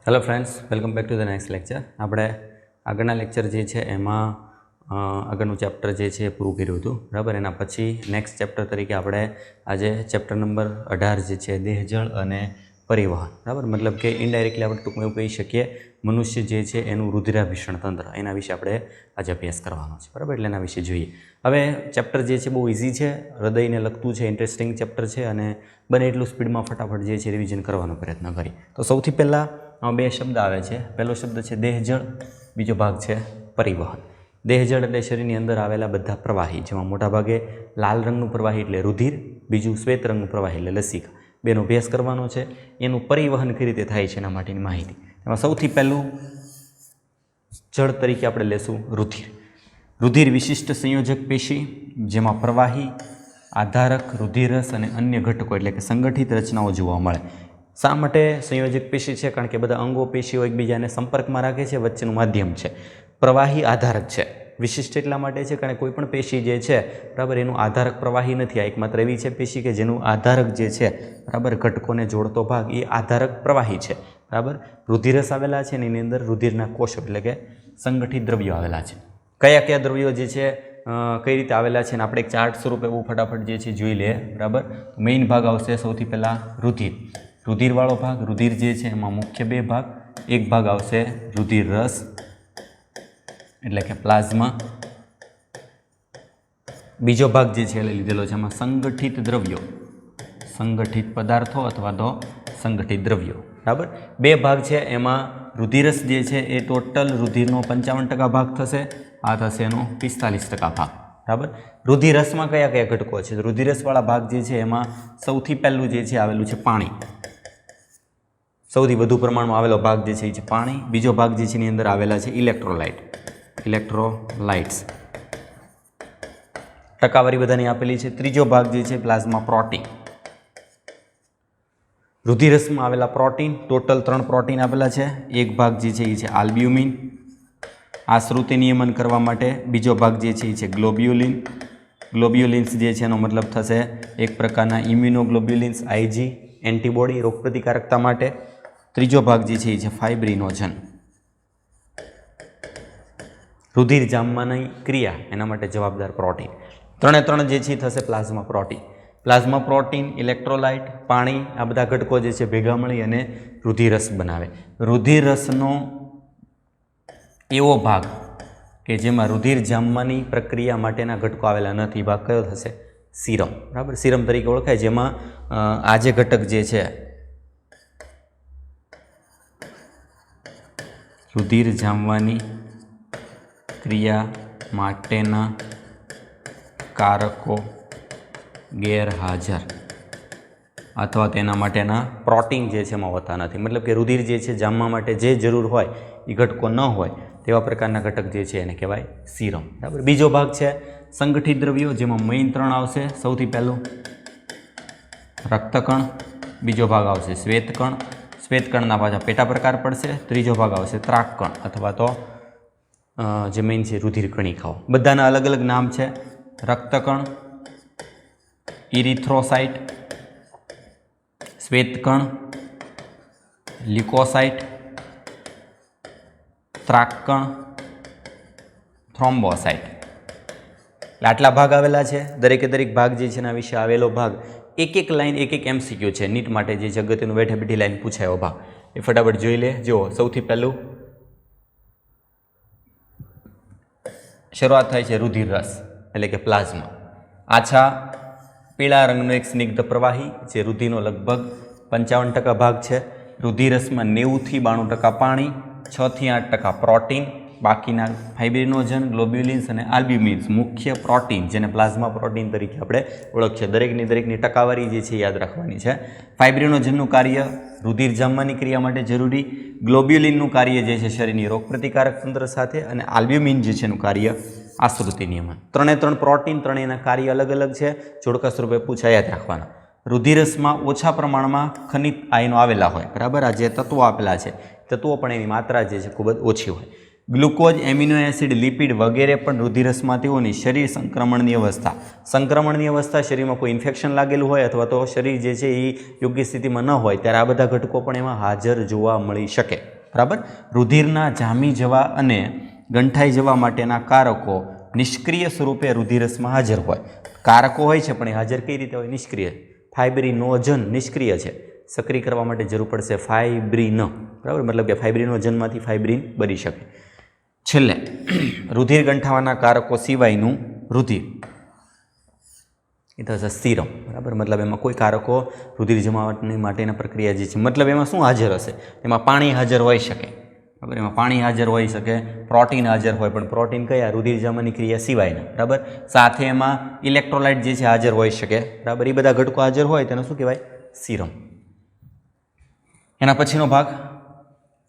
Hello friends, welcome back to the next lecture. આપણે આગળના lecture જે છે એમાં આગળનું ચેપ્ટર જે છે એ પૂરું કર્યું હતું, બરાબર. એના પછી નેક્સ્ટ ચેપ્ટર તરીકે આપણે આજે ચેપ્ટર નંબર 18 જે છે દેહજળ અને પરિવહન, બરાબર. મતલબ કે ઇનડાયરેક્ટલી આપણે ટૂંકમાં એવું કહી શકીએ મનુષ્ય જે છે એનું રુધિરાભિષણ તંત્ર, એના વિશે આપણે આજે અભ્યાસ કરવાનો છે, બરાબર. એટલે એના વિશે જોઈએ. હવે ચેપ્ટર જે છે બહુ ઇઝી છે, હૃદયને લગતું છે, ઇન્ટરેસ્ટિંગ ચેપ્ટર છે અને બને એટલું સ્પીડમાં ફટાફટ જે છે રિવિઝન કરવાનો પ્રયત્ન કરીએ. તો સૌથી પહેલાં બે શબ્દ આવે છે. પહેલો શબ્દ છે દેહજળ, બીજો ભાગ છે પરિવહન. દેહજળ એટલે શરીરની અંદર આવેલા બધા પ્રવાહી, જેમાં મોટાભાગે લાલ રંગનું પ્રવાહી એટલે રુધિર, બીજું શ્વેત રંગનું પ્રવાહી એટલે લસિકા. બેનો અભ્યાસ કરવાનો છે. એનું પરિવહન કઈ રીતે થાય છે એના માટેની માહિતી. એમાં સૌથી પહેલું જળ તરીકે આપણે લેશું રુધિર. રુધિર વિશિષ્ટ સંયોજક પેશી, જેમાં પ્રવાહી, આધારક, રુધિરરસ અને અન્ય ઘટકો એટલે કે સંગઠિત રચનાઓ જોવા મળે. શા માટે સંયોજક પેશી છે? કારણ કે બધા અંગો પેશીઓ એકબીજાને સંપર્કમાં રાખે છે, વચ્ચેનું માધ્યમ છે. પ્રવાહી આધારક છે. વિશિષ્ટ એટલા માટે છે કારણ કે કોઈ પણ પેશી જે છે, બરાબર, એનું આધારક પ્રવાહી નથી. આ એકમાત્ર એવી છે પેશી કે જેનું આધારક જે છે, બરાબર, ઘટકોને જોડતો ભાગ એ આધારક પ્રવાહી છે, બરાબર. રુધિરરસ આવેલા છે અને એની અંદર રુધિરના કોષો એટલે કે સંગઠિત દ્રવ્યો આવેલા છે. કયા કયા દ્રવ્યો જે છે કઈ રીતે આવેલા છે અને આપણે એક ચાર્ટ સ્વરૂપે એવું ફટાફટ જે છે જોઈ લઈએ, બરાબર. મેઇન ભાગ આવશે સૌથી પહેલાં રુધિર. રુધિરવાળો ભાગ, રુધિર જે છે એમાં મુખ્ય બે ભાગ. એક ભાગ આવશે રુધિર રસ એટલે કે પ્લાઝમા. બીજો ભાગ જે છે એ લીધેલો છે એમાં સંગઠિત દ્રવ્યો, સંગઠિત પદાર્થો અથવા તો સંગઠિત દ્રવ્યો, બરાબર. બે ભાગ છે. એમાં રુધિરરસ જે છે એ ટોટલ રુધિરનો 55% ભાગ થશે. આ થશે એનો 45% ભાગ, બરાબર. રુધિરરસમાં કયા કયા ઘટકો છે? રુધિરરસવાળા ભાગ જે છે એમાં સૌથી પહેલું જે છે આવેલું છે પાણી. સૌથી વધુ પ્રમાણમાં આવેલો ભાગ જે છે એ છે પાણી. બીજો ભાગ જે છે એની અંદર આવેલા છે ઇલેક્ટ્રોલાઇટ્સ. ટકાવારી બધાની આપેલી છે. ત્રીજો ભાગ જે છે પ્લાઝમા પ્રોટીન. રુધિરરસમાં આવેલા પ્રોટીન, ટોટલ 3 પ્રોટીન આપેલા છે. એક ભાગ જે છે એ છે આલ્બ્યુમિન, આ શ્રુતિ નિયમન કરવા માટે. બીજો ભાગ જે છે એ છે ગ્લોબ્યુલિન. ગ્લોબ્યુલિન્સ જે છે એનો મતલબ થશે એક પ્રકારના ઇમ્યુનોગ્લોબ્યુલિન્સ, આઈજી, એન્ટીબોડી, રોગપ્રતિકારકતા માટે. ત્રીજો ભાગ જે છે એ છે ફાઇબ્રિનોજન, રુધિર જામવાની ક્રિયા, એના માટે જવાબદાર પ્રોટીન. 3 જે છે થશે plasma protein. Plasma protein, electrolyte, પાણી, આ બધા ઘટકો જે છે ભેગા મળી અને રુધિરરસ બનાવે. રુધિરરસનો એવો ભાગ કે જેમાં રુધિર જામવાની પ્રક્રિયા માટેના ઘટકો આવેલા નથી, ભાગ કયો થશે? સીરમ, બરાબર. સીરમ તરીકે ઓળખાય, જેમાં આ જે ઘટક જે છે રુધિર જામવાની ક્રિયા માટેના કારકો ગેરહાજર અથવા તેના માટેના પ્રોટીન જે છે એમાં હોતા નથી. મતલબ કે રુધિર જે છે જામવા માટે જે જરૂર હોય એ ઘટકો ન હોય તેવા પ્રકારના ઘટક જે છે એને કહેવાય સીરમ, બરાબર. બીજો ભાગ છે સંગઠિત દ્રવ્યો, જેમાં મેઇન 3 આવશે. સૌથી પહેલું રક્તકણ, બીજો ભાગ આવશે શ્વેતકણ, શ્વેતકણના પાછા પેટા પ્રકાર પડશે. ત્રીજો ભાગ આવશે ત્રાકકણ અથવા તો જે મેઇન છે રુધિર કણિકાઓ. બધાના અલગ અલગ નામ છે. રક્તકણ, ઇરિથ્રોસાઇટ, શ્વેતકણ, લ્યુકોસાઇટ, ત્રાકકણ, થ્રોમ્બોસાઇટ. એટલે આટલા ભાગ આવેલા છે. દરેકે દરેક ભાગ જે છે એના વિશે આવેલો ભાગ એક એક લાઈન, એક એક MCQ છે નીટ માટે, જે જગતનું બેઠે બેઠી લાઈન પૂછાયો ભાગ એ ફટાફટ જોઈ લે. જુઓ, સૌથી પહેલું શરૂઆત થાય છે રુધિરરસ એટલે કે પ્લાઝમા. આછા પીળા રંગનો એક સ્નિગ્ધ પ્રવાહી જે રુધિરનો લગભગ 55% ભાગ છે. રુધિરરસમાં 90 થી 92% પાણી, 6 થી 8% પ્રોટીન, બાકીના ફાઇબ્રિનોજન, ગ્લોબ્યુલિન્સ અને આલ્બ્યુમિન્સ, મુખ્ય પ્રોટીન જેને પ્લાઝમા પ્રોટીન તરીકે આપણે ઓળખીએ. દરેકની ટકાવારી જે છે યાદ રાખવાની છે. ફાઇબ્રિનોજનનું કાર્ય રુધિર જામવાની ક્રિયા માટે જરૂરી, ગ્લોબ્યુલિનનું કાર્ય જે છે શરીરની રોગપ્રતિકારક તંત્ર સાથે, અને આલ્બ્યુમિન જે છે એનું કાર્ય આશ્રુતિ નિયમન. 3 પ્રોટીન, 3 કાર્ય અલગ અલગ છે. જોડકા સ્વરૂપે પૂછા, યાદ રાખવાના. રુધિરરસમાં ઓછા પ્રમાણમાં ખનિજ આયનો આવેલા હોય, બરાબર. આ જે તત્વો આપેલા છે તત્વો પણ એની માત્રા જે છે ખૂબ જ ઓછી હોય. ગ્લુકોઝ, એમિનો એસિડ, લિપિડ વગેરે પણ રુધિરરસમાં તેઓની શરીર સંક્રમણની અવસ્થા, શરીરમાં કોઈ ઇન્ફેક્શન લાગેલું હોય અથવા તો શરીર જે છે એ યોગ્ય સ્થિતિમાં ન હોય ત્યારે આ બધા ઘટકો પણ એમાં હાજર જોવા મળી શકે. बराबर। रुधिरना जामी जवा अने गंठाई जवा माटेना कारको निष्क्रिय स्वरूपे रुधिररसमां हाजर होय। कारको होय छे पण हाजर कई रीते होय? निष्क्रिय। फाइब्रिनोजन निष्क्रिय है, सक्रिय करवा माटे जरूर पड़शे फाइब्रिन, बराबर, मतलब कि फाइब्रिनोजनमांथी फाइब्रिन बनी शके। छेल्ले रुधिर गंठावाना कारको सिवायनुं रुधिर इट थशे सीरम, बराबर, मतलब एमां कोई कारको रुधिर जमावटनी माटेनी प्रक्रिया जे छे, मतलब एमां शुं हाजर हशे? एमां पाणी हाजर होई शके, बराबर, एमां पाणी हाजर होई शके, प्रोटीन हाजर होय, पण प्रोटीन कया? रुधिर जमानी क्रिया सिवायना, बराबर। साथे एमां इलेक्ट्रोलाइट जे छे हाजर होई शके, बराबर। ए बधा घटको हाजर होय तेने शुं कहेवाय? सीरम। एना पछीनो भाग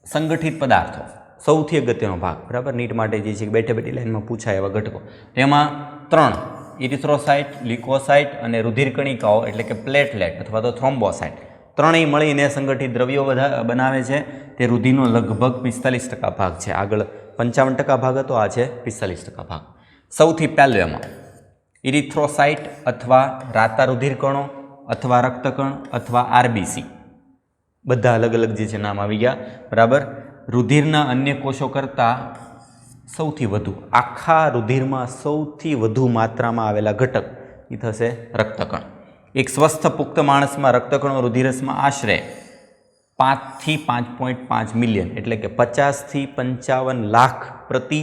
संगठित पदार्थो, सौथी अगत्यनो भाग, बराबर। नीट माटे जे छे बेठे बेठी लाइनमां पूछाय एवा घटको, तेमां 3 इरिथ्रोसाइट, ल्यूकोसाइट अने रुधिर कणिकाओ एटले के प्लेटलेट अथवा तो थ्रोम्बोसाइट त्रणेय मळीने संगठित द्रव्यो बनावे छे। ते रुधिरनो लगभग 45% भाग छे। आगळ 55% भाग हतो, आ छे 45% भाग। सौथी पहेलो एमां इरिथ्रोसाइट अथवा राता रुधिर कणो अथवा रक्तकण अथवा आरबीसी बधा अलग अलग जे छे नाम आवी गया, बराबर। रुधिरना अन्य कोषो करता सौथी वधु आखा रुधिरमा सौथी वधु मात्रामां आवेला घटक ए थशे रक्तकण। एक स्वस्थ पुख्त माणसमां रक्तकणो रुधिररसमां आश्रे 5 થી 5.5 मिलियन एटले के 50 થી 55 लाख प्रति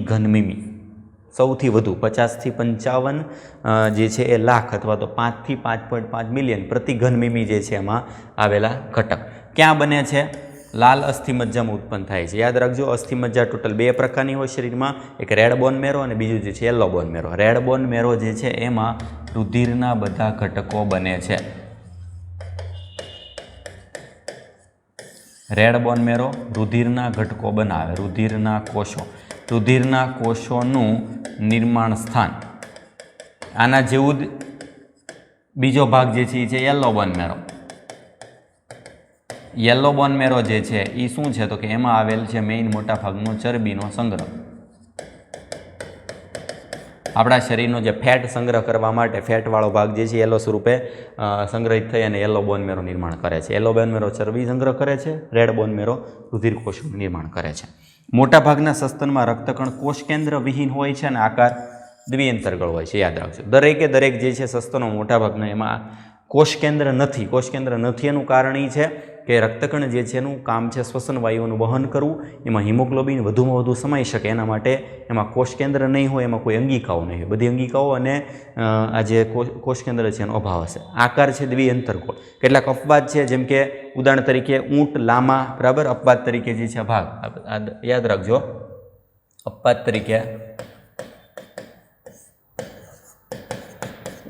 घन मीमी। सौथी वधु 50 થી 55 जे छे ए लाख अथवा तो 5 થી 5.5 मिलियन प्रति घन मीमी जे छे एमां आवेला घटक क्यां बने छे? लाल अस्थिमज्जामां उत्पन्न थाय छे। याद राखजो, अस्थिमज्जा टोटल 2 प्रकारनी होय शरीरमां, एक रेड बोन मेरो अने बीजुं जे छे yellow bone marrow. Red bone marrow जे छे एमां रुधिरना बधा घटको बने छे। रेड बोन मेरो रुधिरना घटको बनावे, रुधिरना कोषो, रुधिरना कोषोनुं निर्माण स्थान। आना जेवुं ज बीजो भाग जे छे ए yellow bone marrow. Yellow bone marrow जे छे ए शुं छे? तो कि एमां आवेल छे मेन मोटा भागनो चरबीनो संग्रह। आपणा शरीरनो जे फेट संग्रह करवा माटे फेटवाळो भाग जे छे येलो स्वरूपे संग्रहित थई अने येलो बोन मेरो निर्माण करे छे। येलो बोन मेरो चरबी संग्रह करे छे, रेड बोन मेरो रुधिर कोषोनुं निर्माण करे छे। मोटा भागना सस्तનમાં रक्तकण कोष केंद्र विहीन होय छे अने आकार द्विअंतर्गळ होय छे। याद राखજો, दरेके दरेक जे छे सस्तनो मोटा भागनो एमां कोष केंद्र नथी। कोष केंद्र नथी एनुं कारण ए छे કે રક્તકણ જે છે એનું કામ છે શ્વસન વાયુઓનું વહન કરવું, એમાં હિમોગ્લોબિન વધુમાં વધુ સમાઈ શકે એના માટે એમાં કોષ કેન્દ્ર નહીં હોય, એમાં કોઈ અંગિકાઓ નહીં હોય, બધી અંગિકાઓ અને આ જે કોષ કેન્દ્ર છે એનો અભાવ હશે। આકાર છે દ્વિઅંતરગોળ। કેટલાક અપવાદ છે, જેમ કે ઉદાહરણ તરીકે ઊંટ, લામા, બરાબર, અપવાદ તરીકે જે છે ભાગ યાદ રાખજો, અપવાદ તરીકે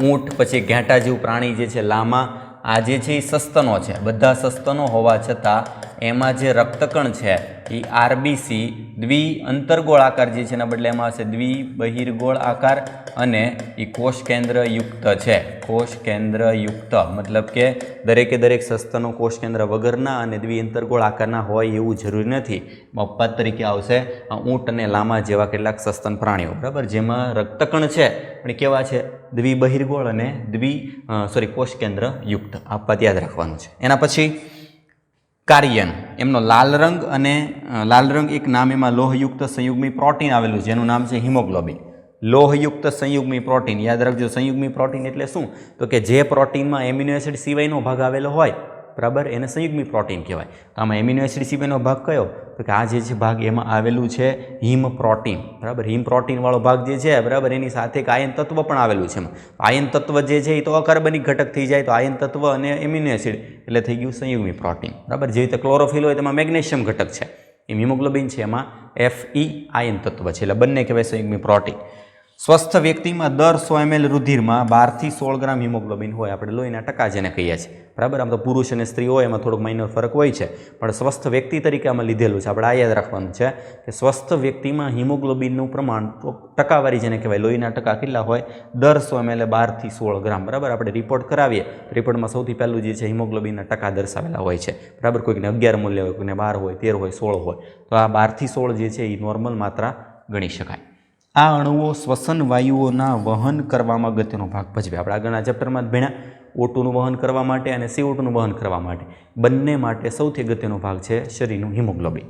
ઊંટ, પછી ઘેટા જેવું પ્રાણી જે છે લામા, आ जे छे सस्तनो छे, बधा सस्तनो होवा छतां एमां जे रक्तकण छे ए आरबीसी द्विअंतर्गोळ आकार जे छे एना बदले एमां हशे द्विबहिर्गोळ आकार अने ए कोष केंद्र युक्त छे। कोष केंद्र युक्त मतलब के दरेके दरेक सस्तनो कोष केंद्र वगरना अने द्विअंतर्गोळ आकारना होय एवुं जरूरी नथी। अपवाद तरीके आवशे ऊंट अने लामा जेवा केटलाक सस्तन प्राणीओ, बराबर, जेमां रक्तकण छे पण केवा छे? द्विबहिर्गोळ अने कोष केंद्र युक्त। अपवाद याद राखवानो छे। एना पछी કાર્યન, એમનો લાલ રંગ અને લાલ રંગ એક નામ એમાં લોહયુક્ત સંયુગ્મી પ્રોટીન આવેલું છે, એનું નામ છે હિમોગ્લોબિન। લોહયુક્ત સંયુગ્મી પ્રોટીન યાદ રાખજો। સંયુગ્મી પ્રોટીન એટલે શું? તો કે જે પ્રોટીનમાં એમિનો એસિડ સિવાયનો ભાગ આવેલો હોય, બરાબર, એને સંયુગ્મી પ્રોટીન કહેવાય। તો આમાં એમિનો એસિડ સિવાયનો ભાગ કયો? તો કે આ જે છે ભાગ એમાં આવેલું છે હિમ પ્રોટીન, બરાબર। હિમ પ્રોટીનવાળો ભાગ જે છે, બરાબર, એની સાથે એક આયન તત્વ પણ આવેલું છે। આયન તત્વ જે છે એ તો અકાર્બનિક ઘટક થઈ જાય, તો આયન તત્વ અને એમિનો એસિડ એટલે થઈ ગયું સંયુગ્મી પ્રોટીન, બરાબર। જે રીતે ક્લોરોફિલ હોય તેમાં મેગ્નેશિયમ ઘટક છે, એમ હિમોગ્લોબિન છે એમાં Fe આયન તત્વ છે, એટલે બંને કહેવાય સંયુગ્મી પ્રોટીન। સ્વસ્થ વ્યક્તિમાં દર 100 ml રુધિરમાં 12 થી 16 ગ્રામ હિમોગ્લોબિન હોય, આપણે લોહીના ટકા જેને કહીએ છીએ, બરાબર। આમ તો પુરુષ અને સ્ત્રી હોય એમાં થોડોક માઇનર ફરક હોય છે, પણ સ્વસ્થ વ્યક્તિ તરીકે આમાં લીધેલું છે। આપણે આ યાદ રાખવાનું છે કે સ્વસ્થ વ્યક્તિમાં હિમોગ્લોબિનનું પ્રમાણ ટકાવારી જેને કહેવાય, લોહીના ટકા કેટલા હોય? દર 100 ml 12 થી 16 ગ્રામ, બરાબર। આપણે રિપોર્ટ કરાવીએ, રિપોર્ટમાં સૌથી પહેલું જે છે હિમોગ્લોબિનના ટકા દર્શાવેલા હોય છે, બરાબર। કોઈકને 11 મૂલ્ય હોય, કોઈને 12 હોય, 13 હોય, 16 હોય, તો આ 12 થી 16 જે છે એ નોર્મલ માત્રા ગણી શકાય। આ અણુઓ શ્વસન વાયુઓના વહન કરવામાં અગત્યનો ભાગ ભજવે। આપણે આગળના ચેપ્ટરમાં જ ભણ્યા, O2નું વહન કરવા માટે અને CO2નું વહન કરવા માટે. બંને માટે સૌથી અગત્યનો ભાગ છે શરીરનું હિમોગ્લોબિન.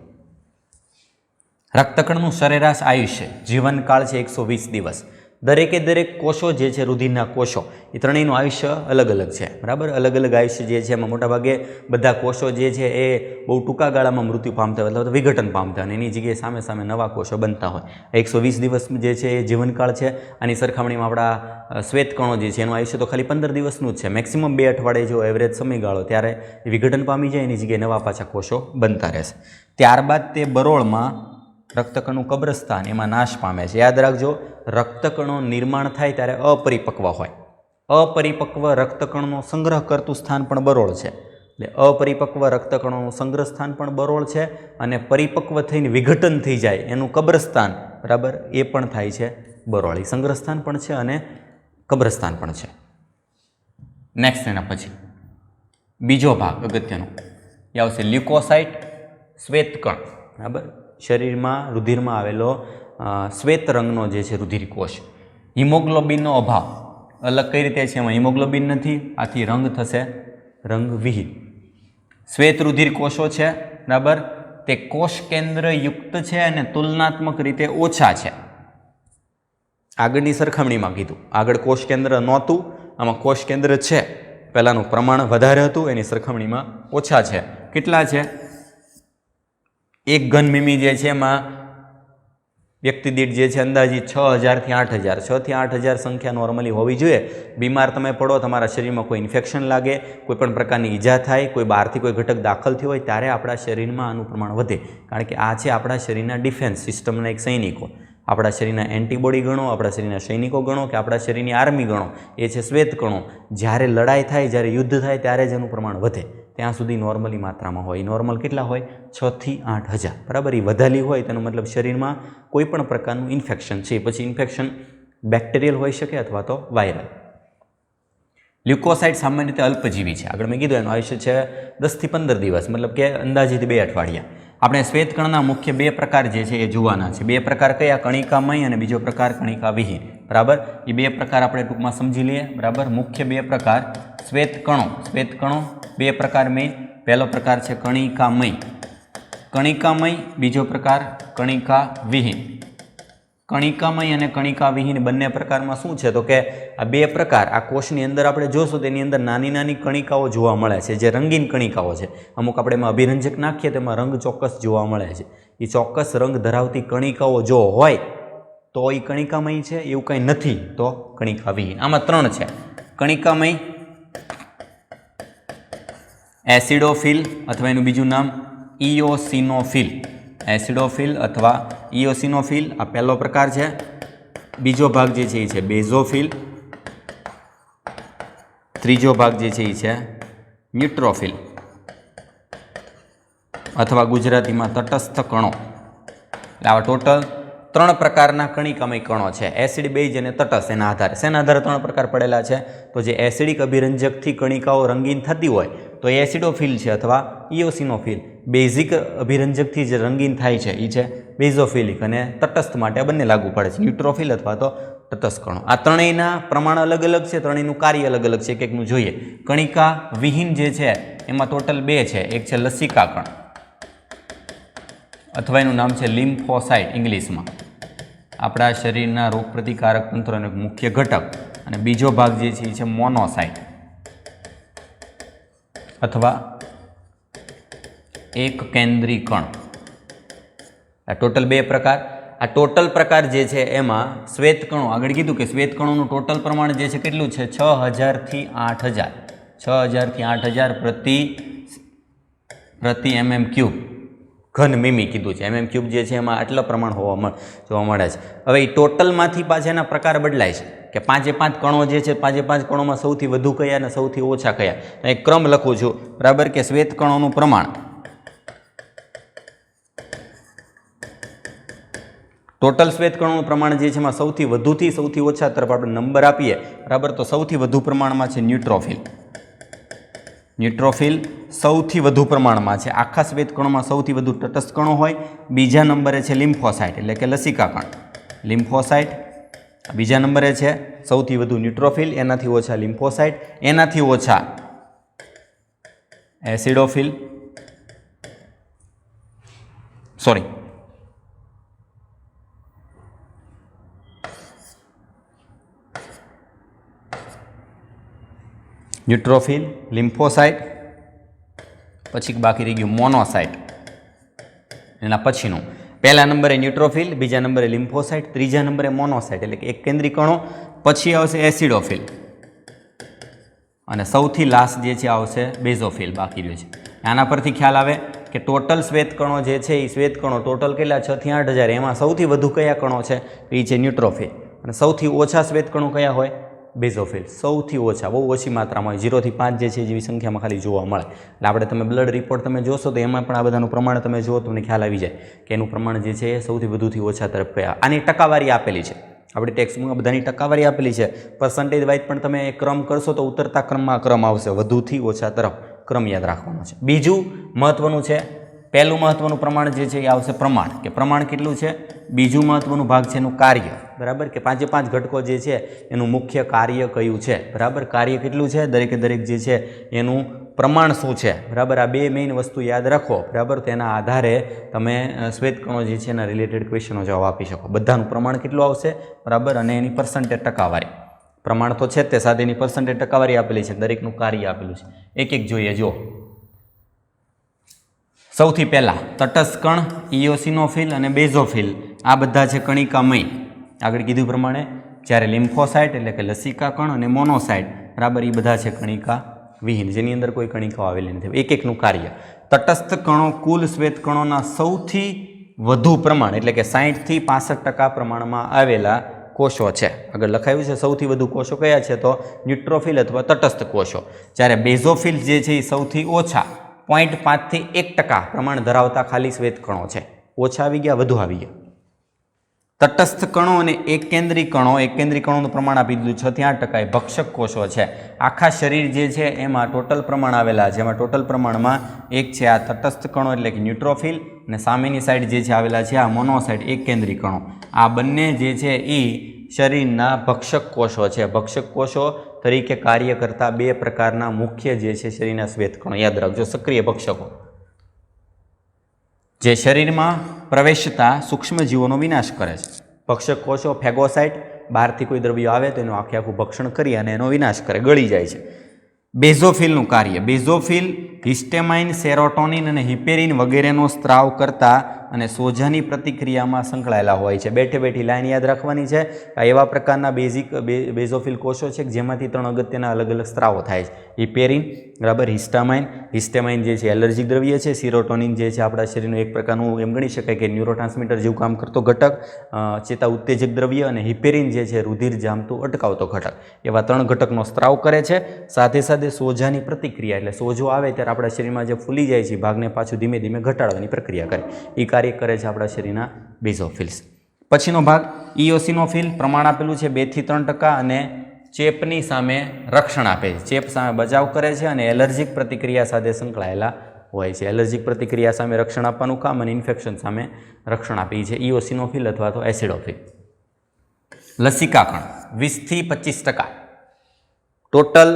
રક્તકણનું સરેરાશ આયુષ્ય જીવનકાળ છે 120 દિવસ. દરેકે દરેક કોષો જે છે રુધિરના કોષો એ ત્રણેયનું આયુષ્ય અલગ અલગ છે, બરાબર. અલગ અલગ આયુષ્ય જે છે એમાં મોટાભાગે બધા કોષો જે છે એ બહુ ટૂંકા ગાળામાં મૃત્યુ પામતા હોય અથવા વિઘટન પામતા હોય અને એની જગ્યાએ સામે સામે નવા કોષો બનતા હોય. 120 દિવસ જે છે એ જીવનકાળ છે. આની સરખામણીમાં આપણા શ્વેતકણો જે છે એનું આયુષ્ય તો ખાલી 15 દિવસનું જ છે. મેક્સિમમ 2 અઠવાડિયે જો એવરેજ સમયગાળો, ત્યારે વિઘટન પામી જાય, એની જગ્યાએ નવા પાછા કોષો બનતા રહેશે. ત્યારબાદ તે બરોળમાં રક્તકણનું કબ્રસ્તાન એમાં નાશ પામે છે. યાદ રાખજો, રક્તકણો નિર્માણ થાય ત્યારે અપરિપક્વ હોય. અપરિપક્વ રક્તકણનો સંગ્રહ કરતું સ્થાન પણ બરોળ છે. એટલે અપરિપક્વ રક્તકણોનું સંગ્રહ સ્થાન પણ બરોળ છે અને પરિપક્વ થઈને વિઘટન થઈ જાય એનું કબ્રસ્તાન, બરાબર, એ પણ થાય છે બરોળ. સંગ્રહ સ્થાન પણ છે અને કબ્રસ્તાન પણ છે. નેક્સ્ટ એના પછી બીજો ભાગ અગત્યનો એ આવશે લ્યુકોસાઇટ, શ્વેતકણ, બરાબર. શરીરમાં રુધિરમાં આવેલો શ્વેત રંગનો જે છે રુધિર કોષ. હિમોગ્લોબિનનો અભાવ અલગ કઈ રીતે છે? એમાં હિમોગ્લોબિન નથી, આથી રંગ થશે રંગવિહીન. શ્વેત રુધિર કોષો છે, બરાબર, તે કોષ કેન્દ્ર યુક્ત છે અને તુલનાત્મક રીતે ઓછા છે. આગળની સરખામણીમાં કીધું, આગળ કોષ કેન્દ્ર નહોતું, આમાં કોષ કેન્દ્ર છે. પહેલાંનું પ્રમાણ વધારે હતું, એની સરખામણીમાં ઓછા છે. કેટલા છે? એક ઘન મીમી જે છે એમાં વ્યક્તિ દીઠ જે છે અંદાજિત 6000 થી 8000, 6 થી 8000 સંખ્યા નોર્મલી હોવી જોઈએ. બીમાર તમે પડો, તમારા શરીરમાં કોઈ ઇન્ફેક્શન લાગે, કોઈ પણ પ્રકારની ઈજા થાય, કોઈ બહારથી કોઈ ઘટક દાખલ થયો હોય, ત્યારે આપણા શરીરમાં આનું પ્રમાણ વધે. કારણ કે આ છે આપણા શરીરના ડિફેન્સ સિસ્ટમના એક સૈનિકો. આપણા શરીરના એન્ટીબોડી ગણો, આપણા શરીરના સૈનિકો ગણો કે આપણા શરીરની આર્મી ગણો, એ છે શ્વેતકણો. જ્યારે લડાઈ થાય, જ્યારે યુદ્ધ થાય, ત્યારે જ એનું પ્રમાણ વધે. ત્યાં સુધી નોર્મલી માત્રામાં હોય. નોર્મલ કેટલા હોય? 6 થી 8000, બરાબર. એ વધારેલી હોય તેનો મતલબ શરીરમાં કોઈ પણ પ્રકારનું ઇન્ફેક્શન છે. પછી ઇન્ફેક્શન બેક્ટેરિયલ હોઈ શકે અથવા તો વાયરલ. લ્યુકોસાઇટ સામાન્ય રીતે અલ્પજીવી છે. આગળ મેં કીધું એનું આયુષ્ય છે 10 થી 15 દિવસ, મતલબ કે અંદાજિત 2 અઠવાડિયા. આપણે શ્વેતકણના મુખ્ય 2 પ્રકાર જે છે એ જોવાના છે. 2 પ્રકાર કયા? કણિકામય અને બીજો પ્રકાર કણિકાવિહીન, બરાબર. એ 2 પ્રકાર આપણે ટૂંકમાં સમજી લઈએ, બરાબર. મુખ્ય 2 પ્રકાર શ્વેતકણો 2 પ્રકાર મેં. પહેલો પ્રકાર છે કણિકામય, બીજો પ્રકાર કણિકાવિહીન. કણિકામય અને કણિકાવિહીન બંને પ્રકારમાં શું છે તો કે આ 2 પ્રકાર આ કોષની અંદર આપણે જોશું તેની અંદર નાની નાની કણિકાઓ જોવા મળે છે, જે રંગીન કણિકાઓ છે. અમુક આપણે એમાં અભિરંજક નાખીએ તો એમાં રંગ ચોક્કસ જોવા મળે છે. એ ચોક્કસ રંગ ધરાવતી કણિકાઓ જો હોય તો એ કણિકામય છે, એવું કંઈ નથી તો કણિકાવિહીન. આમાં 3 છે. કણિકામય એસિડોફિલ અથવા એનું બીજું નામ ઇઓસિનોફિલ. એસિડોફિલ અથવા ઇઓસિનોફિલ આ પહેલો પ્રકાર છે. બીજો ભાગ જે છે એ છે બેઝોફિલ. ત્રીજો ભાગ જે છે એ છે ન્યુટ્રોફિલ અથવા ગુજરાતીમાં તટસ્થ કણો. આવા ટોટલ 3 પ્રકારના કણિકામય કણો છે. એસિડ, બેઝ અને તટસ્થ. એના આધારે શેના આધારે 3 પ્રકાર પડેલા છે? તો જે એસિડિક અભિરંજકથી કણિકાઓ રંગીન થતી હોય તો એ એસિડોફિલ છે અથવા ઇઓસિનોફિલ. બેઝિક અભિરંજકથી જે રંગીન થાય છે એ છે બેઝોફિલિક અને તટસ્થ માટે બંને લાગુ પડે છે, ન્યુટ્રોફિલ અથવા તો તટસ્થ કણો. આ ત્રણેયના પ્રમાણ અલગ અલગ છે, ત્રણેયનું કાર્ય અલગ અલગ છે. એકનું જોઈએ. કણિકા વિહીન જે છે એમાં ટોટલ 2 છે. એક છે લસિકા કણ અથવા એનું નામ છે લિમ્ફોસાઇટ ઇંગ્લિશમાં, આપણા શરીરના રોગ પ્રતિકારક તંત્રનો એક મુખ્ય ઘટક. અને બીજો ભાગ જે છે એ છે મોનોસાઇટ અથવા એક કેન્દ્રી કણ. આ ટોટલ 2 પ્રકાર. આ ટોટલ પ્રકાર જે છે એમાં શ્વેતકણો, આગળ કીધું કે શ્વેતકણોનું ટોટલ પ્રમાણ જે છે કેટલું છે? 6000 થી 8000. 6000 થી 8000 પ્રતિ mm³ ઘન મીમી કીધું છે. mm³ જે છે એમાં આટલા પ્રમાણ જોવા મળે છે. હવે એ ટોટલમાંથી પાછા એના પ્રકાર બદલાય છે કે 5 કણો જે છે 5 કણોમાં સૌથી વધુ કયા અને સૌથી ઓછા કયા. એક ક્રમ લખું છું, બરાબર, કે શ્વેતકણોનું પ્રમાણ, ટોટલ શ્વેતકણોનું પ્રમાણ જે છે એમાં સૌથી વધુથી સૌથી ઓછા તરફ આપણે નંબર આપીએ, બરાબર, તો સૌથી વધુ પ્રમાણમાં છે ન્યુટ્રોફિલ. ન્યુટ્રોફિલ સૌથી વધુ પ્રમાણમાં છે. આખા શ્વેતકણોમાં સૌથી વધુ તટસ્થ કણો હોય. બીજા નંબરે છે લિમ્ફોસાઇટ એટલે કે લસિકા કણ. લિમ્ફોસાઇટ બીજા નંબરે છે સૌથી વધુ ન્યુટ્રોફિલ, એનાથી ઓછા લિમ્ફોસાઇટ, એનાથી ઓછા એસિડોફિલ, સોરી ન્યુટ્રોફિલ, લિમ્ફોસાઇટ, પછી બાકી રહી ગયું મોનોસાઇટ. એના પછીનું પહેલા નંબરે ન્યુટ્રોફિલ, બીજા નંબરે લિમ્ફોસાઇટ, ત્રીજા નંબરે મોનોસાઇટ એટલે કે એક કેન્દ્રી કણો, પછી આવશે એસિડોફિલ અને સૌથી લાસ્ટ જે છે આવશે બેઝોફિલ બાકી રહ્યું છે. આના પરથી ખ્યાલ આવે કે ટોટલ શ્વેતકણો જે છે એ શ્વેતકણો ટોટલ કેટલા 6 થી 8,000, એમાં સૌથી વધુ કયા કણો છે એ છે ન્યુટ્રોફિલ અને સૌથી ઓછા શ્વેતકણો કયા હોય બેઝોફિલ, સૌથી ઓછા બહુ ઓછી માત્રામાં હોય 0 થી 5 જે છે જેવી સંખ્યામાં ખાલી જોવા મળે. એટલે આપણે તમે બ્લડ રિપોર્ટ તમે જોશો તો એમાં પણ આ બધાનું પ્રમાણ તમે જુઓ તમને ખ્યાલ આવી જાય કે એનું પ્રમાણ જે છે એ સૌથી વધુથી ઓછા તરફ કયા. આની ટકાવારી આપેલી છે આપણી ટેક્સ્ટમાં, બધાની ટકાવારી આપેલી છે. પર્સન્ટેજ વાઇઝ પણ તમે ક્રમ કરશો તો ઉતરતા ક્રમમાં ક્રમ આવશે, વધુથી ઓછા તરફ ક્રમ યાદ રાખવાનો છે. બીજું મહત્વનું છે, પહેલું મહત્વનું પ્રમાણ જે છે એ આવશે પ્રમાણ, કે પ્રમાણ કેટલું છે. બીજું મહત્વનું ભાગ છે એનું કાર્ય, બરાબર, કે 5 ઘટકો જે છે એનું મુખ્ય કાર્ય કયું છે, બરાબર, કાર્ય કેટલું છે, દરેકે દરેક જે છે એનું પ્રમાણ શું છે, બરાબર. આ બે મેઇન વસ્તુ યાદ રાખો, બરાબર. તેના આધારે તમે શ્વેતકણો જે છે એના રિલેટેડ ક્વેશ્ચનો જવાબ આપી શકો. બધાનું પ્રમાણ કેટલું આવશે, બરાબર, અને એની પર્સન્ટેજ ટકાવારી. પ્રમાણ તો છે તે સાથે એની પર્સન્ટેજ ટકાવારી આપેલી છે, દરેકનું કાર્ય આપેલું છે. એક એક જોઈએ. જો સૌથી પહેલાં તટસ્થ કણ, ઇયોસિનોફિલ અને બેઝોફિલ આ બધા છે કણિકામય. આગળ કીધું પ્રમાણે જ્યારે લિમ્ફોસાઇટ એટલે કે લસિકા કણ અને મોનોસાઇટ, બરાબર, એ બધા છે કણિકા વિહીન, જેની અંદર કોઈ કણિકાઓ આવેલી નથી. એક એકનું કાર્ય. તટસ્થ કણો કુલ શ્વેતકણોના સૌથી વધુ પ્રમાણ એટલે કે 60 થી 65% પ્રમાણમાં આવેલા કોષો છે. આગળ લખાયું છે સૌથી વધુ કોષો કયા છે તો ન્યુટ્રોફિલ અથવા તટસ્થ કોષો. જ્યારે બેઝોફિલ જે છે એ સૌથી ઓછા 0.5 થી 1% પ્રમાણ ધરાવતા ખાલી શ્વેતકણો છે. ઓછા આવી ગયા, વધુ આવી ગયા. તટસ્થ કણો અને એક કેન્દ્રી કણોનું પ્રમાણ આપી દીધું 6 થી 8%. એ ભક્ષક કોષો છે. આખા શરીર જે છે એમાં ટોટલ પ્રમાણ આવેલા છે, એમાં ટોટલ પ્રમાણમાં એક છે આ તટસ્થ કણો એટલે કે ન્યુટ્રોફિલ અને સામેની સાઈડ જે છે આવેલા છે આ મોનોસાઇટ એક કેન્દ્રી કણો. આ બંને જે છે એ શરીરના ભક્ષક કોષો છે. ભક્ષક કોષો તરીકે કાર્ય કરતા બે પ્રકારના મુખ્ય જે છે શરીરના શ્વેતકણો યાદ રાખજો. સક્રિય ભક્ષકો જે શરીરમાં પ્રવેશતા સૂક્ષ્મજીવોનો વિનાશ કરે છે. ભક્ષક કોષો ફેગોસાઇટ, બહારથી કોઈ દ્રવ્ય આવે તો એનું આખું ભક્ષણ કરી અને એનો વિનાશ કરે, ગળી જાય છે. બેઝોફિલનું કાર્ય, બેઝોફિલ હિસ્ટેમાઇન, સેરોટોનિન અને હિપેરિન વગેરેનો સ્ત્રાવ કરતા અને સોજાની પ્રતિક્રિયામાં સંકળાયેલા હોય છે. બેઠે બેઠી લાઈન યાદ રાખવાની છે. આ એવા પ્રકારના બેઝોફિલ કોષો છે કે જેમાંથી 3 અગત્યના અલગ અલગ સ્ત્રાવો થાય છે. હિપેરિન, બરાબર, હિસ્ટેમાઇન જે છે એલર્જીક દ્રવ્ય છે, સિરોટોનિન જે છે આપણા શરીરનું એક પ્રકારનું એમ ગણી શકાય કે ન્યુરોટ્રાન્સમીટર જેવું કામ કરતો ઘટક, ચેતા ઉત્તેજક દ્રવ્ય, અને હિપેરિન જે છે રુધિર જામતું અટકાવતો ઘટક. એવા 3 ઘટકનો સ્ત્રાવ કરે છે. સાથે સાથે સોજાની પ્રતિક્રિયા એટલે સોજો આવે ત્યારે આપણા શરીરમાં જે ફૂલી જાય છે ભાગને પાછું ધીમે ધીમે ઘટાડવાની પ્રક્રિયા કરે, એ કાર્ય કરે છે આપણા શરીરના બેઝોફિલ્સ. પછીનો ભાગ ઇયોસિનોફિલ, પ્રમાણ આપેલું છે 2 થી 3% અને ચેપની સામે રક્ષણ આપે છે. ચેપ સામે બચાવ કરે છે અને એલર્જીક પ્રતિક્રિયા સાથે સંકળાયેલા હોય છે. એલર્જીક પ્રતિક્રિયા સામે રક્ષણ આપવાનું કામ અને ઇન્ફેક્શન સામે રક્ષણ આપે છે ઇયોસિનોફિલ અથવા તો એસિડોફિલ. લસિકાકણ 20 થી 25% ટોટલ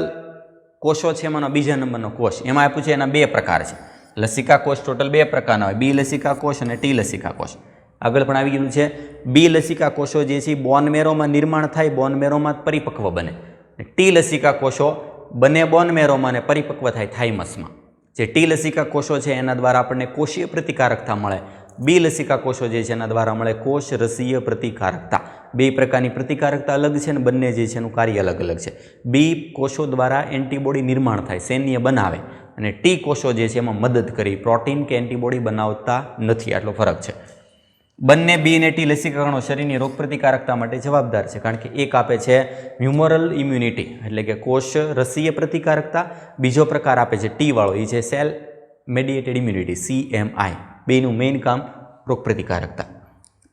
કોષો છે એમાંનો બીજા નંબરનો કોષ. એમાં આપ્યું છે એના 2 પ્રકાર છે. લસિકા કોષ ટોટલ 2 પ્રકારના હોય, બી લસિકા કોષ અને ટી લસિકા કોષ. આગળ પણ આવી ગયું છે. બી લસિકા કોષો જે છે બોન મેરોમાં નિર્માણ થાય, બોન મેરોમાં પરિપક્વ બને. ટી લસિકા કોષો બને બોન મેરોમાં અને પરિપક્વ થાય થાઇમસમાં. જે ટી લસિકા કોષો છે એના દ્વારા આપણને કોષીય પ્રતિકારકતા મળે. બી લસિકા કોષો જે છે એના દ્વારા મળે કોષ રસીય પ્રતિકારકતા. 2 પ્રકારની પ્રતિકારકતા અલગ છે અને બંને જે છે એનું કાર્ય અલગ અલગ છે. બી કોષો દ્વારા એન્ટીબોડી નિર્માણ થાય, સૈન્ય બનાવે, અને ટી કોષો જે છે એમાં મદદ કરી, પ્રોટીન કે એન્ટીબોડી બનાવતા નથી. આટલો ફરક છે. બંને બી અને ટી લસિકાકણો શરીરની રોગપ્રતિકારકતા માટે જવાબદાર છે, કારણ કે એક આપે છે હ્યુમરલ ઇમ્યુનિટી એટલે કે કોષ રસીય પ્રતિકારકતા, બીજો પ્રકાર આપે છે ટી વાળો, એ છે સેલ મેડિએટેડ ઇમ્યુનિટી CMI. બેનું મેઇન કામ રોગપ્રતિકારકતા.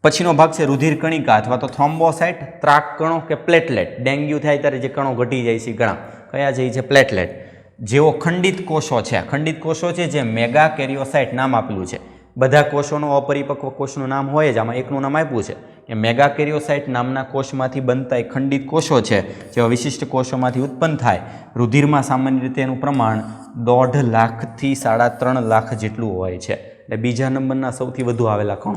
પછીનો ભાગ છે રુધિર કણિકા અથવા તો થ્રોમ્બોસાઇટ, ત્રાક કણો કે પ્લેટલેટ. ડેન્ગ્યુ થાય ત્યારે જે કણો ઘટી જાય છે ઘણા કયા છે એ છે પ્લેટલેટ. જેઓ ખંડિત કોષો છે, ખંડિત કોષો છે જે મેગા કેરિયોસાઇટ નામ આપેલું છે. બધા કોષોનો અપરિપક્વ કોષનું નામ હોય જ, આમાં એકનું નામ આપ્યું છે એ મેગાકેરિયોસાઇટ નામના કોષમાંથી બનતા એ ખંડિત કોષો છે, જેવા વિશિષ્ટ કોષોમાંથી ઉત્પન્ન થાય. રુધિરમાં સામાન્ય રીતે એનું પ્રમાણ 1.5 લાખથી 3.5 લાખ જેટલું હોય છે. એટલે બીજા નંબરના સૌથી વધુ આવેલા કણ,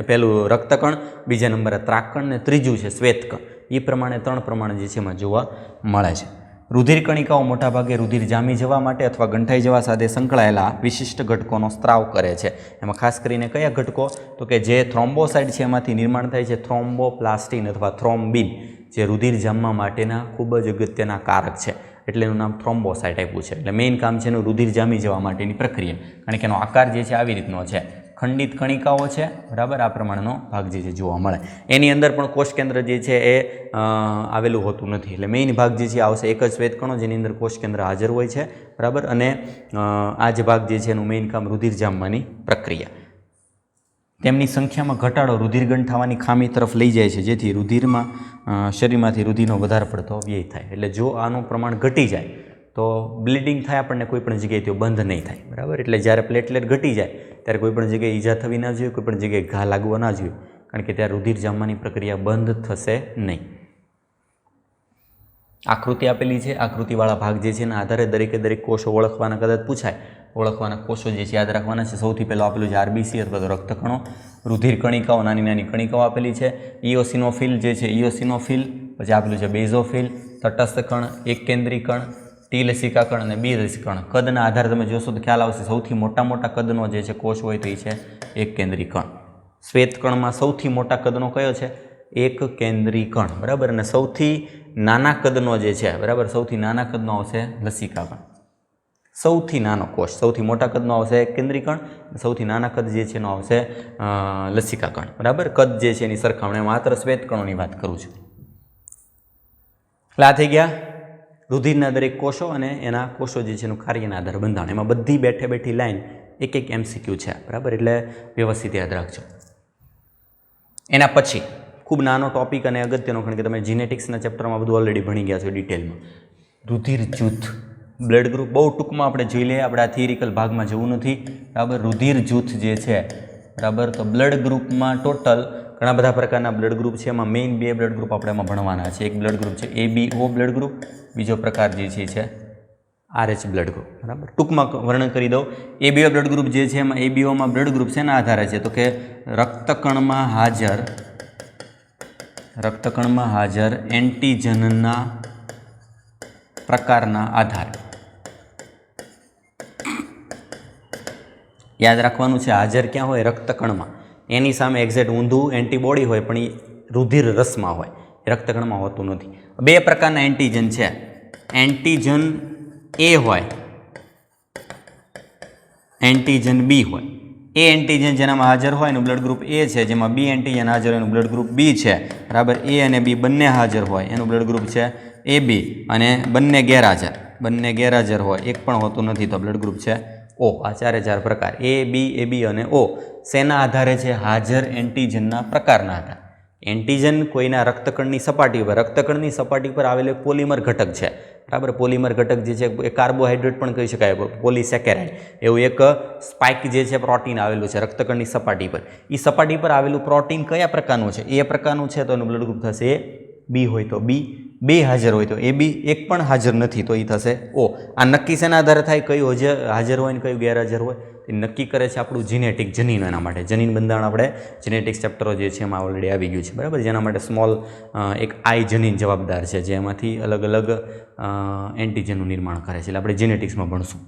પહેલું રક્તકણ, બીજા નંબરે ત્રાકકણ ને ત્રીજું છે શ્વેતકણ. એ પ્રમાણે 3 પ્રમાણે જે છે એમાં જોવા મળે છે. રુધિર કણિકાઓ મોટાભાગે રુધિર જામી જવા માટે અથવા ગંઠાઈ જવા સાથે સંકળાયેલા વિશિષ્ટ ઘટકોનો સ્ત્રાવ કરે છે. એમાં ખાસ કરીને કયા ઘટકો? તો કે જે થ્રોમ્બોસાઇટ છે એમાંથી નિર્માણ થાય છે થ્રોમ્બોપ્લાસ્ટિન અથવા થ્રોમ્બિન, જે રુધિર જામવા માટેના ખૂબ જ અગત્યના કારક છે, એટલે એનું નામ થ્રોમ્બોસાઇટ આપ્યું છે. એટલે મેઇન કામ છે એનું રુધિર જામી જવા માટેની પ્રક્રિયા, કારણ કે એનો આકાર જે છે આવી રીતનો છે, ખંડિત કણિકાઓ છે, બરાબર. આ પ્રમાણેનો ભાગ જે છે જોવા મળે. એની અંદર પણ કોષ કેન્દ્ર જે છે એ આવેલું હોતું નથી. એટલે મેઇન ભાગ જે છે આવશે એક જ શ્વેતકણો, જેની અંદર કોષ કેન્દ્ર હાજર હોય છે, બરાબર. અને આ જે ભાગ જે છે એનું મેઇન કામ રુધિર જામવાની પ્રક્રિયા. તેમની સંખ્યામાં ઘટાડો રુધિર ગંઠાવાની ખામી તરફ લઈ જાય છે, જેથી રુધિરમાં શરીરમાંથી રુધિરનો વધારે પડતો વ્યય થાય. એટલે જો આનું પ્રમાણ ઘટી જાય તો બ્લીડિંગ થાય આપણને કોઈ પણ જગ્યાએ તો બંધ નહીં થાય, બરાબર. એટલે જ્યારે પ્લેટલેટ ઘટી જાય ત્યારે કોઈ પણ જગ્યાએ ઈજા થવી ના જોઈએ, કોઈ પણ જગ્યાએ ઘા લાગવા ના જોઈએ, કારણ કે ત્યારે રુધિર જામવાની પ્રક્રિયા બંધ થશે નહીં. આકૃતિ આપેલી છે. આકૃતિવાળા ભાગ જે છે એના આધારે દરેક કોષો ઓળખવાના કદાચ પૂછાય. ઓળખવાના કોષો જે છે યાદ રાખવાના છે. સૌથી પહેલાં આપેલું છે આરબીસી અથવા તો રક્તકણો. રુધિર કણિકાઓ, નાની કણિકાઓ આપેલી છે. ઇઓસિનોફિલ જે છે ઇઓસિનોફિલ, પછી આપેલું છે બેઝોફિલ, તટસ્થ કણ, એક કેન્દ્રી કણ, ટી લસિકા કણ અને બી લસિકા કણ. કદના આધારે તમે જોશો તો ખ્યાલ આવશે. સૌથી મોટા કદનો જે છે કોષ હોય તો એ છે એક કેન્દ્રી કણ. શ્વેત કણમાં સૌથી મોટા કદનો કયો છે? એક કેન્દ્રી કણ, બરાબર. અને સૌથી નાના કદનો જે છે, બરાબર, સૌથી નાના કદનો આવશે લસિકા કણ. સૌથી નાનો કોષ, સૌથી મોટા કદનો આવશે એક કેન્દ્રી કણ, સૌથી નાના કદ જે છે એનો આવશે લસિકા કણ, બરાબર. કદ જે છે એની સરખામણી માત્ર શ્વેત કણોની વાત કરું છું. એટલે આ થઈ ગયા રુધિરના દરેક કોષો અને એના કોષો જે છે એનું કાર્યના આધારે બંધાણ. એમાં બધી બેઠી લાઈન એક MCQ છે, બરાબર. એટલે વ્યવસ્થિત યાદ રાખજો. એના પછી ખૂબ નાનો ટોપિક અને અગત્યનો, કારણ કે તમે જીનેટિક્સના ચેપ્ટરમાં બધું ઓલરેડી ભણી ગયા છો ડિટેલમાં. રુધિર જૂથ, બ્લડ ગ્રુપ બહુ ટૂંકમાં આપણે જોઈ લઈએ, આપણે આ થિયરિકલ ભાગમાં જવું નથી, બરાબર. રુધિર જૂથ જે છે, બરાબર, તો બ્લડ ગ્રુપમાં ટોટલ ઘણા બધા પ્રકારના બ્લડ ગ્રુપ છે. એમાં મેઇન 2 બ્લડ ગ્રુપ આપણે એમાં ભણવાના છે. એક બ્લડ ગ્રુપ છે ABO બ્લડ ગ્રુપ, બીજો પ્રકાર જે છે RH બ્લડ ગ્રુપ, બરાબર. ટૂંકમાં વર્ણન કરી દઉં. ABO બ્લડ ગ્રુપ જે છે એમાં ABOમાં બ્લડ ગ્રુપ શેના આધારે છે? તો કે રક્તકણમાં હાજર એન્ટીજનના પ્રકારના આધારે. યાદ રાખવાનું છે, હાજર ક્યાં હોય? રક્તકણમાં. એની સામે એક્ઝેક્ટ ઊંધું એન્ટીબોડી હોય, પણ એ રુધિર રસમાં હોય, રક્તકણમાં હોતું નથી. 2 પ્રકારના એન્ટીજન છે. એન્ટીજન A હોય, એન્ટીજન B હોય. એ એન્ટીજન જેનામાં હાજર હોય એનું બ્લડ ગ્રુપ A છે, જેમાં B એન્ટીજન હાજર હોય એનું બ્લડ ગ્રુપ B છે, બરાબર. A અને B બંને હાજર હોય એનું બ્લડ ગ્રુપ છે AB, અને બંને ગેરહાજર હોય, એક પણ હોતું નથી, તો બ્લડ ગ્રુપ છે O. આ 4 પ્રકાર A, B, AB અને O શેના આધારે છે? હાજર એન્ટીજનના પ્રકારના આધારે. એન્ટીજન કોઈના રક્તકણની સપાટી પર આવેલો એક પોલિમર ઘટક છે, બરાબર. પોલિમર ઘટક જે છે એ કાર્બોહાઈડ્રેટ પણ કહી શકાય, પોલીસેકેરાઇડ. એવું એક સ્પાઇક જે છે પ્રોટીન આવેલું છે રક્તકણની સપાટી પર. એ સપાટી પર આવેલું પ્રોટીન કયા પ્રકારનું છે? A પ્રકારનું છે, તો એનું બ્લડ ગ્રુપ થશે A. B હોય તો B, 2 હાજર હોય તો AB, એક પણ હાજર નથી તો એ થશે O. આ નક્કી શેના આધારે થાય? કયું હાજર હોય ને કયું ગેરહાજર હોય એ નક્કી કરે છે આપણું જીનેટિક, જનીન. એના માટે જનીન બંધારણ આપણે જીનેટિક્સ ચેપ્ટરો જે છે એમાં ઓલરેડી આવી ગયું છે, બરાબર. જેના માટે સ્મોલ એક I જનીન જવાબદાર છે, જેમાંથી અલગ અલગ એન્ટીજનનું નિર્માણ કરે છે. એટલે આપણે જીનેટિક્સમાં ભણશું.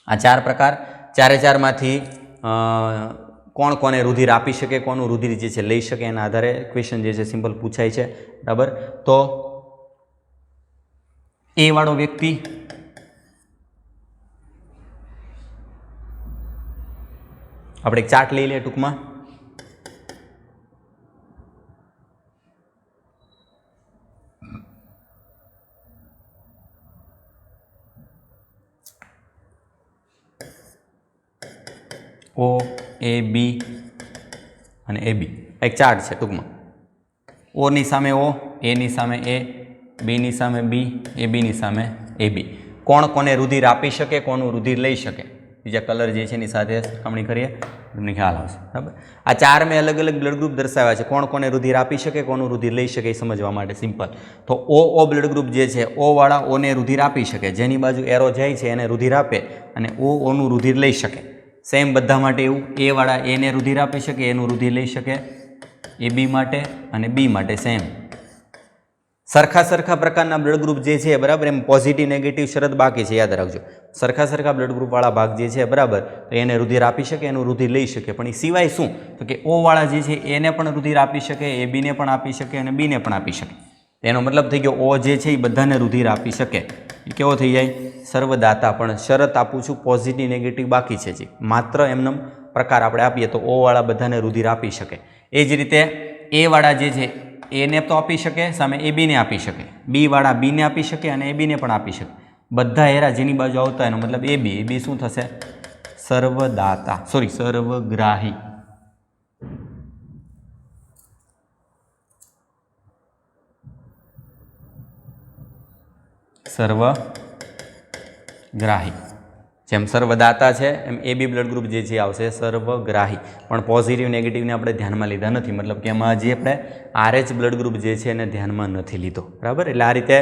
આ 4 પ્રકાર, 4માંથી કોણ કોને રુધિર આપી શકે, કોનું રુધિર જે છે લઈ શકે, એના આધારે ક્વેશ્ચન જે છે સિમ્પલ પૂછાય છે, બરાબર. તો A વાળો વ્યક્તિ આપણે એક ચાર્ટ લઈ લઈએ ટૂંકમાં. O, A, B અને AB એક ચાર્ટ છે ટૂંકમાં. O ની સામે O, A ની સામે A, B ની સામે B, AB ની સામે AB. કોણ કોને રુધિર આપી શકે, કોનું રુધિર લઈ શકે, બીજા કલર જે છે એની સાથે સરખામણી કરીએ તમને ખ્યાલ આવશે, બરાબર। આ 4 મેં અલગ અલગ બ્લડ ગ્રુપ દર્શાવ્યા છે, કોણ કોને રુધિર આપી શકે, કોનું રુધિર લઈ શકે એ સમજવા માટે સિમ્પલ। તો ઓ બ્લડ ગ્રુપ જે છે, ઓ વાળા ઓને રુધિર આપી શકે, જેની બાજુ એરો જાય છે એને રુધિર આપે, અને ઓનું રુધિર લઈ શકે। સેમ બધા માટે એવું, એ વાળા એને રુધિર આપી શકે, એનું રુધિર લઈ શકે, એ બી માટે અને બી માટે સેમ। સરખા પ્રકારના બ્લડ ગ્રુપ જે છે, બરાબર, એમ પોઝિટિવ નેગેટિવ શરત બાકી છે, યાદ રાખજો। સરખા બ્લડ ગ્રુપ વાળા ભાગ જે છે, બરાબર, તો એને રુધિર આપી શકે, એનું રુધિર લઈ શકે, પણ એ સિવાય શું, તો કે ઓ વાળા જે છે એને પણ રુધિર આપી શકે, એ બીને પણ આપી શકે અને બીને પણ આપી શકે। એનો મતલબ થઈ ગયો ઓ જે છે એ બધાને રુધિર આપી શકે, એ કેવો થઈ જાય, સર્વદાતા। પણ શરત આપું છું, પોઝિટિવ નેગેટિવ બાકી છે, જે માત્ર એમનો પ્રકાર આપણે આપીએ તો ઓ વાળા બધાને રુધિર આપી શકે। એ જ રીતે એ વાળા જે છે એને તો આપી શકે, સામે એ બીને આપી શકે, બી વાળા બીને આપી શકે અને એ બીને પણ આપી શકે। બધા હેરા જેની બાજુ આવતા એનો મતલબ એ બી શું થશે, સર્વદાતા, સોરી સર્વગ્રાહી। સર્વગ્રાહી, જેમ સર્વદાતા છે એમ એ બી બ્લડ ગ્રુપ જે છે આવશે સર્વગ્રાહી। પણ પોઝિટિવ નેગેટિવને આપણે ધ્યાનમાં લીધા નથી, મતલબ કે એમાં જે આપણે RH બ્લડ ગ્રુપ જે છે એને ધ્યાનમાં નથી લીધો, બરાબર। એટલે આ રીતે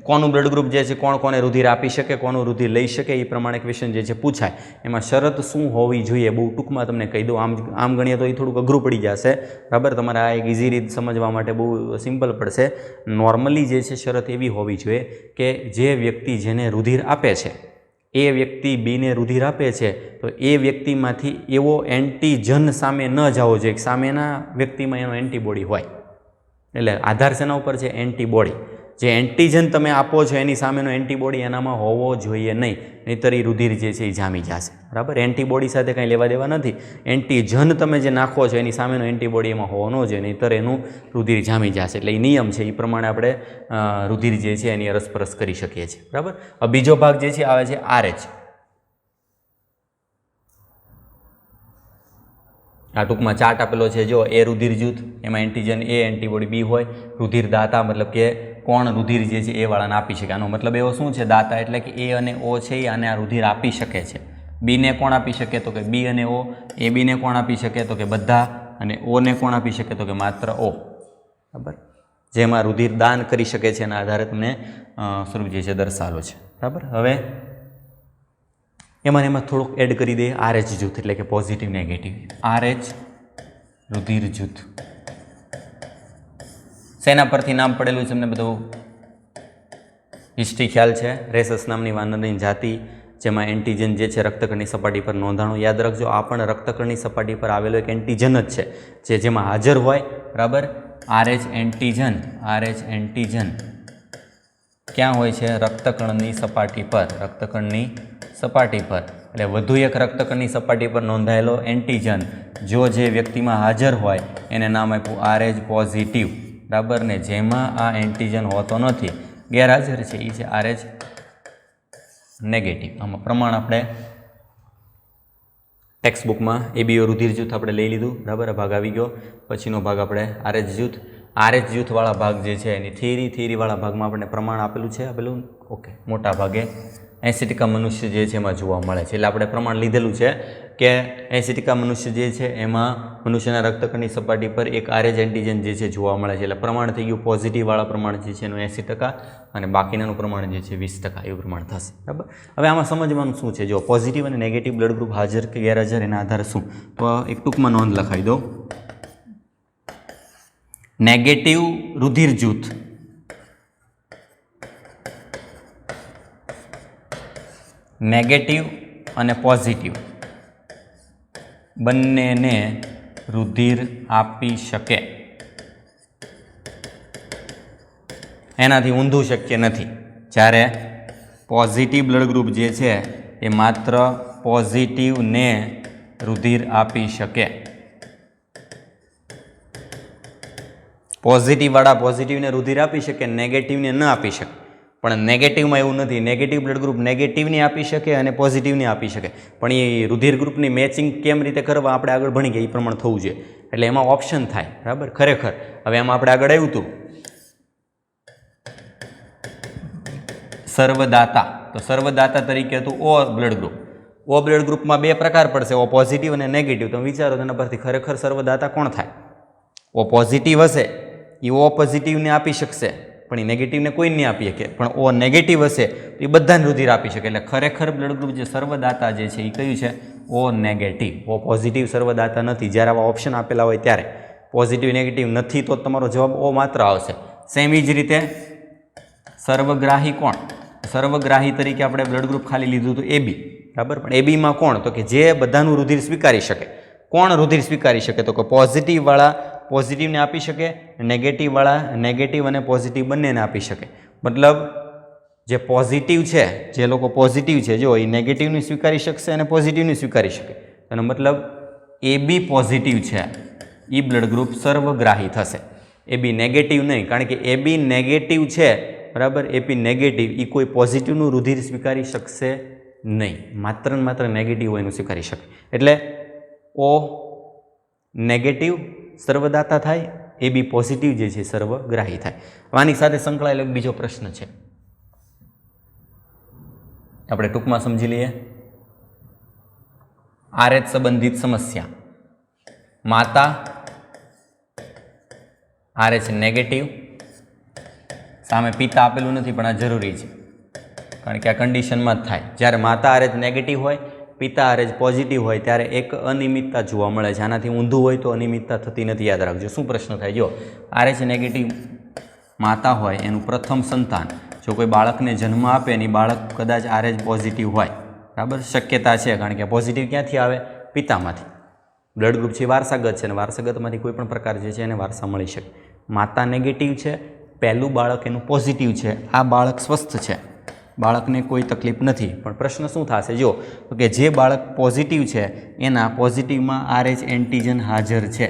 કોનું બ્લડ ગ્રુપ જે છે, કોણ કોને રુધિર આપી શકે, કોનું રુધિર લઈ શકે, એ પ્રમાણે ક્વેશ્ચન જે છે પૂછાય। એમાં શરત શું હોવી જોઈએ બહુ ટૂંકમાં તમને કહી દઉં, આમ ગણીએ તો એ થોડુંક અઘરું પડી જશે, બરાબર। તમારે આ એક ઇઝી રીત સમજવા માટે બહુ સિમ્પલ પડશે। નોર્મલી જે છે શરત એવી હોવી જોઈએ કે જે વ્યક્તિ જેને રુધિર આપે છે એ વ્યક્તિ બીને રુધિર આપે છે તો એ વ્યક્તિમાંથી એવો એન્ટીજન સામે ન જવો જોઈએ, સામેના વ્યક્તિમાં એનો એન્ટીબોડી હોય। એટલે આધાર શેના ઉપર છે, એન્ટીબોડી। જે એન્ટીજન તમે આપો છો એની સામેનો એન્ટીબોડી એનામાં હોવો જોઈએ નહીં, નહીંતર એ રુધિર જે છે એ જામી જશે, બરાબર। એન્ટીબોડી સાથે કંઈ લેવા દેવા નથી, એન્ટીજન તમે જે નાખો છો એની સામેનો એન્ટીબોડી એમાં હોવો ન જોઈએ, નહીંતર એનું રુધિર જામી જશે। એટલે એ નિયમ છે, એ પ્રમાણે આપણે રુધિર જે છે એની અરસપરસ કરી શકીએ છીએ, બરાબર। હવે બીજો ભાગ જે છે આવે છે RH। આ ટૂંકમાં ચાર્ટ આપેલો છે, જો એ રુધિર જૂથ, એમાં એન્ટીજન એ, એન્ટીબોડી બી હોય। રુધિર દાતા મતલબ કે કોણ રુધિર જે છે એ વાળાને આપી શકે, આનો મતલબ એવો શું છે, દાતા એટલે કે એ અને ઓ છે એ આને આ રુધિર આપી શકે છે। બીને કોણ આપી શકે, તો કે બી અને ઓ। એ બીને કોણ આપી શકે, તો કે બધા, અને ઓને કોણ આપી શકે, તો કે માત્ર ઓ, બરાબર। જેમાં રુધિર દાન કરી શકે છે એના આધારે તમને સ્વરૂપ જે છે દર્શાવેલો છે, બરાબર। હવે એમાં થોડુંક એડ કરી દઈએ RH જૂથ, એટલે કે પોઝિટિવ નેગેટિવ। RH રુધિર જૂથ શેના પરથી નામ પડેલું છે તમને બધું હિસ્ટ્રી ખ્યાલ છે। રેસસ નામની વાનરની જાતિ, જેમાં એન્ટીજન જે છે રક્તકણની સપાટી પર નોંધાણું, યાદ રાખજો આ પણ રક્તકણની સપાટી પર આવેલો એક એન્ટીજન જ છે જે જેમાં હાજર હોય, બરાબર। RH એન્ટીજન ક્યાં હોય છે, રક્તકણની સપાટી પર, રક્તકણની સપાટી પર। એટલે વધુ એક રક્તકણની સપાટી પર નોંધાયેલો એન્ટીજન જો જે વ્યક્તિમાં હાજર હોય એને નામ આપ્યું RH પોઝિટિવ, બરાબર। ને જેમાં આ એન્ટીજન હોતો નથી, ગેરહાજર છે, એ છે RH નેગેટિવ। આમાં પ્રમાણ આપણે ટેક્સ્ટ બુકમાં એબીઓ રુધિર જૂથ આપણે લઈ લીધું, બરાબર। ભાગ આવી ગયો, પછીનો ભાગ આપણે RH જૂથ। RH જૂથવાળા ભાગ જે છે એની થિયરીવાળા ભાગમાં આપણે પ્રમાણ આપેલું છે, ઓકે, મોટા ભાગે 80% મનુષ્ય જે છે એમાં જોવા મળે છે। એટલે આપણે પ્રમાણ લીધેલું છે કે 80% મનુષ્ય જે છે એમાં મનુષ્યના રક્તકણની સપાટી પર એક RH એન્ટીજન જે છે જોવા મળે છે। એટલે પ્રમાણ થઈ ગયું પોઝિટિવવાળા પ્રમાણ જે છે એનું 80% અને બાકીનાનું પ્રમાણ જે છે 20% એવું પ્રમાણ થશે, બરાબર। હવે આમાં સમજવાનું શું છે, જો પોઝિટિવ અને નેગેટિવ બ્લડ ગ્રુપ હાજર કે ગેરહાજર એના આધારે શું, તો એક ટૂંકમાં નોંધ લખાવી દો। નેગેટિવ રુધિર જૂથ નેગેટિવ અને પોઝિટિવ બંનેને રુધિર આપી શકે, એનાથી ઊંધું શક્ય નથી। જ્યારે પોઝિટિવ બ્લડ ગ્રુપ જે છે એ માત્ર પોઝિટિવને રુધિર આપી શકે, પોઝિટિવવાળા પોઝિટિવને રુધિર આપી શકે, નેગેટિવને ન આપી શકે। પણ નેગેટિવમાં એવું નથી, નેગેટિવ બ્લડ ગ્રુપ નેગેટિવને આપી શકે અને પોઝિટિવને આપી શકે, પણ એ રુધિર ગ્રુપની મેચિંગ કેમ રીતે કરવા આપણે આગળ ભણી ગયા એ પ્રમાણે થવું જોઈએ, એટલે એમાં ઓપ્શન થાય, બરાબર। ખરેખર હવે એમાં આપણે આગળ આવ્યું હતું સર્વદાતા, તો સર્વદાતા તરીકે હતું ઓ બ્લડ ગ્રુપ, ઓ બ્લડ ગ્રુપમાં બે પ્રકાર પડશે, ઓ પોઝિટિવ અને નેગેટિવ. તમે વિચારો તેના પરથી ખરેખર સર્વદાતા કોણ થાય? ઓ પોઝિટિવ હશે એ ઓ પોઝિટિવને આપી શકશે, પણ એ નેગેટિવને કોઈ નહીં આપી શકે. પણ ઓ નેગેટિવ હશે તો એ બધાને રુધિર આપી શકે. એટલે ખરેખર બ્લડ ગ્રુપ જે સર્વદાતા જે છે એ કયું છે? ઓ નેગેટિવ. ઓ પોઝિટિવ સર્વદાતા નથી. જ્યારે આવા ઓપ્શન આપેલા હોય ત્યારે પોઝિટિવ નેગેટિવ નથી તો તમારો જવાબ ઓ માત્ર આવશે. સેમ એ જ રીતે સર્વગ્રાહી કોણ? સર્વગ્રાહી તરીકે આપણે બ્લડ ગ્રુપ ખાલી લીધું હતું એબી, બરાબર. પણ એબીમાં કોણ? તો કે જે બધાનું રુધિર સ્વીકારી શકે. કોણ રુધિર સ્વીકારી શકે? તો કે પોઝિટિવવાળા પોઝિટિવને આપી શકે, નેગેટિવવાળા નેગેટિવ અને પોઝિટિવ બંનેને આપી શકે. મતલબ જે પોઝિટિવ છે, જે લોકો પોઝિટિવ છે, જો એ નેગેટિવને સ્વીકારી શકશે અને પોઝિટિવને સ્વીકારી શકે. એનો મતલબ એબી પોઝિટિવ છે એ બ્લડ ગ્રુપ સર્વગ્રાહી થશે. એબી નેગેટિવ નહીં, કારણ કે એબી નેગેટિવ છે, બરાબર. એબી નેગેટિવ એ કોઈ પોઝિટિવનું રુધિર સ્વીકારી શકશે નહીં. માત્ર ને માત્ર નેગેટિવ હોય એનું સ્વીકારી શકે. એટલે ઓ નેગેટિવ સર્વદાતા થાય, એબી પોઝિટિવ જે છે સર્વગ્રાહી થાય. આની સાથે સંકળાયેલો બીજો પ્રશ્ન છે, આપણે ટૂંકમાં સમજી લઈએ. RH સંબંધિત સમસ્યા. માતા RH નેગેટિવ, સામે પિતા આપેલું નથી પણ આ જરૂરી છે કારણ કે આ કન્ડિશનમાં જ થાય. જ્યારે માતા RH નેગેટિવ હોય, પિતા RH પોઝિટિવ હોય ત્યારે એક અનિયમિતતા જોવા મળે છે. આનાથી ઊંધું હોય તો અનિયમિતતા થતી નથી, યાદ રાખજો. શું પ્રશ્ન થાય? જો RH નેગેટિવ માતા હોય, એનું પ્રથમ સંતાન જો કોઈ બાળકને જન્મ આપે અને બાળક કદાચ RH પોઝિટિવ હોય, બરાબર, શક્યતા છે કારણ કે પોઝિટિવ ક્યાંથી આવે? પિતામાંથી. બ્લડ ગ્રુપ છે વારસાગત છે અને વારસાગતમાંથી કોઈ પણ પ્રકાર જે છે એને વારસા મળી શકે. માતા નેગેટિવ છે, પહેલું બાળક એનું પોઝિટિવ છે, આ બાળક સ્વસ્થ છે, બાળકને કોઈ તકલીફ નથી. પણ પ્રશ્ન શું થશે? જો તો કે જે બાળક પોઝિટિવ છે એના પોઝિટિવમાં RH એન્ટીજન હાજર છે.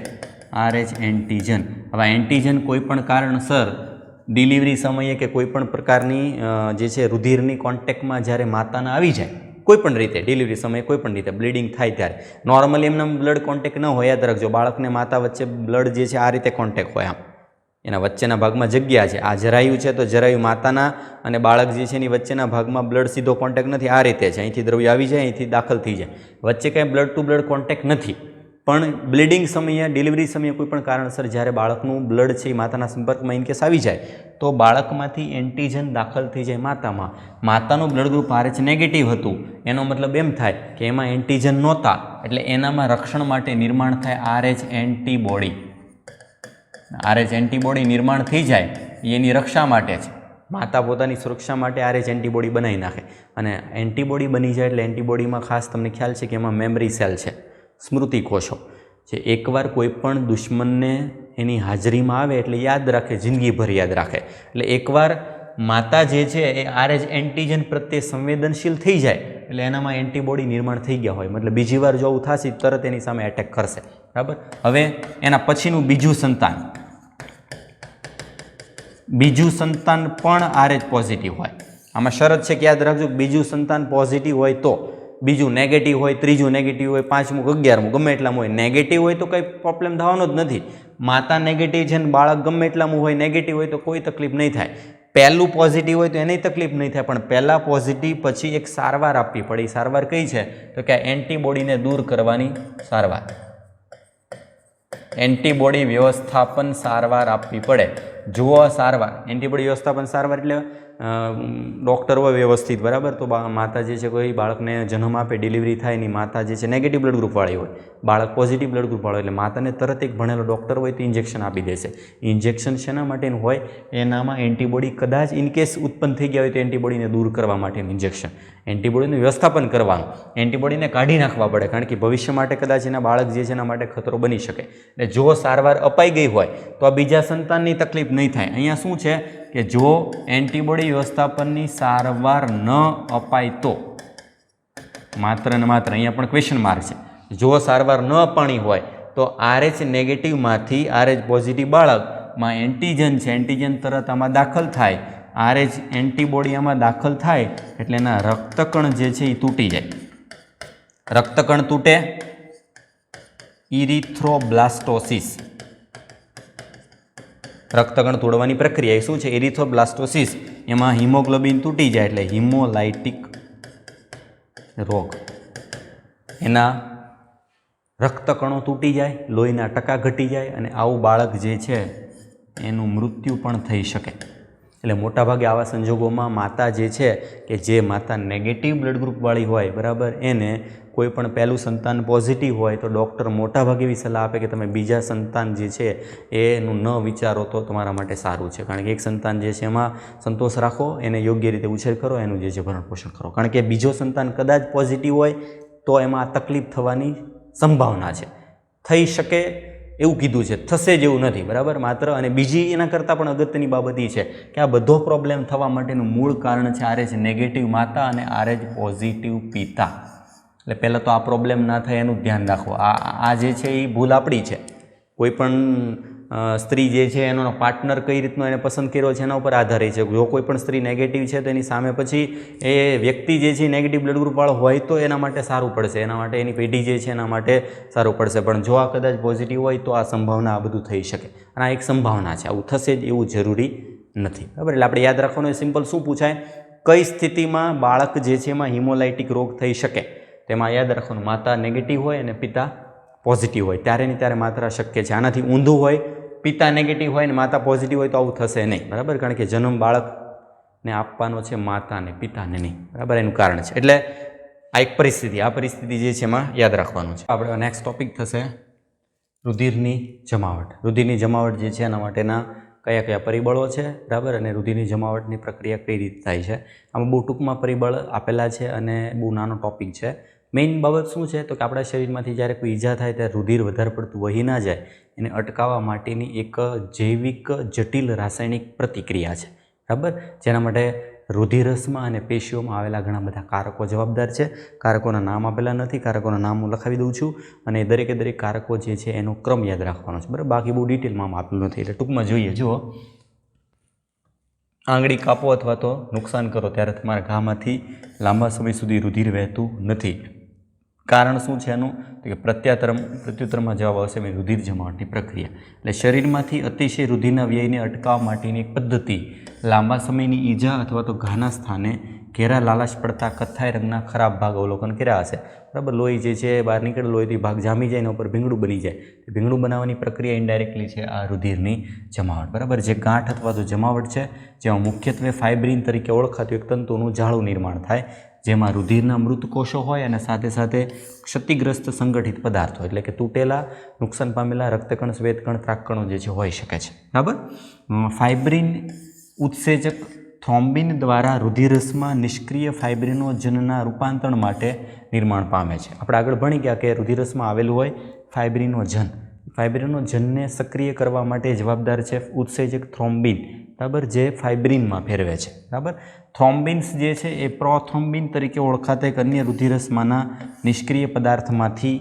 RH antigen. હવે એન્ટીજન કોઈ પણ કારણસર ડિલિવરી સમયે કે કોઈ પણ પ્રકારની જે છે રુધિરની કોન્ટેક્ટમાં જ્યારે માતાના આવી જાય, કોઈ પણ રીતે ડિલિવરી સમયે કોઈ પણ રીતે બ્લીડિંગ થાય ત્યારે નોર્મલી એમના બ્લડ કોન્ટેક્ટ ન હોય, યાદ રાખજો. બાળકને માતા વચ્ચે બ્લડ જે છે આ રીતે કોન્ટેક્ટ હોય, આમ એના વચ્ચેના ભાગમાં જગ્યા છે. આ જરાયું છે તો જરાયું માતાના અને બાળક જે છે એની વચ્ચેના ભાગમાં બ્લડ સીધો કોન્ટેક્ટ નથી, આ રીતે છે. અહીંથી દ્રવ્ય આવી જાય, અહીંથી દાખલ થઈ જાય, વચ્ચે કાંઈ બ્લડ ટુ બ્લડ કોન્ટેક્ટ નથી. પણ બ્લીડિંગ સમયે, ડિલિવરી સમયે કોઈ પણ કારણસર જ્યારે બાળકનું બ્લડ છે એ માતાના સંપર્કમાં ઇનકેસ આવી જાય તો બાળકમાંથી એન્ટીજન દાખલ થઈ જાય માતામાં. માતાનું બ્લડ ગ્રુપ RH નેગેટિવ હતું, એનો મતલબ એમ થાય કે એમાં એન્ટીજન નહોતા, એટલે એનામાં રક્ષણ માટે નિર્માણ થાય RH એન્ટીબોડી. RH એન્ટીબોડી નિર્માણ થઈ જાય એની રક્ષા માટે છે. માતા પોતાની સુરક્ષા માટે RH એન્ટીબોડી બનાવી નાખે અને એન્ટીબોડી બની જાય એટલે એન્ટીબોડીમાં ખાસ તમને ખ્યાલ છે કે એમાં મેમરી સેલ છે, સ્મૃતિ કોષો, જે એકવાર કોઈ પણ દુશ્મનને એની હાજરીમાં આવે એટલે યાદ રાખે, જિંદગીભર યાદ રાખે. એટલે એકવાર માતા જે છે એ RH એન્ટીજન પ્રત્યે સંવેદનશીલ થઈ જાય એટલે એનામાં એન્ટીબોડી નિર્માણ થઈ ગયા હોય, મતલબ બીજી વાર જો આવું થશે તરત એની સામે એટેક કરશે, બરાબર. હવે એના પછીનું બીજું સંતાન પણ RH પોઝિટિવ હોય. આમાં શરત છે કે યાદ રાખજો, બીજું સંતાન પોઝિટિવ હોય તો, બીજું નેગેટિવ હોય, ત્રીજું નેગેટિવ હોય, પાંચમું 11મું ગમે એટલામાં હોય. નેગેટિવ હોય તો કંઈ પ્રોબ્લેમ થવાનો જ નથી. માતા નેગેટિવ છે ને બાળક ગમે એટલામાં હોય, નેગેટિવ હોય તો કોઈ તકલીફ નહીં થાય. પહેલું પોઝિટિવ હોય તો એની તકલીફ નહીં થાય, પણ પહેલાં પોઝિટિવ પછી એક સારવાર આપવી પડે. એ સારવાર કઈ છે? તો કે એન્ટીબોડીને દૂર કરવાની સારવાર, એન્ટીબોડી વ્યવસ્થાપન સારવાર આપવી પડે. જુઓ સારવાર, એન્ટીબોડી વ્યવસ્થાપન સારવાર એટલે ડૉક્ટર હોય વ્યવસ્થિત, બરાબર. તો માતા જે છે કોઈ બાળકને જન્મ આપે, ડિલિવરી થાય એની માતા જે છે નેગેટિવ બ્લડ ગ્રુપવાળી હોય, બાળક પોઝિટિવ બ્લડ ગ્રુપવાળો, એટલે માતાને તરત એક ભણેલો ડૉક્ટર હોય તો ઇન્જેક્શન આપી દેશે. ઇન્જેક્શન શેના માટેનું હોય? એનામાં એન્ટીબોડી કદાચ ઇનકેસ ઉત્પન્ન થઈ ગયા હોય તો એન્ટીબોડીને દૂર કરવા માટેનું ઇન્જેક્શન, એન્ટીબોડીનું વ્યવસ્થાપન કરવાનું. એન્ટીબોડીને કાઢી નાખવા પડે કારણ કે ભવિષ્ય માટે કદાચ એના બાળક જે છે એના માટે ખતરો બની શકે. એટલે જો સારવાર અપાઈ ગઈ હોય તો આ બીજા સંતાનની તકલીફ નહીં થાય. અહીંયા શું છે કે જો એન્ટીબોડી વ્યવસ્થાપનની સારવાર ન અપાય તો, માત્ર ને માત્ર અહીંયા પણ ક્વેશ્ચન માર્ક છે, જો સારવાર ન અપાણી હોય તો RH નેગેટિવમાંથી RH પોઝિટિવ બાળકમાં એન્ટીજન છે, એન્ટીજન તરત આમાં દાખલ થાય, RH એન્ટીબોડી આમાં દાખલ થાય એટલે એના રક્તકણ જે છે એ તૂટી જાય. રક્તકણ તૂટે, ઇરિથ્રોબ્લાસ્ટોસિસ. રક્તકણ તોડવાની પ્રક્રિયા એ શું છે? ઇરિથ્રોબ્લાસ્ટોસિસ. એમાં હિમોગ્લોબિન તૂટી જાય એટલે હિમોલાઇટિક રોગ. એના રક્તકણો તૂટી જાય, લોહીના ટકા ઘટી જાય અને આવું બાળક જે છે એનું મૃત્યુ પણ થઈ શકે. એટલે મોટાભાગે આવા સંજોગોમાં માતા જે છે કે જે માતા નેગેટિવ બ્લડ ગ્રુપવાળી હોય, બરાબર, એને કોઈ પણ પહેલું સંતાન પોઝિટિવ હોય તો ડૉક્ટર મોટાભાગે એવી સલાહ આપે કે તમે બીજા સંતાન જે છે એનું ન વિચારો તો તમારા માટે સારું છે. કારણ કે એક સંતાન જે છે એમાં સંતોષ રાખો, એને યોગ્ય રીતે ઉછેર કરો, એનું જે છે ભરણ પોષણ કરો. કારણ કે બીજો સંતાન કદાચ પોઝિટિવ હોય તો એમાં તકલીફ થવાની સંભાવના છે. થઈ શકે એવું કીધું છે, થશે જ એવું નથી, બરાબર. માત્ર અને બીજી એના કરતાં પણ અગત્યની બાબત એ છે કે આ બધો પ્રોબ્લેમ થવા માટેનું મૂળ કારણ છે આરે છે નેગેટિવ માતા અને આરે જ પોઝિટિવ પિતા. એટલે પહેલાં તો આ પ્રોબ્લેમ ના થાય એનું ધ્યાન રાખો. આ જે છે એ ભૂલ આપણી છે. કોઈ પણ સ્ત્રી જે છે એનો પાર્ટનર કઈ રીતનો એને પસંદ કર્યો છે એના ઉપર આધારિત છે. જો કોઈ પણ સ્ત્રી નેગેટિવ છે તો એની સામે પછી એ વ્યક્તિ જે છે નેગેટિવ બ્લડ ગ્રુપવાળો હોય તો એના માટે સારું પડશે, એના માટે એની પેઢી જે છે એના માટે સારું પડશે. પણ જો આ કદાચ પોઝિટિવ હોય તો આ સંભાવના આ બધું થઈ શકે. અને આ એક સંભાવના છે, આવું થશે જ એવું જરૂરી નથી, બરાબર. એટલે આપણે યાદ રાખવાનું સિમ્પલ શું પૂછાય, કઈ સ્થિતિમાં બાળક જે છે એમાં હિમોલાઇટિક રોગ થઈ શકે, તેમાં યાદ રાખવાનું માતા નેગેટિવ હોય અને પિતા પોઝિટિવ હોય ત્યારે ને ત્યારે માત્ર શક્ય છે. આનાથી ઊંધું હોય, પિતા નેગેટિવ હોય ને માતા પોઝિટિવ હોય તો આવું થશે નહીં, બરાબર. કારણ કે જન્મ બાળકને આપવાનો છે માતાને, પિતાને નહીં, બરાબર. એનું કારણ છે. એટલે આ એક પરિસ્થિતિ, આ પરિસ્થિતિ જે છે એમાં યાદ રાખવાનું છે. આપણે નેક્સ્ટ ટોપિક થશે રુધિરની જમાવટ. રુધિરની જમાવટ જે છે એના માટેના કયા કયા પરિબળો છે, બરાબર, અને રુધિરની જમાવટની પ્રક્રિયા કઈ રીતે થાય છે. આમાં બહુ ટૂંકમાં પરિબળ આપેલા છે અને બહુ નાનો ટોપિક છે. મેઇન બાબત શું છે તો કે આપણા શરીરમાંથી જ્યારે કોઈ ઈજા થાય ત્યારે રુધિર વધારે પડતું વહી ના જાય એને અટકાવવા માટેની એક જૈવિક જટિલ રાસાયણિક પ્રતિક્રિયા છે, બરાબર. જેના માટે રુધિરસમાં અને પેશીઓમાં આવેલા ઘણા બધા કારકો જવાબદાર છે. કારકોના નામ આપેલા નથી, કારકોના નામ હું લખાવી દઉં છું અને દરેકે દરેક કારકો જે છે એનો ક્રમ યાદ રાખવાનો છે, બરાબર. બાકી બહુ ડિટેલમાં આપેલું નથી, એટલે ટૂંકમાં જોઈએ. જુઓ, આંગળી કાપો અથવા તો નુકસાન કરો ત્યારે તમારા ઘામાંથી લાંબા સમય સુધી રુધિર વહેતું નથી. કારણ શું છે એનું, તો કે પ્રત્યુત્તરમાં જવાબ આવશે રુધિર જમાવટની પ્રક્રિયા. એટલે શરીરમાંથી અતિશય રુધિરના વ્યયને અટકાવવા માટેની એક પદ્ધતિ લાંબા સમયની ઈજા અથવા તો ઘાના સ્થાને ઘેરા લાલાશ પડતા કથ્થાઈ રંગના ખરાબ ભાગ અવલોકન કર્યા હશે, બરાબર. લોહી જે છે બહાર નીકળે, લોહીથી ભાગ જામી જાય, એના ઉપર ભીંગડું બની જાય. ભીંગડું બનાવવાની પ્રક્રિયા ઇન્ડાયરેક્ટલી છે આ રુધિરની જમાવટ, બરાબર. જે ગાંઠ અથવા તો જમાવટ છે જેમાં મુખ્યત્વે ફાઇબ્રિન તરીકે ઓળખાતું એક તંતુનું જાળું નિર્માણ થાય, જેમાં રુધિરના મૃત કોષો હોય અને સાથે સાથે ક્ષતિગ્રસ્ત સંગઠિત પદાર્થો એટલે કે તૂટેલા, નુકસાન પામેલા રક્તકણ, શ્વેતકણ, ત્રાકકણો જે છે હોઈ શકે છે, બરાબર. ફાઇબ્રિન ઉત્સેચક થ્રોમ્બિન દ્વારા રુધિરસમાં નિષ્ક્રિય ફાઇબ્રિનોજનના રૂપાંતરણ માટે નિર્માણ પામે છે. આપણે આગળ ભણી ગયા કે રુધિરસમાં આવેલું હોય ફાઇબ્રિનોજન. ફાઇબ્રિનોજનને સક્રિય કરવા માટે જવાબદાર છે ઉત્સેચક થ્રોમ્બિન, બરાબર, જે ફાઇબ્રિનમાં ફેરવે છે, બરાબર. થ્રોમ્બિન્સ જે છે એ પ્રોથ્રોમ્બિન તરીકે ઓળખાતા એક અન્ય રુધિરસમાંના નિષ્ક્રિય પદાર્થમાંથી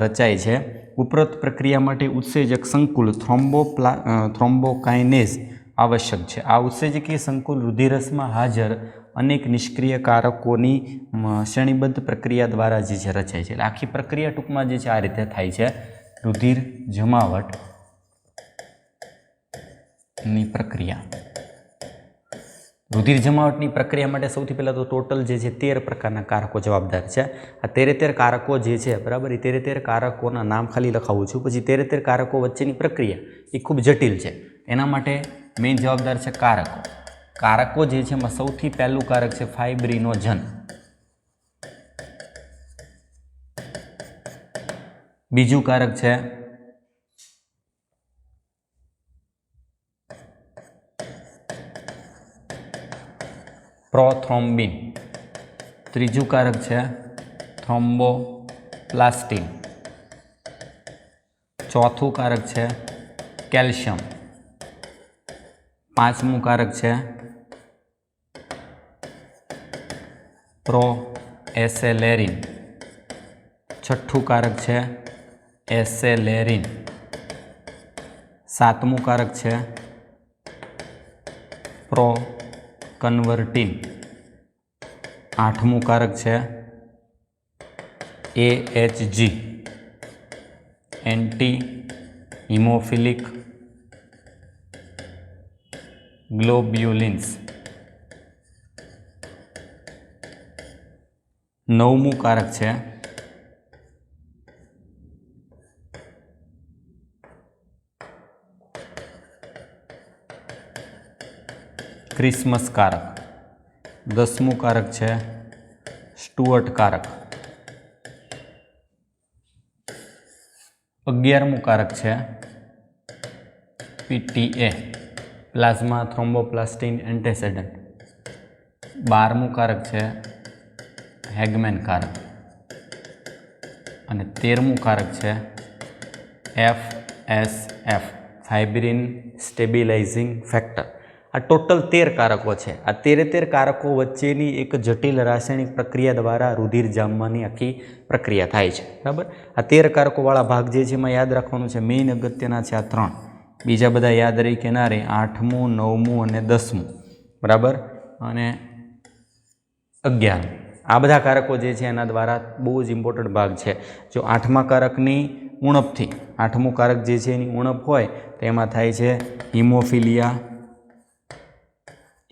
રચાય છે. ઉપરોક્ત પ્રક્રિયા માટે ઉત્સેચક સંકુલ થ્રોમ્બોકાઇનેઝ આવશ્યક છે. આ ઉત્સેચકીય સંકુલ રુધિરસમાં હાજર અનેક નિષ્ક્રિય કારકોની શ્રેણીબદ્ધ પ્રક્રિયા દ્વારા જે છે રચાય છે. એટલે આખી પ્રક્રિયા ટૂંકમાં જે છે આ રીતે થાય છે રુધિર જમાવટની પ્રક્રિયા. રુધિર જમાવટની પ્રક્રિયા માટે સૌથી પહેલાં તો ટોટલ જે છે 13 પ્રકારના કારકો જવાબદાર છે. આ 13 કારકો જે છે, બરાબર, એ 13 કારકોના નામ ખાલી લખાવું છું. પછી 13 કારકો વચ્ચેની પ્રક્રિયા એ ખૂબ જટિલ છે. એના માટે મેઇન જવાબદાર છે કારકો. કારકો જે છે એમાં સૌથી પહેલું કારક છે ફાઇબ્રિનોજન. બીજું કારક છે પ્રોથ્રોમ્બિન. ત્રીજું કારક છે થ્રોમ્બોપ્લાસ્ટિન. ચોથું કારક છે કેલ્શિયમ. પાંચમું કારક છે પ્રોએસેલેરિન. છઠ્ઠું કારક છે એસેલેરિન. સાતમું કારક છે પ્રોકન્વર્ટિન. આઠમું કારક છે AHG એન્ટી હિમોફિલિક ગ્લોબ્યુલિન્સ. નવમું કારક છે ક્રિસમસ કારક, 10મું કારક છે સ્ટુઅર્ટ કારક, 11મું કારક છે PTA પ્લાઝ્મા થ્રોમ્બોપ્લાસ્ટિન એન્ટેસેડન્ટ, 12મું કારક છે હેગમેન કારક અને 13મું કારક છે FSF ફાઇબ્રિન સ્ટેબિલાઇઝિંગ ફેક્ટર. આ ટોટલ 13 કારકો છે. આ 13 કારકો વચ્ચેની એક જટિલ રાસાયણિક પ્રક્રિયા દ્વારા રુધિર જામવાની આખી પ્રક્રિયા થાય છે. બરાબર. આ 13 કારકોવાળા ભાગ જે છે એમાં યાદ રાખવાનું છે, મેઇન અગત્યના છે આ 3. બીજા બધા યાદ રહી કે ના રહી, 8મું, 9મું અને 10મું. બરાબર. અને 11મું. આ બધા કારકો જે છે એના દ્વારા બહુ જ ઇમ્પોર્ટન્ટ ભાગ છે. જો 8મા કારકની ઉણપથી, 8મું કારક જે છે એની ઉણપ હોય તો એમાં થાય છે હિમોફિલિયા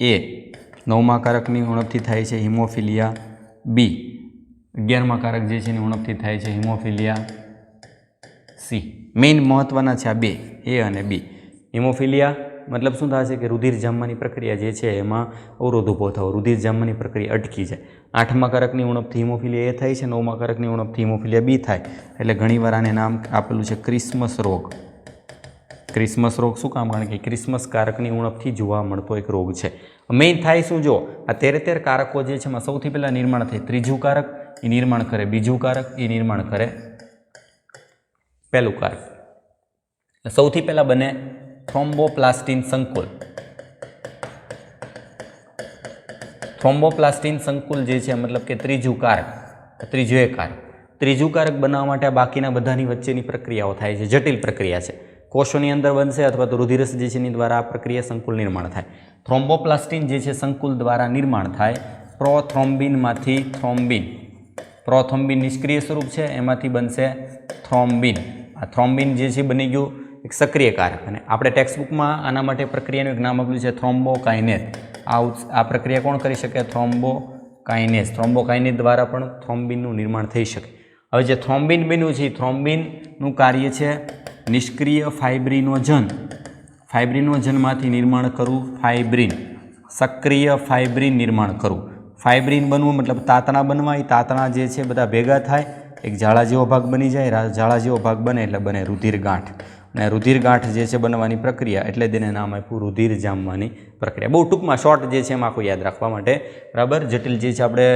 A. 9મા કારકની ઉણપથી થાય છે હિમોફિલિયા B. 11મા કારક જે છે એની ઉણપથી થાય છે હિમોફિલિયા C. મેઇન મહત્વના છે આ 2, A અને B. હિમોફિલિયા મતલબ શું થશે કે રુધિર જામવાની પ્રક્રિયા જે છે એમાં અવરોધ ઊભો થવો, રુધિર જામવાની પ્રક્રિયા અટકી જાય. 8મા કારકની ઉણપથી હિમોફિલિયા A થાય છે, 9મા કારકની ઉણપથી હિમોફિલિયા B થાય. એટલે ઘણીવાર આને નામ આપેલું છે ક્રિસમસ રોગ. ક્રિસમસ રોગ શું કામ? કારણ કે ક્રિસમસ કારકની ઉણપથી જોવા મળતો એક રોગ છે. મેઇન થાય શું? જો આ 13 કારકો જે છે એમાં સૌથી પહેલાં નિર્માણ થાય ત્રીજું કારક, એ નિર્માણ કરે બીજું કારક, એ નિર્માણ કરે પહેલું કારક. સૌથી પહેલાં બને થ્રોમ્બોપ્લાસ્ટિન સંકુલ. થ્રોમ્બોપ્લાસ્ટિન સંકુલ જે છે મતલબ કે ત્રીજું કારક, ત્રીજું કારક. ત્રીજું કારક બનાવવા માટે બાકીના બધાની વચ્ચેની પ્રક્રિયાઓ થાય છે, જટિલ પ્રક્રિયા છે. કોષોની અંદર બનશે અથવા તો રુધિરસ જે છે એની દ્વારા આ પ્રક્રિયા સંકુલ નિર્માણ થાય. થ્રોમ્બોપ્લાસ્ટિન જે છે સંકુલ દ્વારા નિર્માણ થાય પ્રોથ્રોમ્બિનમાંથી થ્રોમ્બિન. પ્રોથ્રોમ્બિન નિષ્ક્રિય સ્વરૂપ છે, એમાંથી બનશે થ્રોમ્બિન. આ થ્રોમ્બિન જે છે બની ગયું એક સક્રિય કારક. અને આપણે ટેક્સ્ટબુકમાં આના માટે પ્રક્રિયાનું એક નામ આપ્યું છે થ્રોમ્બોકાઇનેસ. આ પ્રક્રિયા કોણ કરી શકે? થ્રોમ્બોકાઇનેસ. થ્રોમ્બોકાઇનેસ દ્વારા પણ થ્રોમ્બિનનું નિર્માણ થઈ શકે. હવે જે થ્રોમ્બિન બન્યું છે એ થ્રોમ્બિનનું કાર્ય છે નિષ્ક્રિય ફાઇબ્રિનોજન. ફાઇબ્રિનોજનમાંથી નિર્માણ કરવું ફાઇબ્રિન. સક્રિય ફાઇબ્રિન નિર્માણ કરવું. ફાઇબ્રિન બનવું મતલબ તાતણા બનવા. એ તાતણા જે છે બધા ભેગા થાય, એક જાળા જેવો ભાગ બની જાય. જાળા જેવો ભાગ બને એટલે બને રુધિર ગાંઠ. અને રુધિર ગાંઠ જે છે બનવાની પ્રક્રિયા, એટલે તેને નામ આપ્યું રુધિર જામવાની પ્રક્રિયા. બહુ ટૂંકમાં શોર્ટ જે છે એમાં આખું યાદ રાખવા માટે. બરાબર. જટિલ જે છે આપણે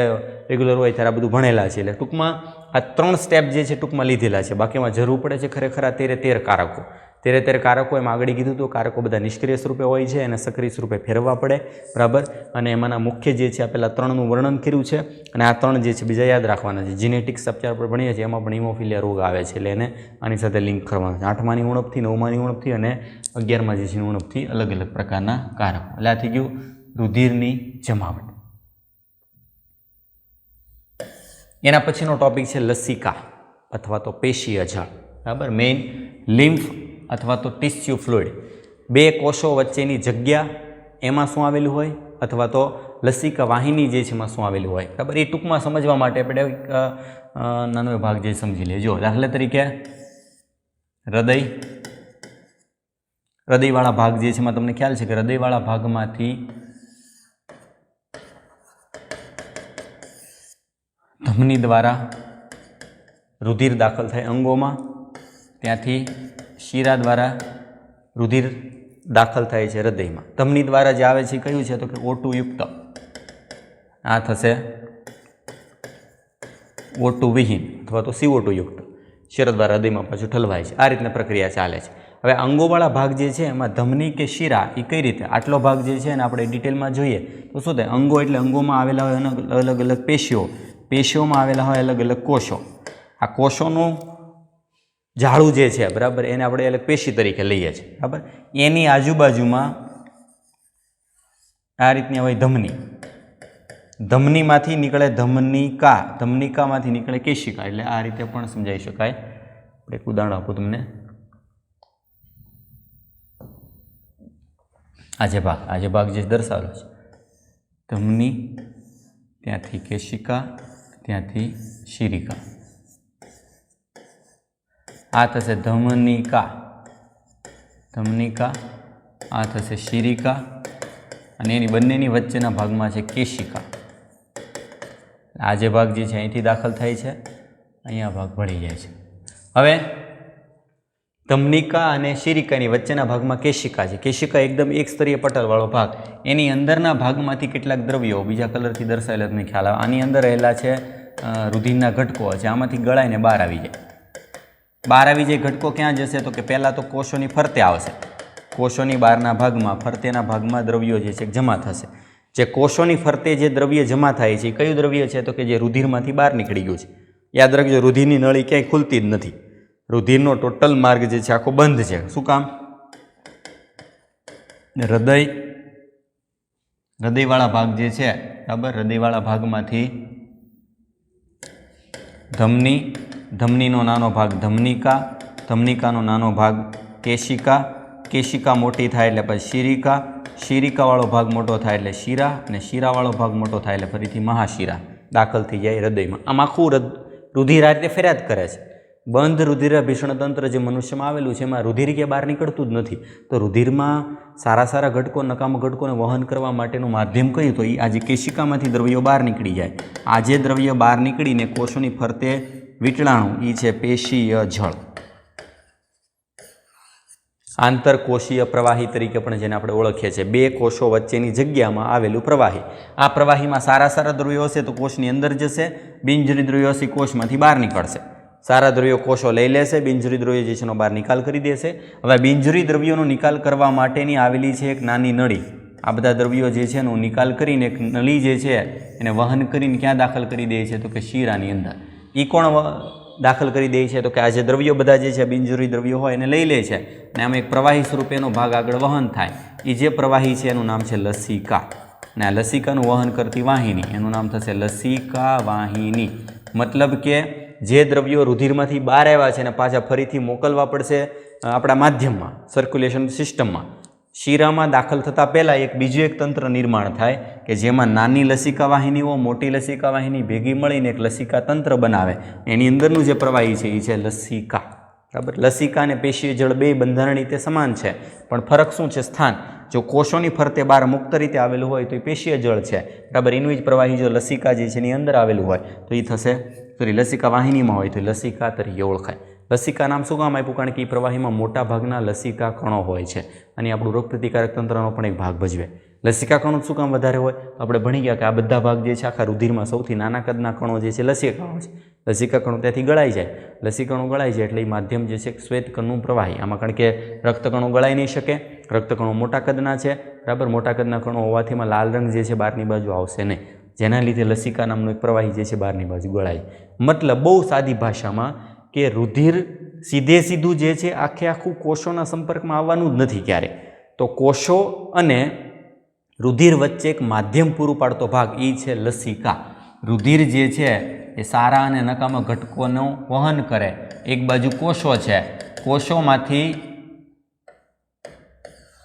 રેગ્યુલર હોય ત્યારે આ બધું ભણેલા છે. એટલે ટૂંકમાં આ 3 સ્ટેપ જે છે ટૂંકમાં લીધેલા છે. બાકીમાં જરૂર પડે છે ખરેખર આ 13 કારકો. 13 કારકો એમાં આગળ કીધું હતું, કારકો બધા નિષ્ક્રિય સ્વરૂપે હોય છે અને સક્રિય સ્વરૂપે ફેરવવા પડે. બરાબર. અને એમાંના મુખ્ય જે છે આ પહેલાં 3નું વર્ણન કર્યું છે. અને આ 3 જે છે બીજા યાદ રાખવાના છે. જીનેટિક્સ ચેપ્ટર પર ભણીએ છીએ એમાં પણ હિમોફિલિયા રોગ આવે છે, એટલે એને આની સાથે લિંક કરવાનો છે. 8માની ઉણપથી, 9માની ઉણપથી અને 11મા જે છે ઉણપથી અલગ અલગ પ્રકારના કારકો. એટલે આ થઈ ગયું રુધિરની જમાવટ. એના પછીનો ટોપિક છે લસિકા અથવા તો પેશીય જાળ. બરાબર. મેઇન લિમ્ફ અથવા તો ટિશ્યુ ફ્લુઇડ. 2 કોષો વચ્ચેની જગ્યા એમાં શું આવેલું હોય, અથવા તો લસિકા વાહિની જે છે એમાં શું આવેલું હોય. બરાબર. એ ટૂંકમાં સમજવા માટે આપણે નાનો ભાગ જે સમજી લેજો. દાખલા તરીકે હૃદયવાળા ભાગ જે છે એમાં તમને ખ્યાલ છે કે હૃદયવાળા ભાગમાંથી ધમની દ્વારા રુધિર દાખલ થાય અંગોમાં, ત્યાંથી શીરા દ્વારા રુધિર દાખલ થાય છે હૃદયમાં. ધમની દ્વારા જે આવે છે એ કયું છે તો કે O2 યુક્ત. આ થશે O2 વિહીન અથવા તો CO2 યુક્ત. શીરા દ્વારા હૃદયમાં પાછું ઠલવાય છે. આ રીતના પ્રક્રિયા ચાલે છે. હવે અંગોવાળા ભાગ જે છે એમાં ધમની કે શીરા એ કઈ રીતે, આટલો ભાગ જે છે ને આપણે ડિટેલમાં જોઈએ તો શું થાય? અંગો એટલે અંગોમાં આવેલા હોય અલગ અલગ પેશીઓ, પેશીઓમાં આવેલા હોય અલગ અલગ કોષો. આ કોષોનું જાળું જે છે, બરાબર, એને આપણે અલગ પેશી તરીકે લઈએ છીએ. બરાબર. એની આજુબાજુમાં આ રીતની હોય ધમની. ધમનીમાંથી નીકળે ધમનિકા, ધમનિકામાંથી નીકળે કેશિકા. એટલે આ રીતે પણ સમજાવી શકાય. આપણે એક ઉદાહરણ આપું તમને. આ જે ભાગ જે દર્શાવેલો છે ધમની, ત્યાંથી કેશિકા, ત્યાંથી શિરિકા. આ થશે ધમનિકા, ધમનિકા. આ થશે શિરિકા અને એની બંનેની વચ્ચેના ભાગમાં છે કેશિકા. આ જે ભાગ જે છે અહીંથી દાખલ થાય છે, અહીંયા ભાગ ભળી જાય છે. હવે ધમનિકા અને શિરિકાની વચ્ચેના ભાગમાં કેશિકા છે. કેશિકા એકદમ એક સ્તરીય પટલવાળો ભાગ. એની અંદરના ભાગમાંથી કેટલાક દ્રવ્યો બીજા કલરથી દર્શાવેલા તમને ખ્યાલ આવે. આની અંદર રહેલા છે રુધિરના ઘટકો છે. આમાંથી ગળાઈને બહાર આવી જાય. બહાર આવી જાય ઘટકો ક્યાં જશે? તો કે પહેલાં તો કોષોની ફરતે આવશે. કોષોની બહારના ભાગમાં ફરતેના ભાગમાં દ્રવ્યો જે છે જમા થશે. જે કોષોની ફરતે જે દ્રવ્ય જમા થાય છે એ કયું દ્રવ્ય છે? તો કે જે રુધિરમાંથી બહાર નીકળી ગયું છે. યાદ રાખજો, રુધિરની નળી ક્યાંય ખુલતી જ નથી. રુધિરનો ટોટલ માર્ગ જે છે આખો બંધ છે. શું કામ? હૃદયવાળા ભાગ જે છે, બરાબર, હૃદયવાળા ભાગમાંથી ધમની, ધમનીનો નાનો ભાગ ધમનિકા, ધમનિકાનો નાનો ભાગ કેશિકા, કેશિકા મોટી થાય એટલે પછી શિરિકા, શિરિકાવાળો ભાગ મોટો થાય એટલે શિરા, અને શિરાવાળો ભાગ મોટો થાય એટલે ફરીથી મહાશિરા દાખલ થઈ જાય હૃદયમાં. આમ આખું રુધિર આ રીતે ફેર્યા જ કરે છે. બંધ રુધિરાભિષણ તંત્ર જે મનુષ્યમાં આવેલું છે એમાં રુધિર કે બહાર નીકળતું જ નથી. તો રુધિરમાં સારા સારા ઘટકો, નકામા ઘટકોને વહન કરવા માટેનું માધ્યમ કયું? તો એ આજે કેશિકામાંથી દ્રવ્યો બહાર નીકળી જાય. આ જે દ્રવ્ય બહાર નીકળીને કોષોની ફરતે વીંટળાણું એ છે પેશીય જળ. આંતરકોષીય પ્રવાહી તરીકે પણ જેને આપણે ઓળખીએ છીએ. બે કોષો વચ્ચેની જગ્યામાં આવેલું પ્રવાહી. આ પ્રવાહીમાં સારા સારા દ્રવ્યો હશે તો કોષની અંદર જશે, બિનજરૂરી દ્રવ્યો હશે કોષમાંથી બહાર નીકળશે. સારા દ્રવ્યો કોષો લઈ લેશે, બિનજરૂરી દ્રવ્યો જે છે એનો બહાર નિકાલ કરી દેશે. હવે બિનજરૂરી દ્રવ્યોનો નિકાલ કરવા માટેની આવેલી છે એક નાની નળી. આ બધા દ્રવ્યો જે છે એનો નિકાલ કરીને એક નળી જે છે એને વહન કરીને ક્યાં દાખલ કરી દે છે? તો કે શિરાની અંદર. એ કોણ દાખલ કરી દે છે? તો કે આ જે દ્રવ્યો બધા જે છે બિનજરૂરી દ્રવ્યો હોય એને લઈ લે છે અને આમાં એક પ્રવાહી સ્વરૂપે એનો ભાગ આગળ વહન થાય. એ જે પ્રવાહી છે એનું નામ છે લસિકા. અને આ લસિકાનું વહન કરતી વાહિની એનું નામ થશે લસિકા વાહિની. મતલબ કે જે દ્રવ્યો રુધિરમાંથી બહાર આવ્યા છે અને પાછા ફરીથી મોકલવા પડશે આપણા માધ્યમમાં, સર્ક્યુલેશન સિસ્ટમમાં. શિરામાં દાખલ થતાં પહેલાં એક બીજું એક તંત્ર નિર્માણ થાય કે જેમાં નાની લસિકા વાહિનીઓ, મોટી લસિકા વાહિની ભેગી મળીને એક લસિકા તંત્ર બનાવે. એની અંદરનું જે પ્રવાહી છે એ છે લસિકા. બરાબર. લસિકા અને પેશીય જળ બે બંધારણ રીતે સમાન છે, પણ ફરક શું છે? સ્થાન. જો કોષોની ફરતે બહાર મુક્ત રીતે આવેલું હોય તો એ પેશીય જળ છે. બરાબર. એનું જ પ્રવાહી જો લસિકા જે છે એની અંદર આવેલું હોય તો એ થશે, સોરી, લસિકા વાહિનીમાં હોય તો લસિકા તરીકે ઓળખાય. લસિકા નામ શું કામ આપ્યું? કારણ કે એ પ્રવાહીમાં મોટા ભાગના લસિકા કણો હોય છે અને આપણું રોગપ્રતિકારક તંત્રનો પણ એક ભાગ ભજવે. લસિકા કણો શું કામ વધારે હોય? આપણે ભણી ગયા કે આ બધા ભાગ જે છે આખા રુધિરમાં સૌથી નાના કદના કણો જે છે લસિકા કણો છે. લસિકા કણો ત્યાંથી ગળાઈ જાય. લસિકણો ગળાઈ જાય એટલે એ માધ્યમ જે છે શ્વેતકણનું પ્રવાહી. આમાં કારણ કે રક્તકણો ગળાઈ નહીં શકે. રક્તકણો મોટા કદના છે. બરાબર. મોટા કદના કણો હોવાથી એમાં લાલ રંગ જે છે બહારની બાજુ આવશે નહીં, જેના લીધે લસિકા નામનું એક પ્રવાહી જે છે બહારની બાજુ ગળાય. મતલબ બહુ સાદી ભાષામાં કે રુધિર સીધું જે છે આખું કોષોના સંપર્કમાં આવવાનું જ નથી ક્યારે. તો કોષો અને રુધિર વચ્ચે એક માધ્યમ પૂરું પાડતો ભાગ એ છે લસિકા. રુધિર જે છે એ સારા અને નકામા ઘટકોનું વહન કરે. એક બાજુ કોષો છે,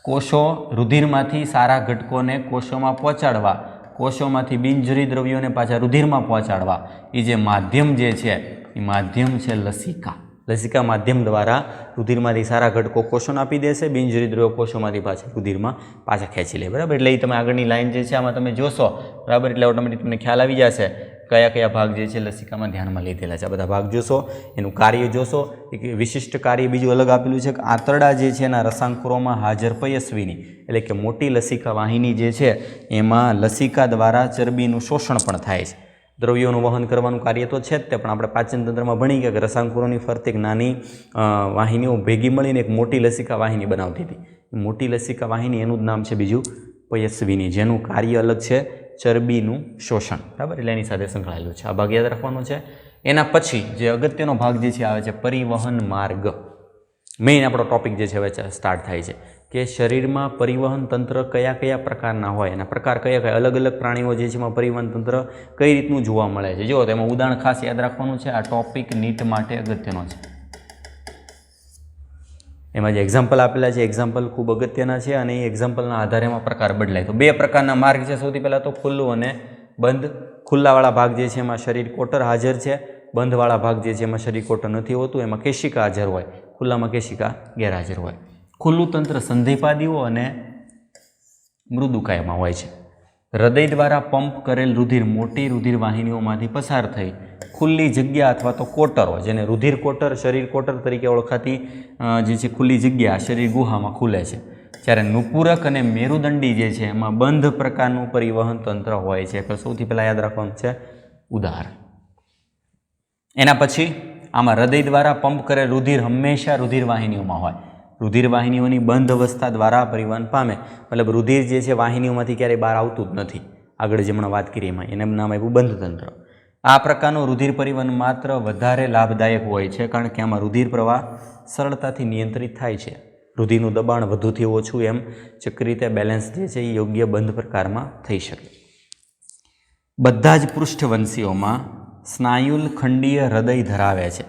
કોષો રુધિરમાંથી સારા ઘટકોને કોષોમાં પહોંચાડવા, કોષોમાંથી બિનજરૂરી દ્રવ્યોને પાછા રુધિરમાં પહોંચાડવા, એ જે માધ્યમ જે છે એ માધ્યમ છે લસિકા. લસિકા માધ્યમ દ્વારા રુધિરમાંથી સારા ઘટકો કોષોને આપી દેશે, બિનજરૂરી દ્રવ્યો કોષોમાંથી પાછા રુધિરમાં પાછા ખેંચી લે. બરાબર. એટલે એ તમે આગળની લાઈન જે છે આમાં તમે જોશો, બરાબર, એટલે ઓટોમેટિક તમને ખ્યાલ આવી જશે કયા કયા ભાગ જે છે લસિકામાં ધ્યાનમાં લીધેલા છે. આ બધા ભાગ જોશો, એનું કાર્ય જોશો. એક વિશિષ્ટ કાર્ય બીજું અલગ આપેલું છે કે આંતરડા જે છે એના રસાંકુરોમાં હાજર પયસ્વીની એટલે કે મોટી લસિકા વાહિની જે છે એમાં લસિકા દ્વારા ચરબીનું શોષણ પણ થાય છે. દ્રવ્યોનું વહન કરવાનું કાર્ય તો છે જ તે, પણ આપણે પાચન તંત્રમાં ભણી ગયા કે રસાંકુરોની ફરતે એક નાની વાહિનીઓ ભેગી મળીને એક મોટી લસિકા વાહિની બનાવતી હતી. મોટી લસિકા વાહિની એનું જ નામ છે બીજું પયસ્વીની, જેનું કાર્ય અલગ છે ચરબીનું શોષણ. બરાબર. એટલે એની સાથે સંકળાયેલું છે. આ ભાગ યાદ રાખવાનો છે. એના પછી જે અગત્યનો ભાગ જે છે આવે છે પરિવહન માર્ગ. મેઇન આપણો ટોપિક જે છે હવે સ્ટાર્ટ થાય છે કે શરીરમાં પરિવહન તંત્ર કયા કયા પ્રકારના હોય, એના પ્રકાર કયા કયા, અલગ અલગ પ્રાણીઓ જે છે એમાં પરિવહન તંત્ર કઈ રીતનું જોવા મળે છે. જો તેમાં ઉદાહરણ ખાસ યાદ રાખવાનું છે. આ ટોપિક નીટ માટે અગત્યનો છે. એમાં જે એક્ઝામ્પલ આપેલા છે એક્ઝામ્પલ ખૂબ અગત્યના છે અને એ એક્ઝામ્પલના આધારે એમાં પ્રકાર બદલાય. તો બે પ્રકારના માર્ગ છે. સૌથી પહેલાં તો ખુલ્લું અને બંધ. ખુલ્લાવાળા ભાગ જે છે એમાં શરીર કોટર હાજર છે. બંધવાળા ભાગ જે છે એમાં શરીર કોટર નથી હોતું. એમાં કેશિકા હાજર હોય, ખુલ્લામાં કેશિકા ગેરહાજર હોય. ખુલ્લું તંત્ર સંધિપાદીઓ અને મૃદુકાયમાં હોય છે. હૃદય દ્વારા પંપ કરેલ રુધિર મોટી રુધિર વાહિનીઓમાંથી પસાર થઈ ખુલ્લી જગ્યા અથવા તો કોટરો, જેને રુધિર કોટર, શરીર કોટર તરીકે ઓળખાતી જે છે ખુલ્લી જગ્યા શરીર ગુહામાં ખુલે છે. જ્યારે નુપુરક અને મેરુદંડી જે છે એમાં બંધ પ્રકારનું પરિવહન તંત્ર હોય છે. તો સૌથી પહેલાં યાદ રાખવાનું છે ઉદાર. એના પછી આમાં હૃદય દ્વારા પંપ કરેલ રુધિર હંમેશા રુધિર વાહિનીઓમાં હોય. રુધિર વાહિનીઓની બંધ અવસ્થા દ્વારા પરિવહન પામે, મતલબ રુધિર જે છે વાહિનીઓમાંથી ક્યારેય બહાર આવતું જ નથી. આગળ જે હમણાં વાત કરી એમાં એને નામ આપ્યું બંધ તંત્ર. આ પ્રકારનું રુધિર પરિવહન માત્ર વધારે લાભદાયક હોય છે, કારણ કે આમાં રુધિર પ્રવાહ સરળતાથી નિયંત્રિત થાય છે. રુધિરનું દબાણ વધુથી ઓછું એમ ચક્રી રીતે બેલેન્સ જે છે એ યોગ્ય બંધ પ્રકારમાં થઈ શકે. બધા જ પૃષ્ઠવંશીઓમાં સ્નાયુલ ખંડીય હૃદય ધરાવે છે.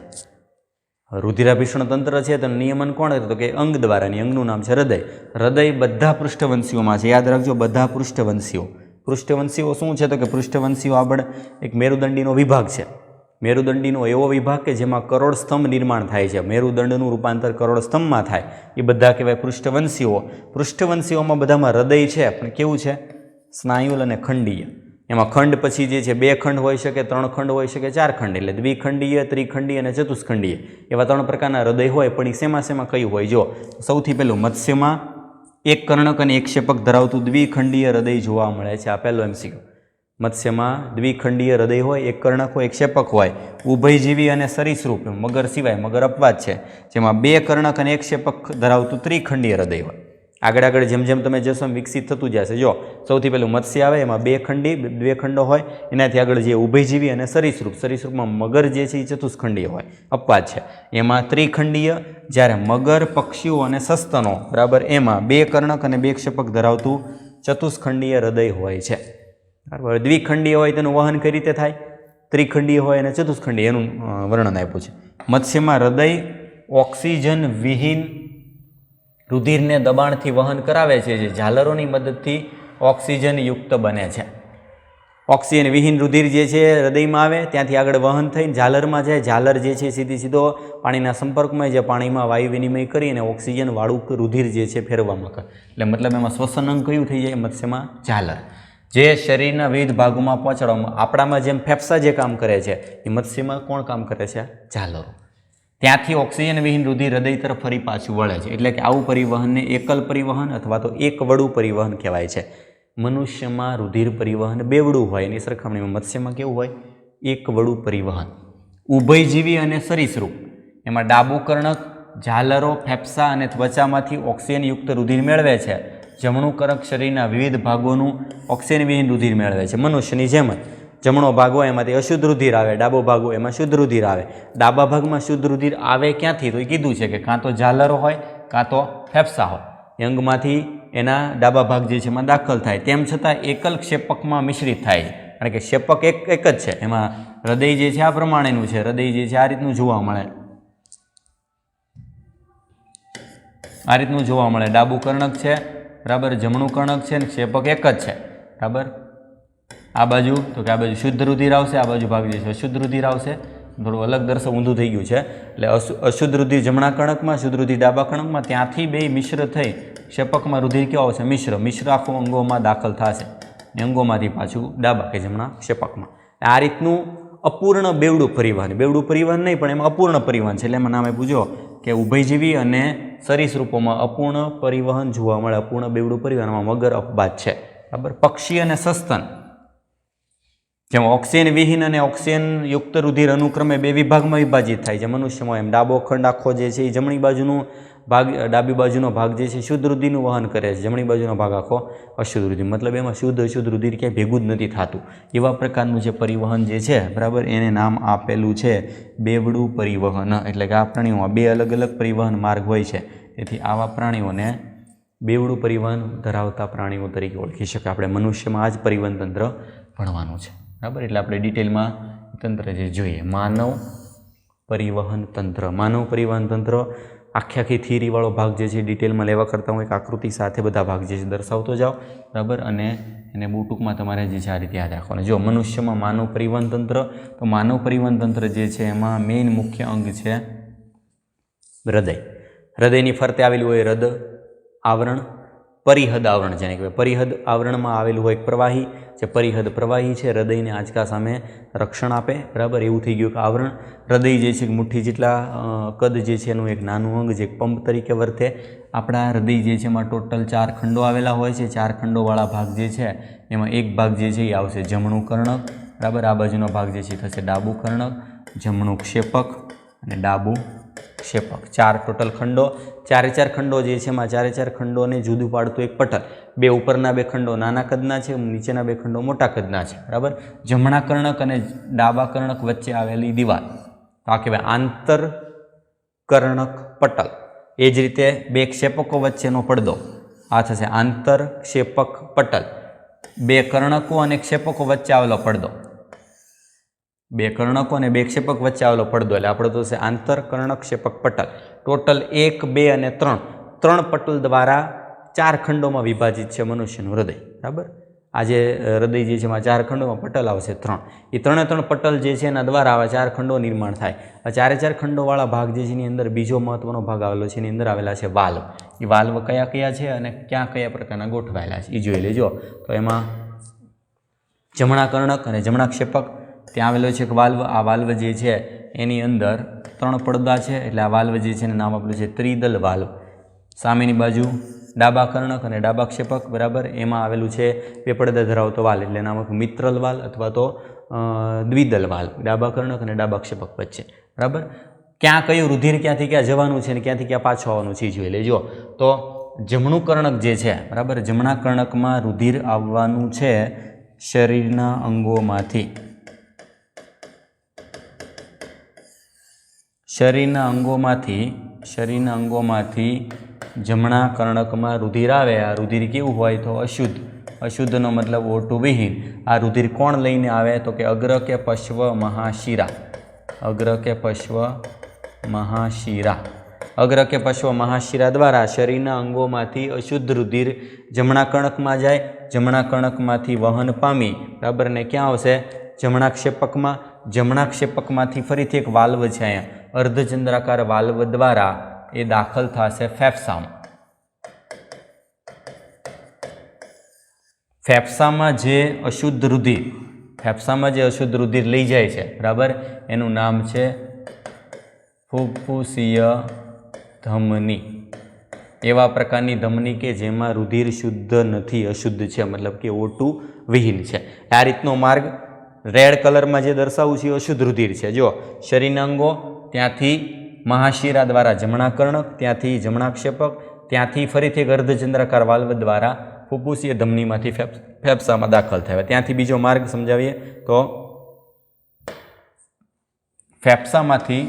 રુધિરાભિષણ તંત્ર છે તો નિયમન કોણ હતું? તો કે અંગ દ્વારાની, અંગનું નામ છે હૃદય. હૃદય બધા પૃષ્ઠવંશીઓમાં છે. યાદ રાખજો, બધા પૃષ્ઠવંશીઓ. પૃષ્ઠવંશીઓ શું છે? તો કે પૃષ્ઠવંશીઓ આગળ એક મેરુદંડીનો વિભાગ છે. મેરુદંડીનો એવો વિભાગ કે જેમાં કરોડ સ્તંભ નિર્માણ થાય છે. મેરુદંડનું રૂપાંતર કરોડ સ્તંભમાં થાય એ બધા કહેવાય પૃષ્ઠવંશીઓ. પૃષ્ઠવંશીઓમાં બધામાં હૃદય છે, પણ કેવું છે? સ્નાયુલ અને ખંડીય. એમાં ખંડ પછી જે છે 2 ખંડ હોઈ શકે, 3 ખંડ હોઈ શકે, 4 ખંડ, એટલે દ્વિખંડીય, ત્રિખંડીય અને ચતુષ્ખંડીય એવા 3 પ્રકારના હૃદય હોય. પણ એ શેમાં કયું હોય? જો સૌથી પહેલું મત્સ્યમાં એક કર્ણક અને એક ક્ષેપક ધરાવતું દ્વિખંડીય હૃદય જોવા મળે છે. આ પહેલો MCQ. મત્સ્યમાં દ્વિખંડીય હૃદય હોય, એક કર્ણક હોય, એક ક્ષેપક હોય. ઉભયજીવી અને સરીસૃપ, મગર સિવાય, મગર અપવાદ છે, જેમાં 2 કર્ણક અને એક ક્ષેપક ધરાવતું ત્રિખંડીય હૃદય હોય. આગળ જેમ જેમ તમે જશો એમ વિકસિત થતું જશે. જો સૌથી પહેલું મત્સ્ય આવે, એમાં 2 ખંડો હોય. એનાથી આગળ જે ઉભયજીવી અને સરીસૃપ, સરીસૃપમાં મગર જે છે એ ચતુષ્ખંડીય હોય, અપવાદ છે, એમાં ત્રિખંડીય. જ્યારે મગર, પક્ષીઓ અને સસ્તનો બરાબર એમાં 2 કર્ણક અને 2 ક્ષેપક ધરાવતું ચતુષ્ખંડીય હૃદય હોય છે. બરાબર. દ્વિખંડીય હોય તેનું વહન કઈ રીતે થાય? ત્રિખંડીય હોય અને ચતુષ્ખંડીય એનું વર્ણન આપ્યું છે. મત્સ્યમાં હૃદય ઓક્સિજન વિહીન રુધિરને દબાણથી વહન કરાવે છે, જે ઝાલરોની મદદથી ઓક્સિજન યુક્ત બને છે. ઓક્સિજન વિહીન રુધિર જે છે હૃદયમાં આવે, ત્યાંથી આગળ વહન થઈને ઝાલરમાં જાય. ઝાલર જે છે સીધો પાણીના સંપર્કમાં, જે પાણીમાં વાયુ વિનિમય કરીને ઓક્સિજન વાળું રુધિર જે છે ફેરવવામાં કરે. એટલે મતલબ એમાં શ્વસન અંગ કયું થઈ જાય? મત્સ્યમાં ઝાલર. જે શરીરના વિવિધ ભાગોમાં પહોંચાડવામાં, આપણામાં જેમ ફેફસા જે કામ કરે છે એ મત્સ્યમાં કોણ કામ કરે છે? ઝાલરો. ત્યાંથી ઓક્સિજન વિહીન રુધિર હૃદય તરફ ફરી પાછું વળે છે. એટલે કે આવું પરિવહનને એકલ પરિવહન અથવા તો એકવડું પરિવહન કહેવાય છે. મનુષ્યમાં રુધિર પરિવહન બેવડું હોય, એની સરખામણીમાં મત્સ્યમાં કેવું હોય? એકવડું પરિવહન. ઉભયજીવી અને સરીસૃપ એમાં ડાબું કર્ણક ઝાલરો, ફેફસા અને ત્વચામાંથી ઓક્સિજનયુક્ત રુધિર મેળવે છે. જમણું કર્ણક શરીરના વિવિધ ભાગોનું ઓક્સિજન વિહીન રુધિર મેળવે છે. મનુષ્યની જેમ જ જમણો ભાગ હોય એમાંથી અશુદ્ધ રુધિર આવે, ડાબો ભાગ હોય એમાં શુદ્ધ રુધિર આવે. ડાબા ભાગમાં શુદ્ધ રુધિર આવે ક્યાંથી? તો એ કીધું છે કે કાં તો ઝાલરો હોય કાં તો ફેફસા હોય. અંગમાંથી એના ડાબા ભાગ જે છે એમાં દાખલ થાય. તેમ છતાં એકલ ક્ષેપકમાં મિશ્રિત થાય છે, કારણ કે ક્ષેપક એક જ છે. એમાં હૃદય જે છે આ પ્રમાણેનું છે. હૃદય જે છે આ રીતનું જોવા મળે, આ રીતનું જોવા મળે. ડાબું કર્ણક છે બરાબર, જમણું કર્ણક છે, અને ક્ષેપક એક જ છે બરાબર. આ બાજુ તો કે આ બાજુ શુદ્ધ રુધિર આવશે, આ બાજુ ભાગ જે છે અશુદ્ધ રુધિર આવશે. થોડું અલગ દર્શક ઊંધું થઈ ગયું છે. એટલે અશુદ્ધ રુધિર જમણા કર્ણકમાં, શુદ્ધ રુધિર ડાબા કર્ણકમાં, ત્યાંથી બે મિશ્ર થઈ ક્ષેપકમાં રુધિર કેવો આવશે? મિશ્ર આખું અંગોમાં દાખલ થશે, અંગોમાંથી પાછું ડાબા કે જમણા ક્ષેપકમાં. આ રીતનું અપૂર્ણ બેવડું પરિવહન, બેવડું પરિવહન નહીં પણ એમાં અપૂર્ણ પરિવહન છે. એટલે એમાં નામે પૂછો કે ઉભયજીવી અને સરીસૃપોમાં અપૂર્ણ પરિવહન જોવા મળે. અપૂર્ણ બેવડું પરિવહનમાં મગર અપવાદ છે બરાબર. પક્ષી અને સસ્તન જેમાં ઓક્સિજન વિહીન અને ઓક્સિજન યુક્ત રુધિર અનુક્રમે 2 વિભાગમાં વિભાજિત થાય છે. મનુષ્યમાં એમ ડાબો ખંડ આખો જે છે એ જમણી બાજુનું ભાગ, ડાબી બાજુનો ભાગ જે છે શુદ્ધ રુધિરનું વહન કરે છે. જમણી બાજુનો ભાગ આખો અશુદ્ધ રુધિર, મતલબ એમાં શુદ્ધ અશુદ્ધ રુધિર ક્યાંય ભેગું જ નથી થતું. એવા પ્રકારનું જે પરિવહન જે છે બરાબર, એને નામ આપેલું છે બેવડું પરિવહન. એટલે કે આ પ્રાણીઓમાં 2 અલગ અલગ પરિવહન માર્ગ હોય છે. તેથી આવા પ્રાણીઓને બેવડું પરિવહન ધરાવતા પ્રાણીઓ તરીકે ઓળખી શકાય. આપણે મનુષ્યમાં આ જ પરિવહન તંત્ર ભણવાનું છે બરાબર. એટલે આપણે ડિટેલમાં તંત્ર જે જોઈએ, માનવ પરિવહન તંત્ર. માનવ પરિવહન તંત્ર આખી થિયરીવાળો ભાગ જે છે ડિટેલમાં લેવા કરતાં હું એક આકૃતિ સાથે બધા ભાગ જે છે દર્શાવતો જાઓ બરાબર. અને એને બહુ ટૂંકમાં તમારે જે છે આ રીતે યાદ રાખવાનું. જો મનુષ્યમાં માનવ પરિવહન તંત્ર, તો માનવ પરિવહન તંત્ર જે છે એમાં મેઇન મુખ્ય અંગ છે હૃદય. હૃદયની ફરતે આવેલું હોય હૃદ આવરણ. પરિહદ આવરણ જેને કહેવાય. પરિહદ આવરણમાં આવેલું હોય એક પ્રવાહી, જે પરિહદ પ્રવાહી છે હૃદયને આંચકા સામે રક્ષણ આપે. બરાબર, એવું થઈ ગયું કે આવરણ. હૃદય જે છે મુઠ્ઠી જેટલા કદ જે છે એનું એક નાનું અંગ જે એક પંપ તરીકે વર્તે. આપણા હૃદય જે છે એમાં ટોટલ 4 ખંડો આવેલા હોય છે. 4 ખંડોવાળા ભાગ જે છે એમાં એક ભાગ જે છે એ આવશે જમણું કર્ણક. બરાબર, આ બાજુનો ભાગ જે છે થશે ડાબું કર્ણક, જમણું ક્ષેપક અને ડાબું ક્ષેપક. 4 ટોટલ ખંડો. 4 ખંડો જે છે એમાં 4 ખંડોને જુદું પાડતું એક પટલ. 2 ઉપરના 2 ખંડો નાના કદના છે, નીચેના 2 ખંડો મોટા કદના છે. બરાબર, જમણા કર્ણક અને ડાબા કર્ણક વચ્ચે આવેલી દિવાલ તો આ કહેવાય આંતર કર્ણક પટલ. એ જ રીતે 2 ક્ષેપકો વચ્ચેનો પડદો આ થશે આંતર ક્ષેપક પટલ. 2 કર્ણકો અને ક્ષેપકો વચ્ચે આવેલો પડદો, 2 કર્ણકો અને 2 ક્ષેપક વચ્ચે આવેલો પડદો એટલે આપણે તો છે આંતર કર્ણક ક્ષેપક પટલ. ટોટલ 1, 2 અને 3 પટલ દ્વારા 4 ખંડોમાં વિભાજિત છે મનુષ્યનું હૃદય. બરાબર, આ જે હૃદય જે છે એમાં 4 ખંડોમાં પટલ આવશે 3. એ 3 પટલ જે છે એના દ્વારા આવા 4 ખંડો નિર્માણ થાય. આ 4 ખંડોવાળા ભાગ જે છે એની અંદર બીજો મહત્વનો ભાગ આવેલો છે. એની અંદર આવેલા છે વાલ્વ. એ વાલ્વ કયા કયા છે અને કયા પ્રકારના ગોઠવાયેલા છે એ જોઈ લેજો. તો એમાં જમણા કર્ણક અને જમણા ક્ષેપક ત્યાં આવેલો છે એક વાલ્વ. આ વાલ્વ જે છે એની અંદર 3 પડદા છે એટલે આ વાલ્વ જે છે એનું નામ આપેલું છે ત્રિદલ વાલ્વ. સામેની બાજુ ડાબા કર્ણક અને ડાબા ક્ષેપક. બરાબર, એમાં આવેલું છે 2 પડદા ધરાવતો વાલ્વ એટલે નામ મિત્રલ વાલ્વ અથવા તો દ્વિદલ વાલ્વ. ડાબા કર્ણક અને ડાબા ક્ષેપક વચ્ચે. બરાબર, ક્યાં કયું રુધિર ક્યાંથી ક્યાં જવાનું છે અને ક્યાંથી ક્યાં પાછું આવવાનું છે જોઈ લેજો. તો જમણું કર્ણક જે છે, બરાબર, જમણા કર્ણકમાં રુધિર આવવાનું છે શરીરના અંગોમાંથી. શરીરના અંગોમાંથી જમણા કર્ણકમાં રુધિર આવે. આ રુધિર કેવું હોય તો અશુદ્ધ. અશુદ્ધનો મતલબ O2 વિહીન. આ રુધિર કોણ લઈને આવે તો કે અગ્ર કે પશ્વ મહાશિરા. અગ્ર કે પશ્વ મહાશિરા. અગ્ર કે પશ્વ મહાશિરા દ્વારા શરીરના અંગોમાંથી અશુદ્ધ રુધિર જમણા કર્ણકમાં જાય. જમણા કર્ણકમાંથી વહન પામી, બરાબર, ને ક્યાં આવશે જમણા ક્ષેપકમાં. જમણા ક્ષેપકમાંથી ફરીથી એક વાલ્વ છે અહીંયા અર્ધચંદ્રાકાર વાલ્વ દ્વારા એ દાખલ થશે ફેફસામાં. ફેફસામાં જે અશુદ્ધ રુધિર લઈ જાય છે, બરાબર, એનું નામ છે ફુફ્ફુસીય ધમની. એવા પ્રકારની ધમની કે જેમાં રુધિર શુદ્ધ નથી, અશુદ્ધ છે, મતલબ કે O2 વિહીન છે. આ રીતનો માર્ગ રેડ કલરમાં જે દર્શાવું છે અશુદ્ધ રુધિર છે. જો શરીરના અંગો, ત્યાંથી મહાશિરા દ્વારા જમણા કર્ણક, ત્યાંથી જમણા ક્ષેપક, ત્યાંથી ફરીથી એક અર્ધચંદ્રાકાર વાલ્વ દ્વારા ફુફ્ફુસીય ધમનીમાંથી ફેફસામાં દાખલ થયા. ત્યાંથી બીજો માર્ગ સમજાવીએ તો ફેફસામાંથી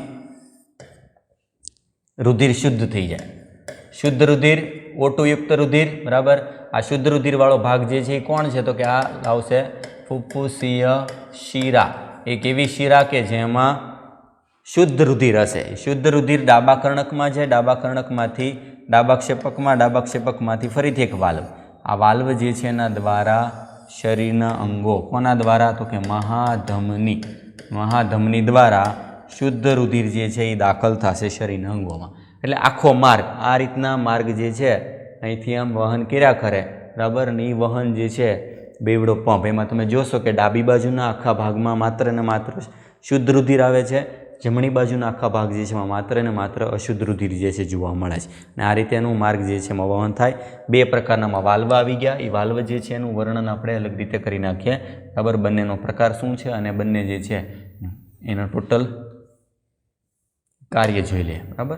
રુધિર શુદ્ધ થઈ જાય. શુદ્ધ રુધિર, O2 યુક્ત રુધિર. બરાબર, આ શુદ્ધ રુધિરવાળો ભાગ જે છે એ કોણ છે તો કે આ આવશે ફુફ્ફુસીય શિરા. એક એવી શિરા કે જેમાં શુદ્ધ રુધિર હશે. શુદ્ધ રુધિર ડાબા કર્ણકમાં છે. ડાબા કર્ણકમાંથી ડાબા ક્ષેપકમાંથી ફરીથી એક વાલ્વ. આ વાલ્વ જે છે એના દ્વારા શરીરના અંગો, કોના દ્વારા તો કે મહાધમની દ્વારા શુદ્ધ રુધિર જે છે એ દાખલ થશે શરીરના અંગોમાં. એટલે આખો માર્ગ, આ રીતના માર્ગ જે છે અહીંથી આમ વહન કર્યા કરે. બરાબર, ને એ વહન જે છે બેવડો પંપ. એમાં તમે જોશો કે ડાબી બાજુના આખા ભાગમાં માત્ર ને માત્ર શુદ્ધ રુધિર આવે છે. જમણી બાજુના આખા ભાગ જે છે એમાં માત્ર ને માત્ર અશુદ્ધ રુધિર જે છે જોવા મળે છે. અને આ રીતે એનું માર્ગ જે છે એમાં વહન થાય. 2 પ્રકારનામાં વાલ્વ આવી ગયા. એ વાલ્વ જે છે એનું વર્ણન આપણે અલગ રીતે કરી નાખીએ. બરાબર, બંનેનો પ્રકાર શું છે અને બંને જે છે એનો ટોટલ કાર્ય જોઈ લે. બરાબર,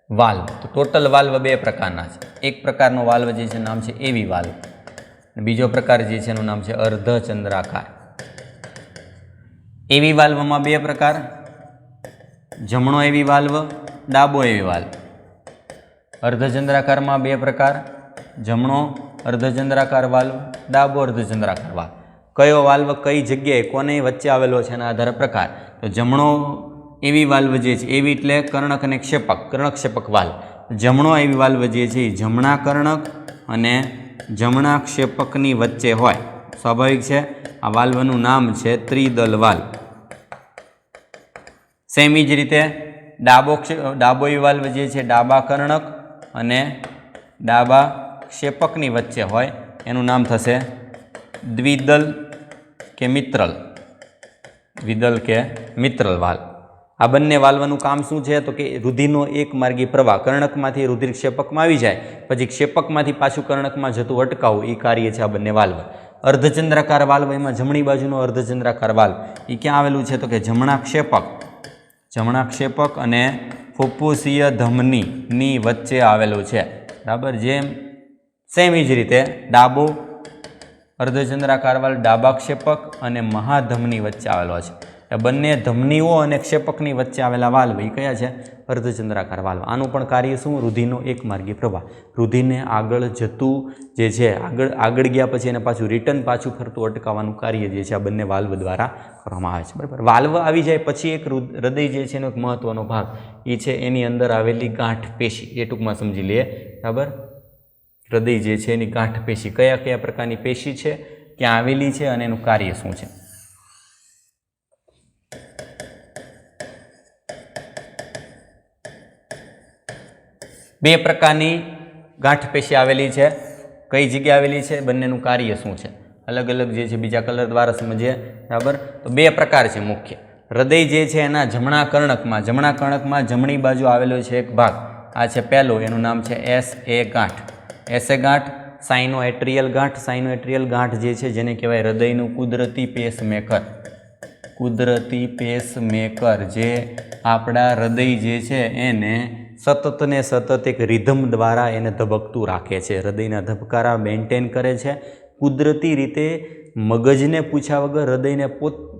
વાલ્વ તો ટોટલ વાલ્વ 2 પ્રકારના છે. એક પ્રકારનો વાલ્વ જે છે નામ છે એવી વાલ્વ. બીજો પ્રકાર જે છે એનું નામ છે અર્ધચંદ્રાકાર. એવી વાલ્વમાં 2 પ્રકાર, જમણો એવી વાલ્વ, ડાબો એવી વાલ્વ. અર્ધચંદ્રાકારમાં 2 પ્રકાર, જમણો અર્ધચંદ્રાકાર વાલ્વ, ડાબો અર્ધચંદ્રાકાર વાલ્વ. કયો વાલ્વ કઈ જગ્યાએ કોને વચ્ચે આવેલો છે એના આધારે પ્રકાર. તો જમણો એવી વાલ્વ જે છે, એવી એટલે કર્ણક અને ક્ષેપક, કર્ણક-ક્ષેપક વાલ્વ. જમણો એવી વાલ્વ જે છે એ જમણા કર્ણક અને જમણા ક્ષેપકની વચ્ચે હોય. સ્વાભાવિક છે. આ વાલ્વનું નામ છે ત્રિદલ વાલ્વ. સેમ જ રીતે ડાબોઈ વાલ્વ જે છે ડાબા કર્ણક અને ડાબા ક્ષેપકની વચ્ચે હોય એનું નામ થશે દ્વિદલ કે મિત્રલ, દ્વિદલ કે મિત્રલ વાલ્વ. આ બંને વાલ્વનું કામ શું છે તો કે રુધિરનો એક માર્ગી પ્રવાહ કર્ણકમાંથી રુધિર ક્ષેપકમાં આવી જાય પછી ક્ષેપકમાંથી પાછું કર્ણકમાં જતું અટકાવવું એ કાર્ય છે આ બંને વાલ્વ. અર્ધચંદ્રાકાર વાલ્વ એમાં જમણી બાજુનો અર્ધચંદ્રાકાર વાલ્વ એ ક્યાં આવેલું છે તો કે જમણા ક્ષેપક અને ફુફ્ફુસીય ધમનીની વચ્ચે આવેલું છે. બરાબર. જેમ સેમ જ રીતે ડાબો અર્ધચંદ્રાકાર વાલ્વ ડાબા ક્ષેપક અને મહાધમની વચ્ચે આવેલો છે. એ બંને ધમનીઓ અને ક્ષેપકની વચ્ચે આવેલા વાલ્વ એ કયા છે? અર્ધચંદ્રાકાર વાલ્વ. આનું પણ કાર્ય શું? રુધિરનો એક માર્ગી પ્રવાહ. રુધિરને આગળ જતું જે છે આગળ ગયા પછી એને પાછું રિટર્ન પાછું ફરતું અટકાવવાનું કાર્ય જે છે આ બંને વાલ્વ દ્વારા કરવામાં આવે છે. બરાબર. વાલ્વ આવી જાય પછી એક હૃદય જે છે એનો એક મહત્વનો ભાગ એ છે એની અંદર આવેલી ગાંઠ પેશી. એ ટૂંકમાં સમજી લઈએ. બરાબર. હૃદય જે છે એની ગાંઠ પેશી કયા કયા પ્રકારની પેશી છે, ક્યાં આવેલી છે અને એનું કાર્ય શું છે? બે પ્રકારની ગાંઠ પેશી આવેલી છે. કઈ જગ્યાએ આવેલી છે? બંનેનું કાર્ય શું છે? અલગ અલગ જે છે બીજા કલર દ્વારા સમજીએ. બરાબર. તો બે પ્રકાર છે મુખ્ય. હૃદય જે છે એના જમણા કર્ણકમાં જમણી બાજુ આવેલો છે એક ભાગ. આ છે પહેલો, એનું નામ છે SA ગાંઠ. SA ગાંઠ, સાઇનોએટ્રિયલ ગાંઠ જે છે જેને કહેવાય હૃદયનું કુદરતી પેસમેકર જે આપણા હૃદય જે છે એને સતત ને સતત એક રિધમ દ્વારા એને ધબકતું રાખે છે. હૃદયના ધબકારા મેન્ટેન કરે છે. કુદરતી રીતે મગજને પૂછ્યા વગર હૃદયને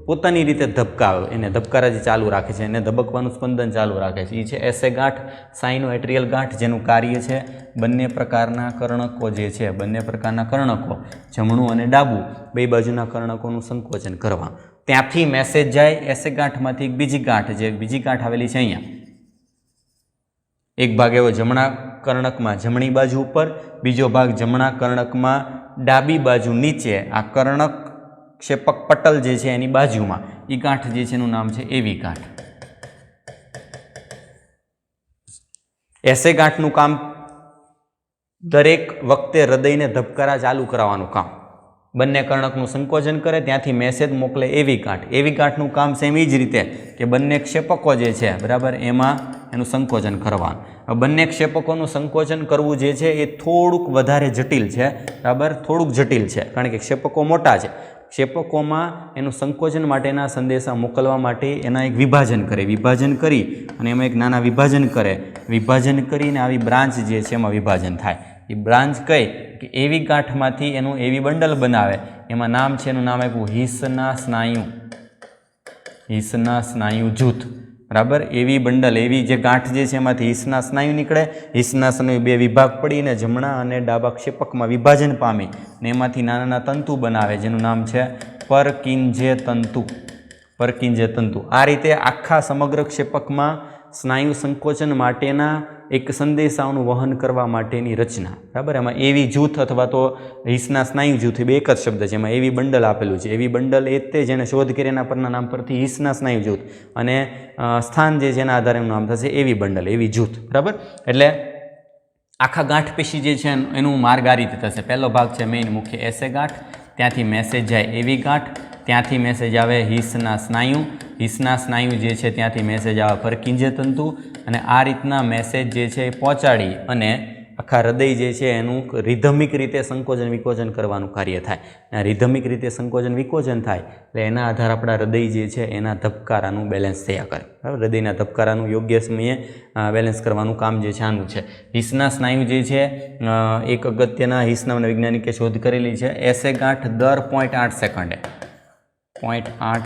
પોતાની રીતે ધબકાવે, એને ધબકારા જે ચાલુ રાખે છે, એને ધબકવાનું સ્પંદન ચાલુ રાખે છે. એ છે SA ગાંઠ, સાઇનોએટ્રિયલ ગાંઠ, જેનું કાર્ય છે બંને પ્રકારના કર્ણકો જે છે, જમણું અને ડાબું બે બાજુના કર્ણકોનું સંકોચન કરવા. ત્યાંથી મેસેજ જાય SA ગાંઠમાંથી એક બીજી ગાંઠ આવેલી છે અહીંયા. એક ભાગ એવો જમણા કર્ણકમાં જમણી બાજુ ઉપર, બીજો ભાગ જમણા કર્ણકમાં ડાબી બાજુ નીચે, આ કર્ણક ક્ષેપક પટલ જે છે એની બાજુમાં. એ ગાંઠ જે છે એનું નામ છે એવી ગાંઠ. SA ગાંઠનું કામ દરેક વખતે હૃદયને ધબકારા ચાલુ કરાવવાનું કામ. બંને કર્ણકનું સંકોચન કરે, ત્યાંથી મેસેજ મોકલે એવી ગાંઠનું કામ સેમ એ જ રીતે કે બંને ક્ષેપકો જે છે બરાબર એમાં એનું સંકોચન કરવાનું. બંને ક્ષેપકોનું સંકોચન કરવું જે છે એ થોડુંક વધારે જટિલ છે. બરાબર. થોડુંક જટિલ છે કારણ કે ક્ષેપકો મોટા છે. ક્ષેપકોમાં એનું સંકોચન માટેના સંદેશા મોકલવા માટે એના એક વિભાજન કરી અને એમાં એક નાના વિભાજન કરીને આવી બ્રાન્ચ જે છે એમાં વિભાજન થાય. એ બ્રાન્ચ કઈ કે એવી ગાંઠમાંથી એનું એવી બંડલ બનાવે. એમાં નામ છે એનું નામ આપ્યું હિસના સ્નાયુ જૂથ. બરાબર. એવી બંડલ, એવી જે ગાંઠ જે છે એમાંથી હિસના સ્નાયુ નીકળે. હિસના સ્નાયુ બે વિભાગ પડીને જમણા અને ડાબા ક્ષેપકમાં વિભાજન પામી ને એમાંથી નાના તંતુ બનાવે જેનું નામ છે પરકિંજે તંતુ. આ રીતે આખા સમગ્ર ક્ષેપકમાં સ્નાયુ સંકોચન માટેના એક સંદેશાઓનું વહન કરવા માટેની રચના. બરાબર. એમાં એવી જૂથ અથવા તો હિસના સ્નાયુ જૂથ બે એક જ શબ્દ છે. એમાં એવી બંડલ આપેલું છે. એવી બંડલ એ તે જેને શોધ કરી એના પરના નામ પરથી હિસના સ્નાયુ જૂથ અને સ્થાન જે છે એના આધારે એનું નામ થશે એવી બંડલ, એવી જૂથ. બરાબર. એટલે આખા ગાંઠ પેશી જે છે એનું માર્ગ આ રીતે થશે. પહેલો ભાગ છે મેઇન મુખ્ય SA ગાંઠ, ત્યાંથી મેસેજ જાય એવી ગાંઠ, ત્યાંથી મેસેજ આવે હિસના સ્નાયુ જે છે ત્યાંથી મેસેજ આવે પરકિંજે તંતુ અને આ રીતના મેસેજ જે છે એ પહોંચાડી અને આખા હૃદય જે છે એનું રિધમિક રીતે સંકોચન વિકોચન કરવાનું કાર્ય થાય. રિધમિક રીતે સંકોચન વિકોચન થાય એટલે એના આધારે આપણા હૃદય જે છે એના ધબકારાનું બેલેન્સ થયા કરે. બરાબર. હૃદયના ધબકારાનું યોગ્ય સમયે બેલેન્સ કરવાનું કામ જે છે આનું છે. હિસના સ્નાયુ જે છે એક અગત્યના હિસના વૈજ્ઞાનિકે શોધ કરેલી છે. SA ગાંઠ દર 0.8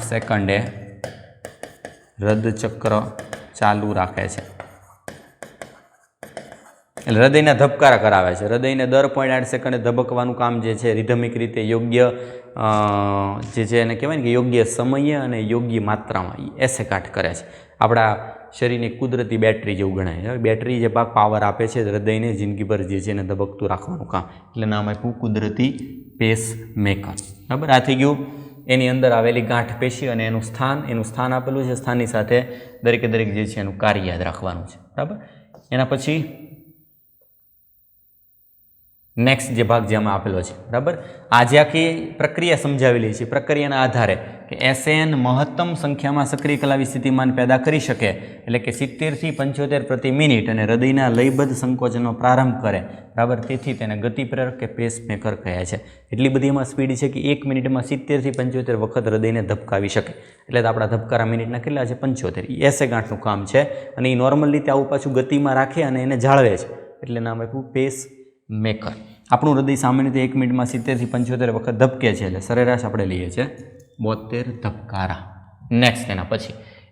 સેકન્ડે હૃદચક્ર ચાલુ રાખે છે. એટલે હૃદયના ધબકારા કરાવે છે. હૃદયને દર 0.8 સેકન્ડે ધબકવાનું કામ જે છે રિધમિક રીતે યોગ્ય જે છે એને કહેવાય ને કે યોગ્ય સમયે અને યોગ્ય માત્રામાં SA ગાંઠ કરે છે. આપણા શરીરની કુદરતી બેટરી જેવું ગણાય. બેટરી જે પાવર આપે છે હૃદયને જિંદગીભર જે છે એને ધબકતું રાખવાનું કામ, એટલે નામ આપ્યું કુદરતી પેસમેકર. બરાબર. આ થઈ ગયું એની અંદર આવેલી ગાંઠ પેશી અને એનું સ્થાન આપેલું છે. સ્થાનની સાથે દરેકે દરેક જે છે એનું કાર્ય યાદ રાખવાનું છે. બરાબર. એના પછી નેક્સ્ટ જે ભાગ જે આમાં આપેલો છે. બરાબર. આજે આખી પ્રક્રિયા સમજાવેલી છે. પ્રક્રિયાના આધારે કે એસએન મહત્તમ સંખ્યામાં સક્રિય કલાવી સ્થિતિમાન પેદા કરી શકે, એટલે કે 70 થી 75 પ્રતિ મિનિટ, અને હૃદયના લયબદ્ધ સંકોચનનો પ્રારંભ કરે. બરાબર. તેથી તેને ગતિ પ્રેરક કે પેસમેકર કહે છે. એટલી બધી એમાં સ્પીડ છે કે 1 મિનિટમાં 70 થી 75 વખત હૃદયને ધબકાવી શકે. એટલે આપણા ધબકારા મિનિટના કેટલા છે? 75. એસે ગાંઠનું કામ છે, અને એ નોર્મલ રીતે આવું પાછું ગતિમાં રાખે અને એને જાળવે છે, એટલે નામ આપ્યું પેસ મેકર. આપણું હૃદય સામાન્ય રીતે 1 મિનિટમાં 70 થી 75 વખત ધબકે છે, એટલે સરેરાશ આપણે લઈએ છીએ 72 ધબકારા. નેક્સ્ટ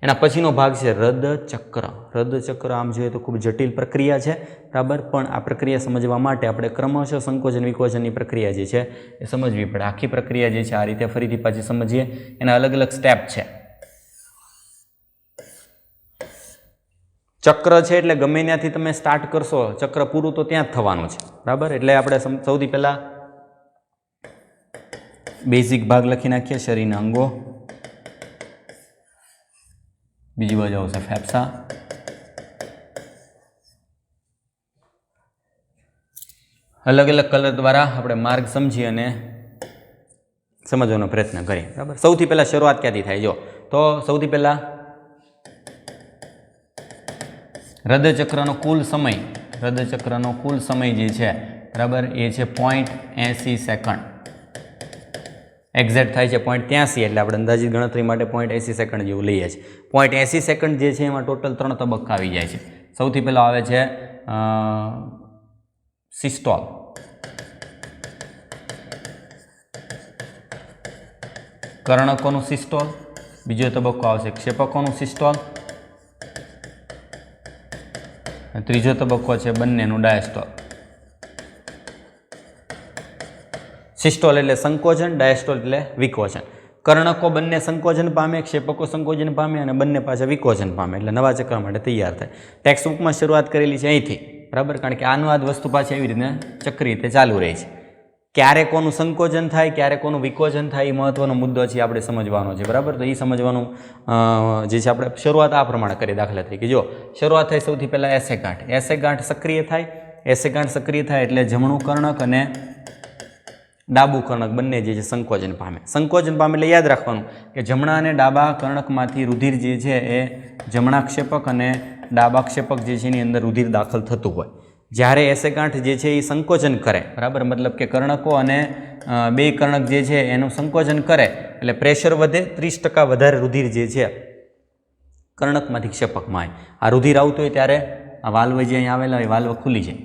એના પછીનો ભાગ છે હૃદચક્ર. હૃદચક્ર આમ જોઈએ તો ખૂબ જટિલ પ્રક્રિયા છે. બરાબર. પણ આ પ્રક્રિયા સમજવા માટે આપણે ક્રમશઃ સંકોચન વિકોચનની પ્રક્રિયા જે છે એ સમજવી પડે. આખી પ્રક્રિયા જે છે આ રીતે ફરીથી પાછી સમજીએ. એના અલગ અલગ સ્ટેપ છે. ચક્ર છે એટલે ગમે ત્યાંથી તમે સ્ટાર્ટ કરશો, ચક્ર પૂરું તો ત્યાં જ થવાનું છે. બરાબર. એટલે આપણે સૌથી પહેલાં બેઝિક ભાગ લખી નાખીએ. શરીરના અંગો, બીજી બાજુ આવશે ફેફસા, અલગ અલગ કલર દ્વારા આપણે માર્ગ સમજી અને સમજવાનો પ્રયત્ન કરીએ. બરાબર. સૌથી પહેલાં શરૂઆત ક્યાંથી થાય? જો તો સૌથી પહેલાં હૃદયચક્રનો કુલ સમય જે છે, બરાબર, એ છે 0.80 સેકન્ડ. એક્ઝેક્ટ થાય છે 0.83, એટલે આપણે અંદાજિત ગણતરી માટે 0.80 સેકન્ડ જેવું લઈએ છીએ. 0.80 સેકન્ડ જે છે એમાં ટોટલ 3 તબક્કા આવી જાય છે. સૌથી પહેલાં આવે છે સિસ્ટોલ. કર્ણકોનું સિસ્ટોલ. બીજો તબક્કો આવશે ક્ષેપકોનું સિસ્ટોલ. ત્રીજો તબક્કો છે બંનેનું ડાયસ્ટોલ. સિસ્ટોલ એટલે સંકોચન, ડાયસ્ટોલ એટલે વિકોચન. કર્ણકો બંને સંકોચન પામે, ક્ષેપકો સંકોચન પામે, અને બંને પાછા વિકોચન પામે, એટલે નવા ચક્ર માટે તૈયાર થાય. ટેક્સ્ટ બુકમાં શરૂઆત કરેલી છે અહીંથી. બરાબર. કારણ કે આનું આ વસ્તુ પાછી એવી રીતે ચક્રી રીતે ચાલુ રહે છે. ક્યારે કોનું સંકોચન થાય, ક્યારે કોનું વિકોચન થાય, એ મહત્વનો મુદ્દો છે, આપણે સમજવાનો છે. બરાબર. તો એ સમજવાનું જે છે આપણે શરૂઆત આ પ્રમાણે કરીએ. દાખલા તરીકે જો શરૂઆત થાય સૌથી પહેલાં એસે ગાંઠ. એસે ગાંઠ સક્રિય થાય. એસે ગાંઠ સક્રિય થાય એટલે જમણું કર્ણક અને ડાબું કર્ણક બંને જે છે સંકોચન પામે. સંકોચન પામે એટલે યાદ રાખવાનું કે જમણા અને ડાબા કર્ણકમાંથી રુધિર જે છે એ જમણા ક્ષેપક અને ડાબા ક્ષેપક જે છે એની અંદર રુધિર દાખલ થતું હોય. જ્યારે એસે ગાંઠ જે છે એ સંકોચન કરે, બરાબર, મતલબ કે કર્ણકો અને બે કર્ણક જે છે એનું સંકોચન કરે એટલે પ્રેશર વધે. 30% વધારે રુધિર જે છે કર્ણકમાંથી ક્ષેપકમાં આવે. આ રુધિર આવતું હોય ત્યારે આ વાલ્વ જે અહીં આવેલા હોય વાલ્વ ખુલી જાય.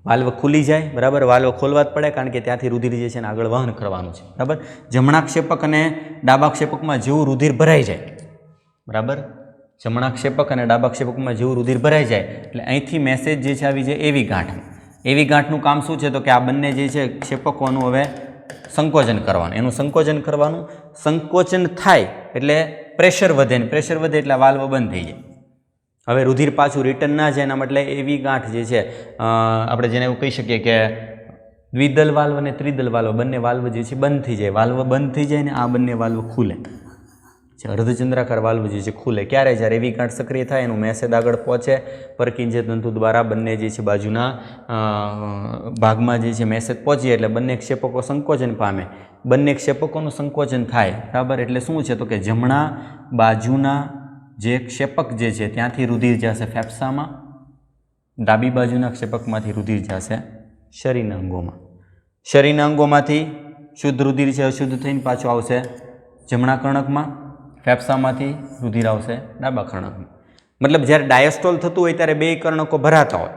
વાલ્વ ખુલી જાય, બરાબર. વાલ્વ ખોલવા જ પડે કારણ કે ત્યાંથી રુધિર જે છે એને આગળ વહન કરવાનું છે. બરાબર. જમણા ક્ષેપક અને ડાબા ક્ષેપકમાં જેવું રુધિર ભરાઈ જાય, બરાબર, જમણા ક્ષેપક અને ડાબા ક્ષેપકમાં જેવું રુધિર ભરાઈ જાય એટલે અહીંથી મેસેજ જે છે આવી જાય એવી ગાંઠ. એવી ગાંઠનું કામ શું છે? તો કે આ બંને જે છે ક્ષેપકોનું હવે સંકોચન કરવાનું. એનું સંકોચન કરવાનું. સંકોચન થાય એટલે પ્રેશર વધે ને પ્રેશર વધે એટલે વાલ્વ બંધ થઈ જાય. હવે રુધિર પાછું રિટર્ન ના જાય એના એટલે એવી ગાંઠ જે છે આપણે જેને એવું કહી શકીએ કે દ્વિદલ વાલ્વ અને ત્રિદલ વાલ્વ બંને વાલ્વ જે છે બંધ થઈ જાય. વાલ્વ બંધ થઈ જાય ને આ બંને વાલ્વ ખુલે. અર્ધચંદ્રાકાર વાલ્વ જે છે ખુલે. ક્યારે? જ્યારે એવી ગાંઠ સક્રિય થાય, એનું મેસેજ આગળ પહોંચે, પરકિંજે તંતુ દ્વારા બંને જે છે બાજુના ભાગમાં જે છે મેસેજ પહોંચે એટલે બંને ક્ષેપકો સંકોચન પામે. બંને ક્ષેપકોનું સંકોચન થાય, બરાબર. એટલે શું છે? તો કે જમણા બાજુના જે ક્ષેપક જે છે ત્યાંથી રુધિર જશે ફેફસામાં, ડાબી બાજુના ક્ષેપકમાંથી રુધિર જશે શરીરના અંગોમાં. શરીરના અંગોમાંથી શુદ્ધ રુધિર છે અશુદ્ધ થઈને પાછું આવશે જમણા કર્ણકમાં. ફેફસામાંથી રુધિર આવશે ડાબા કર્ણકમાં. મતલબ જ્યારે ડાયસ્ટોલ થતું હોય ત્યારે બે કર્ણકો ભરાતા હોય.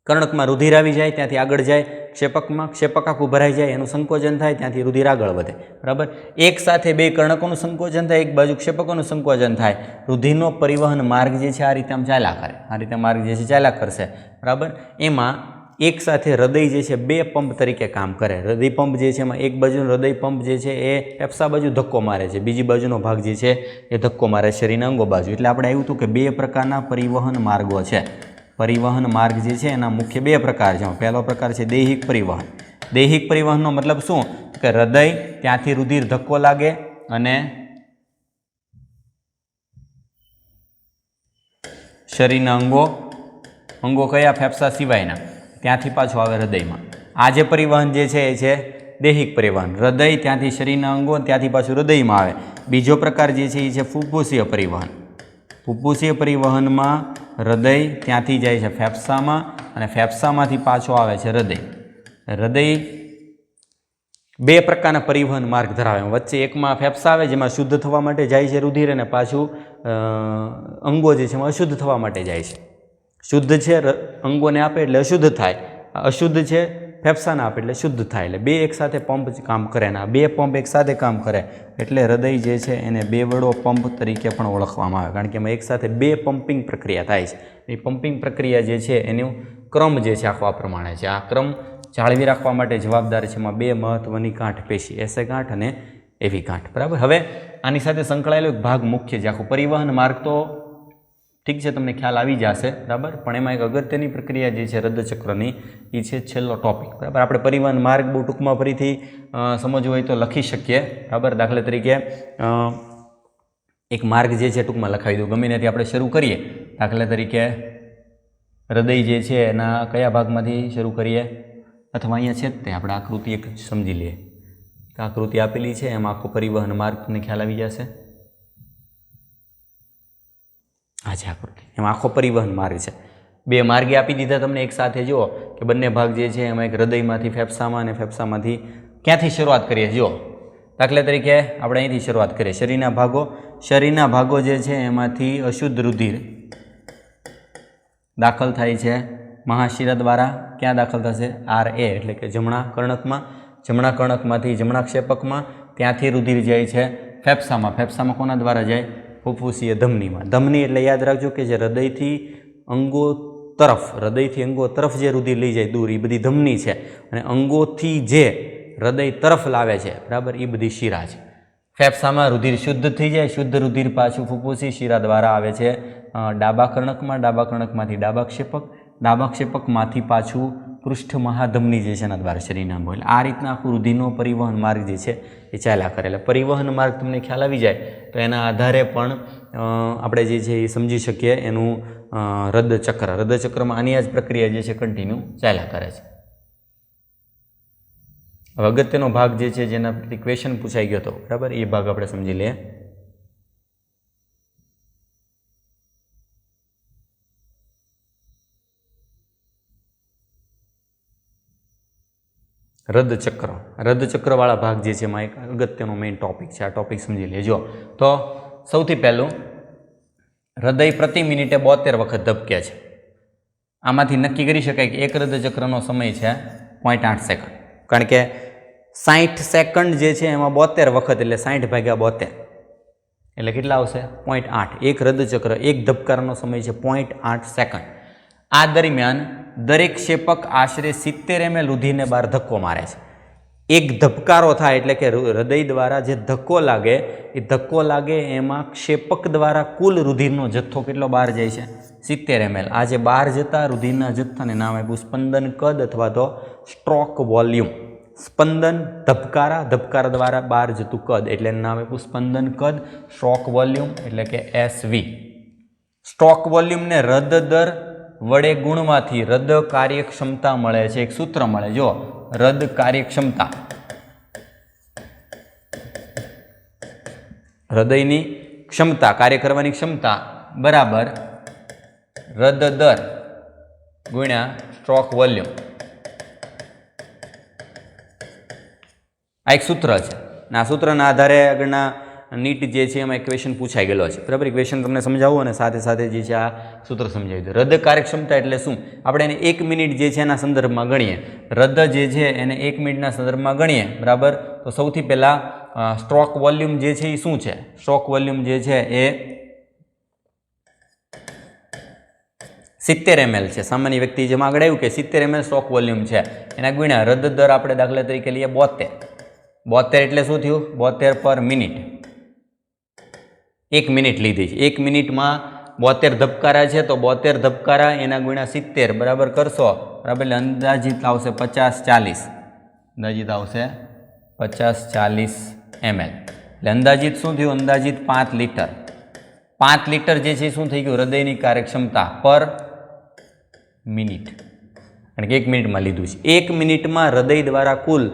કર્ણકમાં રુધિર આવી જાય, ત્યાંથી આગળ જાય ક્ષેપકમાં, ક્ષેપક આખું ભરાઈ જાય, એનું સંકોચન થાય, ત્યાંથી રુધિર આગળ વધે, બરાબર. એક સાથે બે કર્ણકોનું સંકોચન થાય, એક બાજુ ક્ષેપકોનું સંકોચન થાય. રુધિરનો પરિવહન માર્ગ જે છે આ રીતે આમ ચાલ્યા કરે. આ રીતે માર્ગ જે છે ચાલ્યા કરશે, બરાબર. એમાં એક સાથે હૃદય જે છે બે પંપ તરીકે કામ કરે. હૃદય પંપ જે છે એમાં એક બાજુનો હૃદય પંપ જે છે એ ફેફસા બાજુ ધક્કો મારે છે, બીજી બાજુનો ભાગ જે છે એ ધક્કો મારે શરીરના અંગો બાજુ. એટલે આપણે આવ્યું હતું કે બે પ્રકારના પરિવહન માર્ગો છે. પરિવહન માર્ગ જે છે એના મુખ્ય બે પ્રકાર છે. પહેલો પ્રકાર છે દૈહિક પરિવહન. દૈહિક પરિવહનનો મતલબ શું કે હૃદય ત્યાંથી રુધિર ધક્કો લાગે અને શરીરના અંગો કયા ફેફસા સિવાયના ત્યાંથી પાછું આવે હૃદયમાં. આ જે પરિવહન જે છે એ છે દૈહિક પરિવહન. હૃદય ત્યાંથી શરીરના અંગો ત્યાંથી પાછું હૃદયમાં આવે. બીજો પ્રકાર જે છે એ છે ફુફ્ફુસીય પરિવહન. ફુફ્ફુસીય પરિવહનમાં હૃદય ત્યાંથી જાય છે ફેફસામાં અને ફેફસામાંથી પાછો આવે છે હૃદય. હૃદય બે પ્રકારના પરિવહન માર્ગ ધરાવે. વચ્ચે એકમાં ફેફસા આવે જેમાં શુદ્ધ થવા માટે જાય છે રુધિર અને પાછું અંગો જે છે એમાં અશુદ્ધ થવા માટે જાય છે. શુદ્ધ છે અંગોને આપે એટલે અશુદ્ધ થાય, અશુદ્ધ છે ફેફસાને આપે એટલે શુદ્ધ થાય. એટલે બે એકસાથે પંપ કામ કરે ને આ બે પંપ એકસાથે કામ કરે એટલે હૃદય જે છે એને બે વડો પંપ તરીકે પણ ઓળખવામાં આવે, કારણ કે એમાં એકસાથે બે પંપિંગ પ્રક્રિયા થાય છે. એ પંપિંગ પ્રક્રિયા જે છે એનો ક્રમ જે છે આખો આ પ્રમાણે છે. આ ક્રમ જાળવી રાખવા માટે જવાબદાર છે એમાં બે મહત્વની ગાંઠ પેશી, એસે ગાંઠ અને એવી ગાંઠ. બરાબર. હવે આની સાથે સંકળાયેલો એક ભાગ મુખ્ય છે આખું પરિવહન માર્ગ તો ઠીક છે તમને ખ્યાલ આવી જશે. બરાબર. પણ એમાં એક અગત્યની પ્રક્રિયા જે છે હૃદચક્રની એ છે છેલ્લો ટોપિક. બરાબર. આપણે પરિવહન માર્ગ બહુ ટૂંકમાં ફરીથી સમજવું હોય તો લખી શકીએ. બરાબર. દાખલા તરીકે એક માર્ગ જે છે ટૂંકમાં લખાવી દઉં, ગમે ત્યાંથી આપણે શરૂ કરીએ. દાખલા તરીકે હૃદય જે છે એના કયા ભાગમાંથી શરૂ કરીએ, અથવા અહીંયા છે જ તે આપણે આકૃતિ એક સમજી લઈએ. આકૃતિ આપેલી છે એમાં આખો પરિવહન માર્ગ તમને ખ્યાલ આવી જશે. આ છે આકૃતિ, એમાં આખો પરિવહન માર્ગ છે. બે માર્ગે આપી દીધા તમને એક સાથે. જુઓ કે બંને ભાગ જે છે એમાં એક હૃદયમાંથી ફેફસામાં અને ફેફસામાંથી ક્યાંથી શરૂઆત કરીએ. જુઓ દાખલા તરીકે આપણે અહીંથી શરૂઆત કરીએ. શરીરના ભાગો જે છે એમાંથી અશુદ્ધ રુધિર દાખલ થાય છે મહાશિરા દ્વારા. ક્યાં દાખલ થશે? RA એટલે કે જમણા કર્ણકમાં. જમણા કર્ણકમાંથી જમણા ક્ષેપકમાં. ત્યાંથી રુધિર જાય છે ફેફસામાં. ફેફસામાં કોના દ્વારા જાય? ફુફ્ફુસીય ધમનીમાં. ધમની એટલે યાદ રાખજો કે જે હૃદયથી અંગો તરફ જે રુધિર લઈ જાય દૂર એ બધી ધમની છે, અને અંગોથી જે હૃદય તરફ લાવે છે બરાબર એ બધી શિરા છે. ફેફસામાં રુધિર શુદ્ધ થઈ જાય, શુદ્ધ રુધિર પાછું ફુફ્ફુસી શિરા દ્વારા આવે છે ડાબા કર્ણકમાં. ડાબા કર્ણકમાંથી ડાબા ક્ષેપક, ડાબા ક્ષેપકમાંથી પાછું પૃષ્ઠ મહાધમની જે છે એના દ્વારા શરીરના અંગો. એટલે આ રીતના આખું રુધિરનો પરિવહન માર્ગ જે છે એ ચાલ્યા કરે. એટલે પરિવહન માર્ગ તમને ખ્યાલ આવી જાય તો એના આધારે પણ આપણે જે છે એ સમજી શકીએ એનું હૃદચક્રમાં આની જ પ્રક્રિયા જે છે કન્ટિન્યુ ચાલ્યા કરે છે. હવે અગત્યનો ભાગ જે છે જેના પરથી ક્વેશ્ચન પૂછાઈ ગયો હતો બરાબર, એ ભાગ આપણે સમજી લઈએ. હૃદચક્રવાળા ભાગ જે છે એમાં એક અગત્યનો મેઇન ટોપિક છે. આ ટોપિક સમજી લેજો. તો સૌથી પહેલું હૃદય પ્રતિ મિનિટે 72 વખત ધબકે છે. આમાંથી નક્કી કરી શકાય કે એક હૃદચક્રનો સમય છે 0.8 સેકન્ડ, કારણ કે 60 સેકન્ડ જે છે એમાં 72 વખત એટલે 60 ભાગ્યા 72 એટલે કેટલા આવશે? 0.8. એક હૃદચક્ર એક ધબકારાનો સમય છે 0.8 સેકન્ડ. આ દરમિયાન દરેક ક્ષેપક આશરે 70 ml રુધિરને બહાર ધક્કો મારે છે. એક ધબકારો થાય એટલે કે હૃદય દ્વારા જે ધક્કો લાગે એ ધક્કો લાગે એમાં ક્ષેપક દ્વારા કુલ રુધિરનો જથ્થો કેટલો બહાર જાય છે? 70 ml. આ જે બહાર જતા રુધિરના જથ્થાને નામ આપ્યું સ્પંદન કદ અથવા તો સ્ટ્રોક વોલ્યુમ. સ્પંદન ધબકારા દ્વારા બહાર જતું કદ એટલે નામ આપ્યું સ્પંદન કદ. સ્ટ્રોક વોલ્યુમ એટલે કે SV. સ્ટ્રોક વોલ્યુમને હૃદ દર વડે ગુણવાથી હૃદ કાર્યક્ષમતા મળે છે. એક સૂત્ર મળે, જો હૃદ કાર્યક્ષમતા, હૃદયની ક્ષમતા, કાર્ય કરવાની ક્ષમતા બરાબર હૃદ દર ગુણ્યા સ્ટ્રોક વોલ્યુમ. આ એક સૂત્ર છે. આ સૂત્રના આધારે આગળના નીટ જે છે એમાં ક્વેશ્ચન પૂછાઈ ગયેલો છે બરાબર. ક્વેશ્ચન તમને સમજાવું અને સાથે સાથે જે છે આ સૂત્ર સમજાવી દઉં. હૃદ કાર્યક્ષમતા એટલે શું? આપણે એને 1 મિનિટ જે છે એના સંદર્ભમાં ગણીએ. હૃદ જે છે એને 1 મિનિટના સંદર્ભમાં ગણીએ બરાબર. તો સૌથી પહેલાં સ્ટ્રોક વોલ્યુમ જે છે એ શું છે? સ્ટ્રોક વોલ્યુમ જે છે એ 70 ml છે. સામાન્ય વ્યક્તિ જેમાં આગળ આવ્યું કે 70 ml સ્ટ્રોક વોલ્યુમ છે એના ગુણ્યા હૃદ દર આપણે દાખલા તરીકે લઈએ 72 એટલે શું થયું? 72 પર મિનિટ. 1 મિનિટ લીધી છે. 1 મિનિટમાં 72 ધબકારા છે તો 72 ધબકારા એના ગુણ્યા 70 બરાબર કરશો બરાબર એટલે અંદાજિત આવશે 50-40. અંદાજિત આવશે 50-40 ml. એટલે અંદાજિત શું થયું? અંદાજિત 5 લિટર. 5 લિટર જે છે શું થઈ ગયું? હૃદયની કાર્યક્ષમતા પર મિનિટ. કારણ કે 1 મિનિટમાં લીધું છે. 1 મિનિટમાં હૃદય દ્વારા કુલ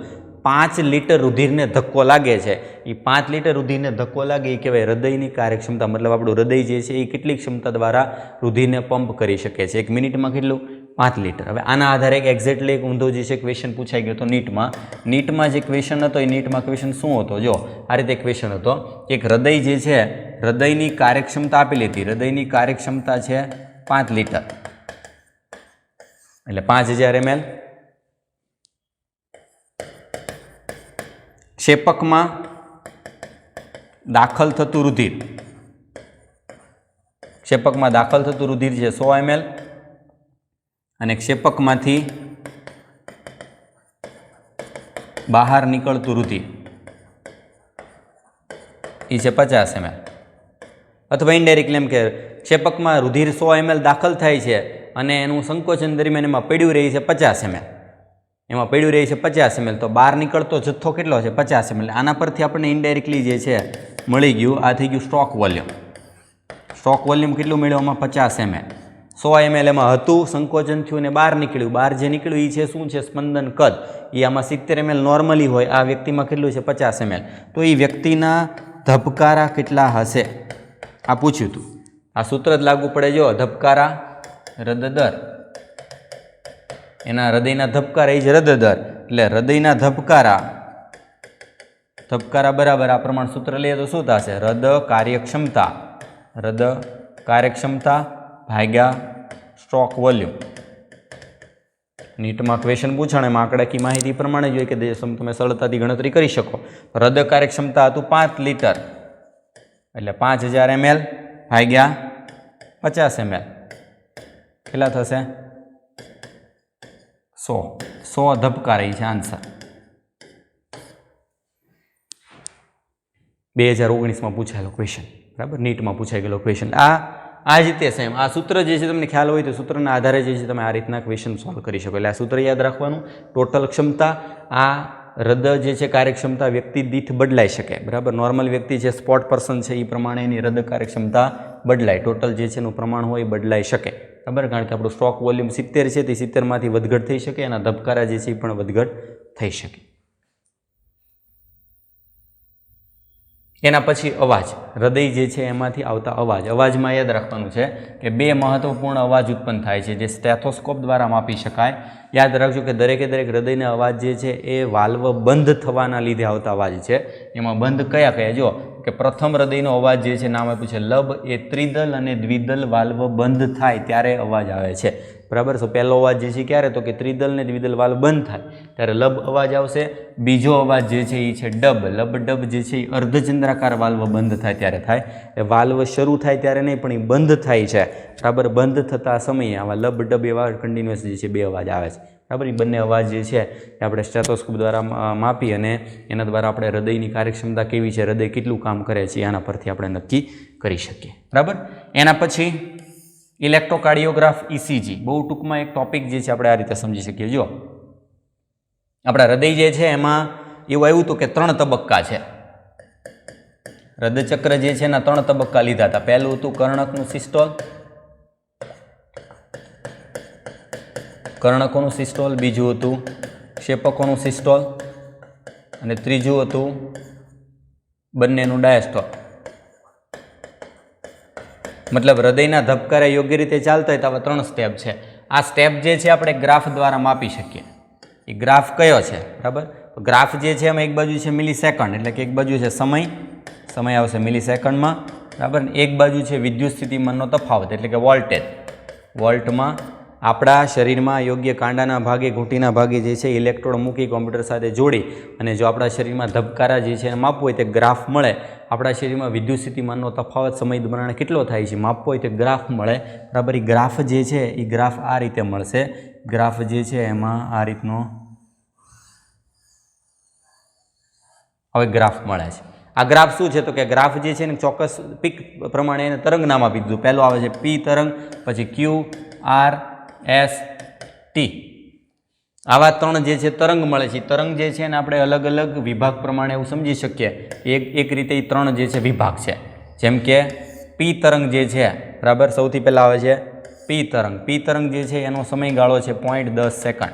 5 લિટર રુધિરને ધક્કો લાગે છે. એ 5 લિટર રુધિરને ધક્કો લાગે એ કહેવાય હૃદયની કાર્યક્ષમતા. મતલબ આપણું હૃદય જે છે એ કેટલી ક્ષમતા દ્વારા રુધિરને પંપ કરી શકે છે? 1 મિનિટમાં કેટલું? 5 લિટર. હવે આના આધારે એક એક્ઝેક્ટલી એક ઊંધો જે છે ક્વેશ્ચન પૂછાઈ ગયો હતો નીટમાં જે ક્વેશ્ચન હતો એ નીટમાં ક્વેશ્ચન શું હતો? જો આ રીતે ક્વેશ્ચન હતો કે એક હૃદય જે છે હૃદયની કાર્યક્ષમતા આપેલી હતી. હૃદયની કાર્યક્ષમતા છે 5 લિટર એટલે 5000 ml. ક્ષેપકમાં દાખલ થતું રુધિર છે 100 ml અને ક્ષેપકમાંથી બહાર નીકળતું રુધિર એ છે 50 ml. અથવા ઇનડાયરેક્ટલી એમ કે ક્ષેપકમાં રુધિર 100 ml દાખલ થાય છે અને એનું સંકોચન દરમિયાન એમાં પડ્યું રહી છે 50 ml. એમાં પડ્યું રહી છે 50 ml. તો બહાર નીકળતો જથ્થો કેટલો છે? 50 ml. આના પરથી આપણને ઇનડાયરેક્ટલી જે છે મળી ગયું. આ થઈ ગયું સ્ટોક વોલ્યુમ. સ્ટોક વોલ્યુમ કેટલું મળ્યું? આમાં 50 ml. 100 ml એમાં હતું, સંકોચન થયું અને બહાર નીકળ્યું. બહાર જે નીકળ્યું એ છે શું છે? સ્પંદન કદ. એ આમાં 70 ml નોર્મલી હોય. આ વ્યક્તિમાં કેટલું છે? 50 ml. તો એ વ્યક્તિના ધબકારા કેટલા હશે? આ પૂછ્યું હતું. આ સૂત્ર જ લાગુ પડે. જો ધબકારા હૃદય દર, એના હૃદયના ધબકારા એ જ હૃદય દર. એટલે હૃદયના ધબકારા બરાબર આ પ્રમાણ સૂત્ર લઈએ તો શું થશે? હૃદય કાર્યક્ષમતા ભાગ્યા સ્ટ્રોક વોલ્યુમ. નીટમાં ક્વેશ્ચન પૂછાણે એમાં આંકડાકીય માહિતી પ્રમાણે જોઈએ કે તમે સરળતાથી ગણતરી કરી શકો. હૃદય કાર્યક્ષમતા હતું 5 લિટર એટલે 5000 ml ભાગ્યા 50 ml કેટલા થશે? 100 ધબકારા છે આન્સર. 2019માં પૂછાયેલો ક્વેશ્ચન, બરાબર, નીટમાં પૂછાઈ ગયેલો ક્વેશ્ચન. આ જ રીતે સેમ આ સૂત્ર જે છે તમને ખ્યાલ હોય તો સૂત્રના આધારે જે છે તમે આ રીતના ક્વેશ્ચન સોલ્વ કરી શકો. એટલે આ સૂત્ર યાદ રાખવાનું. ટોટલ ક્ષમતા, આ હૃદય જે છે કાર્યક્ષમતા વ્યક્તિ દીઠ બદલાઈ શકે, બરાબર. નોર્મલ વ્યક્તિ છે, સ્પોર્ટ પર્સન છે, એ પ્રમાણે એની હૃદય કાર્યક્ષમતા બદલાય. ટોટલ જે છે એનું પ્રમાણ હોય એ બદલાઈ શકે, બરાબર. કારણ કે આપણું સ્ટોક વોલ્યુમ 70 છે, તે 70માંથી વધઘટ થઈ શકે. એના ધબકારા જે છે એ પણ વધઘટ થઈ શકે. એના પછી અવાજ, હૃદય જે છે એમાંથી આવતા અવાજમાં યાદ રાખવાનું છે કે 2 મહત્વપૂર્ણ અવાજ ઉત્પન્ન થાય છે જે સ્ટેથોસ્કોપ દ્વારા માપી શકાય. યાદ રાખજો કે દરેકે દરેક હૃદયના અવાજ જે છે એ વાલ્વ બંધ થવાના લીધે આવતા અવાજ છે. એમાં બંધ કયા કયા? જો કે પ્રથમ હૃદયનો અવાજ જે છે નામ આપ્યું છે લબ, એ ત્રિદલ અને દ્વિદલ વાલ્વ બંધ થાય ત્યારે અવાજ આવે છે, બરાબર. તો પહેલો અવાજ જે છે ક્યારે? તો કે ત્રિદલ ને દ્વિદલ વાલ્વ બંધ થાય ત્યારે લબ અવાજ આવશે. બીજો અવાજ જે છે એ છે ડબ. લબ ડબ જે છે એ અર્ધચંદ્રાકાર વાલ્વ બંધ થાય ત્યારે થાય. એ વાલ્વ શરૂ થાય ત્યારે નહીં પણ એ બંધ થાય છે, બરાબર. બંધ થતા સમયે આવા લબ ડબ એવા કન્ટિન્યુઅસ જે છે 2 અવાજ આવે છે, બરાબર. એ બંને અવાજ જે છે એ આપણે સ્ટેથોસ્કોપ દ્વારા માપી અને એના દ્વારા આપણે હૃદયની કાર્યક્ષમતા કેવી છે, હૃદય કેટલું કામ કરે છે એના પરથી આપણે નક્કી કરી શકીએ, બરાબર. એના પછી ઇલેક્ટ્રોકાર્ડિયોગ્રાફ, ઇસીજી. બહુ ટૂંકમાં એક ટોપિક જે છે આપણે આ રીતે સમજી શકીએ. જો આપણા હૃદય જે છે એમાં એવું આવ્યું હતું કે 3 તબક્કા છે. હૃદયચક્ર જે છે એના 3 તબક્કા લીધા હતા. પહેલું હતું કર્ણકનું સિસ્ટોલ, બીજું હતું ક્ષેપકોનું સિસ્ટોલ અને ત્રીજું હતું બંનેનું ડાયસ્ટોલ. મતલબ હૃદયના ધબકારા યોગ્ય રીતે ચાલતા હોય તો આવા 3 સ્ટેપ છે. આ સ્ટેપ જે છે આપણે ગ્રાફ દ્વારા માપી શકીએ. એ ગ્રાફ કયો છે, બરાબર. તો ગ્રાફ જે છે એમાં એક બાજુ છે મિલીસેકન્ડ, એટલે કે એક બાજુ છે સમય આવશે મિલીસેકન્ડમાં, બરાબર. એક બાજુ છે વિદ્યુત સ્થિતિમાનનો તફાવત એટલે કે વોલ્ટમાં. આપણા શરીરમાં યોગ્ય કાંડાના ભાગે, ઘૂંટીના ભાગે જે છે ઇલેક્ટ્રોડ મૂકી કોમ્પ્યુટર સાથે જોડી અને જો આપણા શરીરમાં ધબકારા જે છે એને માપવું હોય તો ગ્રાફ મળે. આપણા શરીરમાં વિદ્યુત સ્થિતિમાનનો તફાવત સમય દરમિયાન કેટલો થાય છે માપવો હોય તો ગ્રાફ મળે, બરાબર. એ ગ્રાફ જે છે એ ગ્રાફ આ રીતે મળશે. ગ્રાફ જે છે એમાં આ રીતનો હવે ગ્રાફ મળે છે. આ ગ્રાફ શું છે? તો કે ગ્રાફ જે છે એને ચોક્કસ પીક પ્રમાણે એને તરંગ નામ આપી દીધું. પહેલો આવે છે પી તરંગ, પછી ક્યુ, આર, એસ, ટી. આવા ત્રણ જે છે તરંગ મળે છે. તરંગ જે છે એને આપણે અલગ અલગ વિભાગ પ્રમાણે એવું સમજી શકીએ. એક રીતે એ ત્રણ જે છે વિભાગ છે. જેમ કે પી તરંગ જે છે, બરાબર, સૌથી પહેલાં આવે છે પી તરંગ. પી તરંગ જે છે એનો સમયગાળો છે 0.10 સેકન્ડ.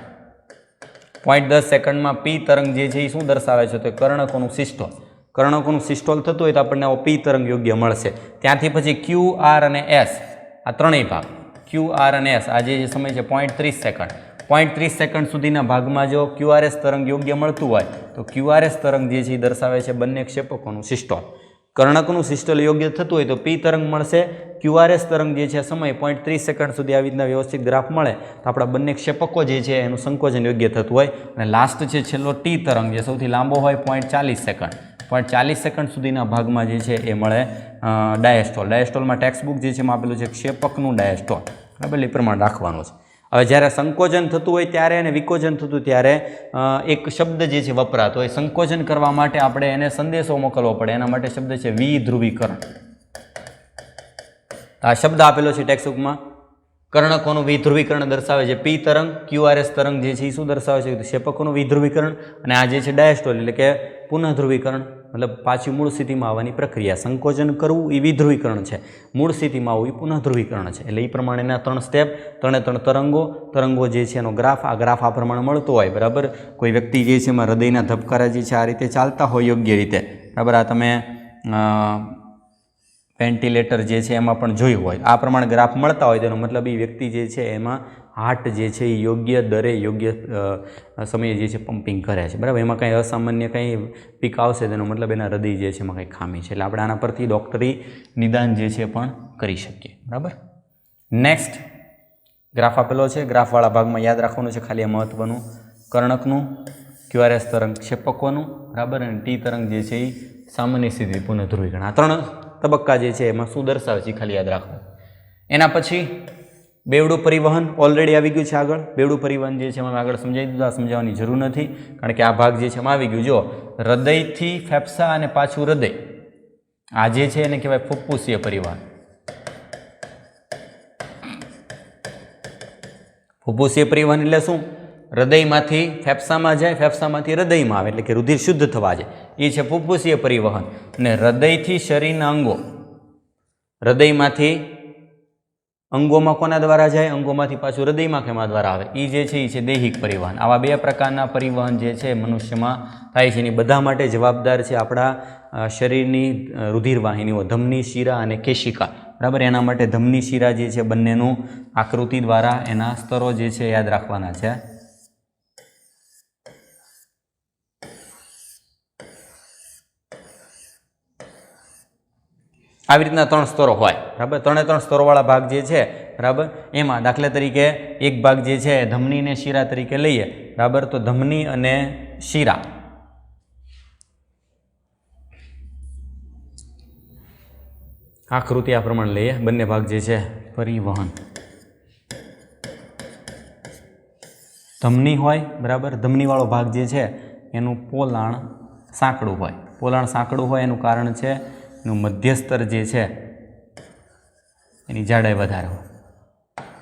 0.10 સેકન્ડમાં પી તરંગ જે છે એ શું દર્શાવે છે? તો કર્ણકોનું સિસ્ટોલ. કર્ણકોનું સિસ્ટોલ થતું હોય તો આપણને આવો પી તરંગ યોગ્ય મળશે. ત્યાંથી પછી ક્યુ, આર અને એસ, આ ત્રણેય ભાગ, ક્યુ, આર અને એસ, આ જે સમય છે 0.30 સેકન્ડ. 0.30 સેકન્ડ સુધીના ભાગમાં જો ક્યુઆરએસ તરંગ યોગ્ય મળતું હોય તો ક્યુઆરએસ તરંગ જે છે એ દર્શાવે છે બંને ક્ષેપકોનું સિસ્ટોલ. કર્ણકનું સિસ્ટોલ યોગ્ય થતું હોય તો પી તરંગ મળશે. ક્યુઆરએસ તરંગ જે છે સમય 0.30 સેકન્ડ સુધી આવી રીતના વ્યવસ્થિત ગ્રાફ મળે તો આપણા બંને ક્ષેપકો જે છે એનું સંકોચન યોગ્ય થતું હોય. અને લાસ્ટ છે છેલ્લો ટી તરંગ, જે સૌથી લાંબો હોય 0.40 સેકન્ડ. 0.40 સેકન્ડ સુધીના ભાગમાં જે છે એ મળે ડાયસ્ટોલ. ડાયસ્ટોલમાં ટેક્સ્ટબુક જે છે એમાં આપેલું છે ક્ષેપકનું ડાયસ્ટોલ. બરાબર, એ પ્રમાણે રાખવાનું છે. હવે જ્યારે સંકોચન થતું હોય ત્યારે અને વિકોચન થતું ત્યારે એક શબ્દ જે છે વપરાતો હોય. સંકોચન કરવા માટે આપણે એને સંદેશો મોકલવો પડે, એના માટે શબ્દ છે વિધ્રુવીકરણ. આ શબ્દ આપેલો છે ટેક્સ્ટબુકમાં. કર્ણકોનું વિધ્રુવીકરણ દર્શાવે છે પી તરંગ. ક્યુઆરએસ તરંગ જે છે એ શું દર્શાવે છે? ક્ષેપકોનું વિધ્રુવીકરણ. અને આ જે છે ડાયસ્ટોલ એટલે કે પુનઃધ્રુવીકરણ, મતલબ પાછી મૂળ સ્થિતિમાં આવવાની પ્રક્રિયા. સંકોચન કરવું એ વિધ્રુવીકરણ છે, મૂળ સ્થિતિમાં આવવું એ પુનઃધ્રુવીકરણ છે. એટલે એ પ્રમાણેના ત્રણ સ્ટેપ, ત્રણે ત્રણ તરંગો જે છે એનો ગ્રાફ, આ ગ્રાફ આ પ્રમાણે મળતો હોય. બરાબર, કોઈ વ્યક્તિ જે છે એમાં હૃદયના ધબકારા જે છે આ રીતે ચાલતા હોય યોગ્ય રીતે. બરાબર, આ તમે વેન્ટિલેટર જે છે એમાં પણ જોયું હોય. આ પ્રમાણે ગ્રાફ મળતા હોય તેનો મતલબ એ વ્યક્તિ જે છે એમાં હાર્ટ જે છે એ યોગ્ય દરે યોગ્ય સમયે જે છે પમ્પિંગ કરે છે. બરાબર, એમાં કંઈ અસામાન્ય કંઈ પીક આવશે તેનો મતલબ એના હૃદય જે છે એમાં કંઈ ખામી છે. એટલે આપણે આના પરથી ડૉક્ટરી નિદાન જે છે પણ કરી શકીએ. બરાબર, નેક્સ્ટ ગ્રાફ આપેલો છે. ગ્રાફવાળા ભાગમાં યાદ રાખવાનું છે ખાલી આ મહત્ત્વનું: કર્ણકનું, ક્યુઆરએસ તરંગ ક્ષેપકોનું, બરાબર, અને ટી તરંગ જે છે એ સામાન્ય સ્થિતિ પુનઃધ્રુવીકરણ. આ ત્રણ તબક્કા જે છે એમાં શું દર્શાવે છે ખાલી યાદ રાખવું. એના પછી બેવડું પરિવહન ઓલરેડી આવી ગયું છે આગળ. બેવડું પરિવહન જે છે એમાં આગળ સમજાવી દીધું, સમજાવવાની જરૂર નથી કારણ કે આ ભાગ જે છે એમાં આવી ગયું. જો હૃદયથી ફેફસા અને પાછું હૃદય, આ જે છે એને કહેવાય ફુફ્ફુસીય પરિવહન. ફુફ્ફુસીય પરિવહન એટલે શું? હૃદયમાંથી ફેફસામાં જાય, ફેફસામાંથી હૃદયમાં આવે, એટલે કે રુધિર શુદ્ધ થવા જાય, એ છે ફુફ્ફુસીય પરિવહન. અને હૃદયથી શરીરના અંગો, હૃદયમાંથી અંગોમાં કોના દ્વારા જાય? અંગોમાંથી પાછું હૃદયમાં કેમાં દ્વારા આવે? એ જે છે એ છે દૈહિક પરિવહન. આવા બે પ્રકારના પરિવહન જે છે મનુષ્યમાં થાય છે. એની બધા માટે જવાબદાર છે આપણા શરીરની રુધિરવાહિનીઓ, ધમની, શિરા અને કેશિકા. બરાબર, એના માટે ધમની, શિરા જે છે બંનેનું આકૃતિ દ્વારા એના સ્તરો જે છે યાદ રાખવાના છે. આવી રીતના ત્રણ સ્તરો હોય. બરાબર, ત્રણે ત્રણ સ્તરોવાળા ભાગ જે છે, બરાબર, એમાં દાખલા તરીકે એક ભાગ જે છે ધમની અને શિરા તરીકે લઈએ. બરાબર, તો ધમની અને શિરા, આકૃતિ આ પ્રમાણે લઈએ. બંને ભાગ જે છે પરિવહન. ધમની હોય, બરાબર, ધમનીવાળો ભાગ જે છે એનું પોલાણ સાંકડું હોય. પોલાણ સાંકડું હોય એનું કારણ છે એનું મધ્યસ્તર જે છે એની જાડાઈ વધારે હોય.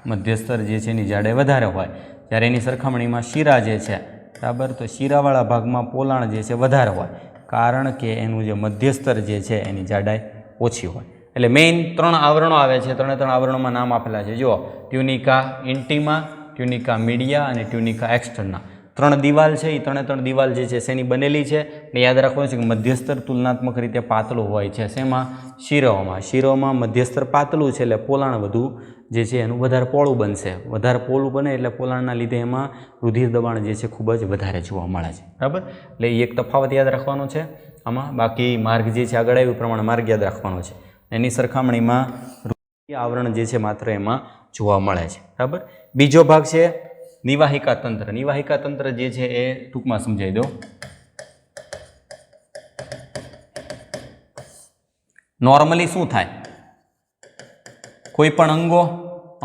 મધ્યસ્તર જે છે એની જાડાઈ વધારે હોય. જ્યારે એની સરખામણીમાં શિરા જે છે, બરાબર, તો શિરાવાળા ભાગમાં પોલાણ જે છે વધારે હોય, કારણ કે એનું જે મધ્યસ્તર જે છે એની જાડાઈ ઓછી હોય. એટલે મેઇન ત્રણ આવરણો આવે છે. ત્રણે ત્રણ આવરણોમાં નામ આપેલા છે. જુઓ, ટ્યુનિકા ઇન્ટિમા, ટ્યુનિકા મીડિયા અને ટ્યુનિકા એક્સટર્ના. ત્રણ દિવાલ છે. એ ત્રણે ત્રણ દિવાલ જે છે શેની બનેલી છે? એટલે યાદ રાખવાનું છે કે મધ્યસ્તર તુલનાત્મક રીતે પાતળું હોય છે. શેમાં? શિરાઓમાં. શિરાઓમાં મધ્યસ્તર પાતળું છે એટલે પોલાણ વધુ જે છે એનું વધારે પોળું બનશે. વધારે પોળું બને એટલે પોલાણના લીધે એમાં રુધિર દબાણ જે છે ખૂબ જ વધારે જોવા મળે છે. બરાબર, એટલે એ એક તફાવત યાદ રાખવાનો છે આમાં. બાકી માર્ગ જે છે આગળ આવ્યું પ્રમાણે માર્ગ યાદ રાખવાનો છે. એની સરખામણીમાં આવરણ જે છે માત્ર એમાં જોવા મળે છે. બરાબર, બીજો ભાગ છે નિવાહિકા તંત્ર. નિવાહિકા તંત્ર જે છે એ ટૂંકમાં સમજાવી દો. નોર્મલી શું થાય? કોઈ પણ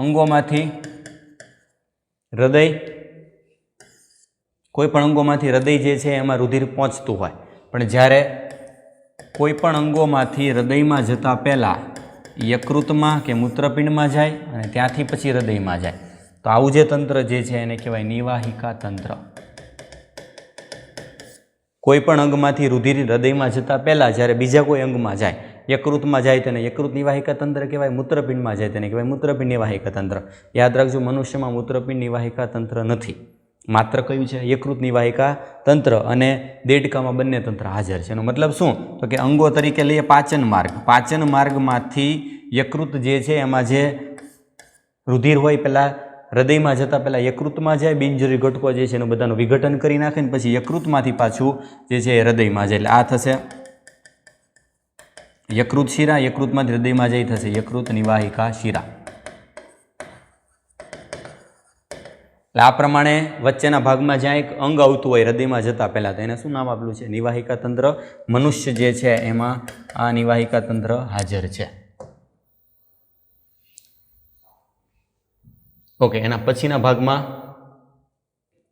અંગોમાંથી હૃદય, કોઈ પણ અંગોમાંથી હૃદય જે છે એમાં રુધિર પહોંચતું હોય. પણ જ્યારે કોઈ પણ અંગોમાંથી હૃદયમાં જતાં પહેલાં યકૃતમાં કે મૂત્રપિંડમાં જાય અને ત્યાંથી પછી હૃદયમાં જાય. તો આવું જે તંત્ર જે છે એને કહેવાય નિવાહિકા તંત્ર. કોઈ પણ અંગમાંથી રુધિર હૃદયમાં જતા પહેલાં જ્યારે બીજા કોઈ અંગમાં જાય, યકૃતમાં જાય તેને યકૃત નિવાહિકા તંત્ર કહેવાય, મૂત્રપિંડમાં જાય તેને કહેવાય મૂત્રપિંડ નિવાહિકા તંત્ર. યાદ રાખજો, મનુષ્યમાં મૂત્રપિંડ નિવાહિકા તંત્ર નથી, માત્ર કયું છે? યકૃત નિવાહિકા તંત્ર અને દેડકામાં બંને તંત્ર હાજર છે. એનો મતલબ શું? તો કે અંગો તરીકે લઈએ પાચન માર્ગ. પાચન માર્ગમાંથી યકૃત જે છે એમાં જે રુધિર હોય પહેલાં હૃદયમાં જતાં પહેલાં યકૃતમાં જાય, બિનજરૂરી ઘટકો જે છે એનું બધાનું વિઘટન કરી નાખે ને પછી યકૃતમાંથી પાછું જે છે એ હૃદયમાં જાય. એટલે આ થશે યકૃત શિરા, યકૃતમાંથી હૃદયમાં જાય થશે યકૃત નિવાહિકા શિરા. એટલે આ પ્રમાણે વચ્ચેના ભાગમાં જ્યાં એક અંગ આવતું હોય હૃદયમાં જતાં પહેલાં તો એને શું નામ આપેલું છે? નિવાહિકા તંત્ર. મનુષ્ય જે છે એમાં આ નિવાહિકા તંત્ર હાજર છે. ઓકે, એના પછીના ભાગમાં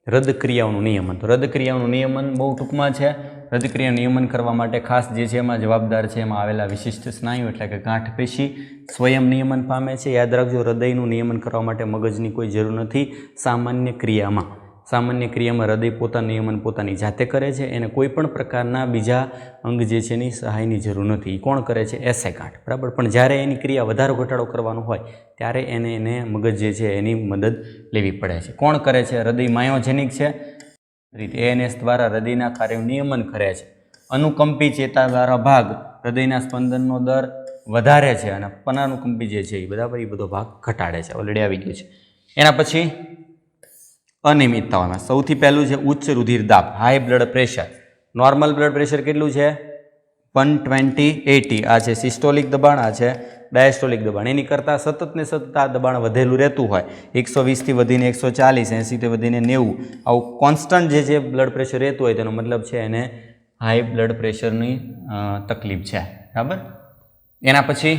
હૃદક્રિયાઓનું નિયમન. તો હૃદક્રિયાઓનું નિયમન બહુ ટૂંકમાં છે. હૃદક્રિયાનું નિયમન કરવા માટે ખાસ જે છે એમાં જવાબદાર છે એમાં આવેલા વિશિષ્ટ સ્નાયુ એટલે કે ગાંઠ પેશી સ્વયં નિયમન પામે છે. યાદ રાખજો, હૃદયનું નિયમન કરવા માટે મગજની કોઈ જરૂર નથી. સામાન્ય ક્રિયામાં હૃદય પોતાનું નિયમન પોતાની જાતે કરે છે. એને કોઈ પણ પ્રકારના બીજા અંગ જે છે એની સહાયની જરૂર નથી. કોણ કરે છે? એસે ગાંઠ. બરાબર. પણ જ્યારે એની ક્રિયા વધારો ઘટાડો કરવાનો હોય ત્યારે એને મગજ જે છે એની મદદ લેવી પડે છે. કોણ કરે છે? હૃદય માયોજેનિક છે, એએનએસ દ્વારા હૃદયના કાર્યનું નિયમન કરે છે. અનુકંપી ચેતા દ્વારા ભાગ હૃદયના સ્પંદનનો દર વધારે છે અને અનાનુકંપી જે છે એ બધો ભાગ ઘટાડે છે. ઓલરેડી આવી ગયું છે. એના પછી અનિયમિતતાઓમાં સૌથી પહેલું છે ઉચ્ચ રુધિર દાબ, high blood pressure. Normal blood pressure કેટલું છે? 120/80. આ છે સિસ્ટોલિક દબાણ, આ છે ડાયસ્ટોલિક દબાણ. એની કરતાં સતત ને સતત આ દબાણ વધેલું રહેતું હોય, 120થી વધીને 140, 80થી વધીને 90, આવું કોન્સ્ટન્ટ જે છે બ્લડ પ્રેશર રહેતું હોય તેનો મતલબ છે એને હાઈ બ્લડ પ્રેશરની તકલીફ છે. બરાબર. એના પછી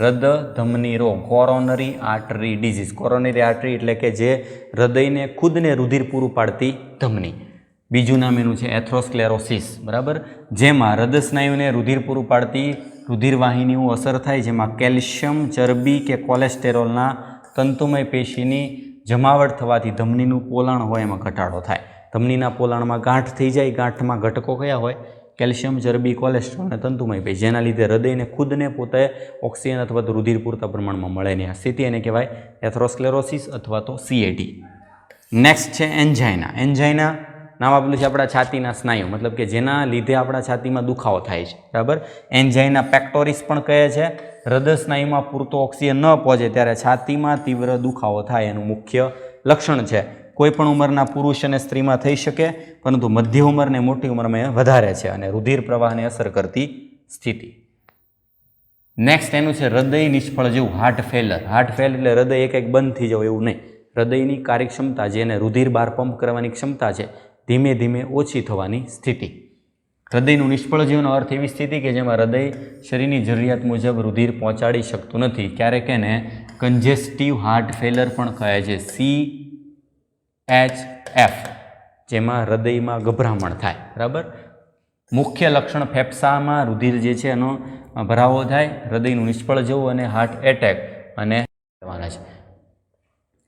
હૃદય ધમની રોગ, coronary artery disease. Coronary artery એટલે કે જે હૃદયને ખુદને રુધિર પૂરું પાડતી ધમની. બીજું નામ એનું છે એથ્રોસ્ક્લેરોસિસ. બરાબર. જેમાં હૃદય સ્નાયુને રુધિર પૂરું પાડતી રુધિરવાહિનીઓ અસર થાય, જેમાં કેલ્શિયમ, ચરબી કે કોલેસ્ટેરોલના તંતુમય પેશીની જમાવટ થવાથી ધમનીનું પોલાણ હોય એમાં ઘટાડો થાય. ધમનીના પોલાણમાં ગાંઠ થઈ જાય. ગાંઠમાં ઘટકો કયા હોય? કેલ્શિયમ, ચરબી, કોલેસ્ટ્રોલ અને તંતુમય પેશી, જેના લીધે હૃદયને ખુદને પોતે ઓક્સિજન અથવા તો રુધિર પૂરતા પ્રમાણમાં મળે નહીં. આ સ્થિતિ એને કહેવાય એથ્રોસ્ક્લેરોસિસ અથવા તો CAT. નેક્સ્ટ છે એન્જાઇના. એન્જાઇના નામ આપેલું છે આપણા છાતીના સ્નાયુ, મતલબ કે જેના લીધે આપણા છાતીમાં દુખાવો થાય છે. બરાબર. એન્જાઇના પેક્ટોરિસ પણ કહે છે. હૃદય સ્નાયુમાં પૂરતો ઓક્સિજન ન પહોંચે ત્યારે છાતીમાં તીવ્ર દુખાવો થાય એનું મુખ્ય લક્ષણ છે. કોઈ પણ ઉંમરના પુરુષ અને સ્ત્રીમાં થઈ શકે, પરંતુ મધ્ય ઉંમર અને મોટી ઉંમરમાં વધારે છે અને રુધિર પ્રવાહને અસર કરતી સ્થિતિ. નેક્સ્ટ એનું છે હૃદય નિષ્ફળ જવું, હાર્ટ ફેલર. હાર્ટ ફેલ એટલે હૃદય એક બંધ થઈ જવું એવું નહીં. હૃદયની કાર્યક્ષમતા જેને રુધિર બહાર પંપ કરવાની ક્ષમતા છે ધીમે ધીમે ઓછી થવાની સ્થિતિ. હૃદયનું નિષ્ફળ જવાનો અર્થ એવી સ્થિતિ કે જેમાં હૃદય શરીરની જરૂરિયાત મુજબ રુધિર પહોંચાડી શકતું નથી. ક્યારેક એને કન્જેસ્ટિવ હાર્ટ ફેલર પણ કહે છે, CHF, જેમાં હૃદયમાં ગભરામણ થાય. બરાબર. મુખ્ય લક્ષણ ફેફસામાં રુધિર જે છે એનો ભરાવો થાય, હૃદયનું નિષ્ફળ જવું અને હાર્ટ એટેક અને થવાના છે.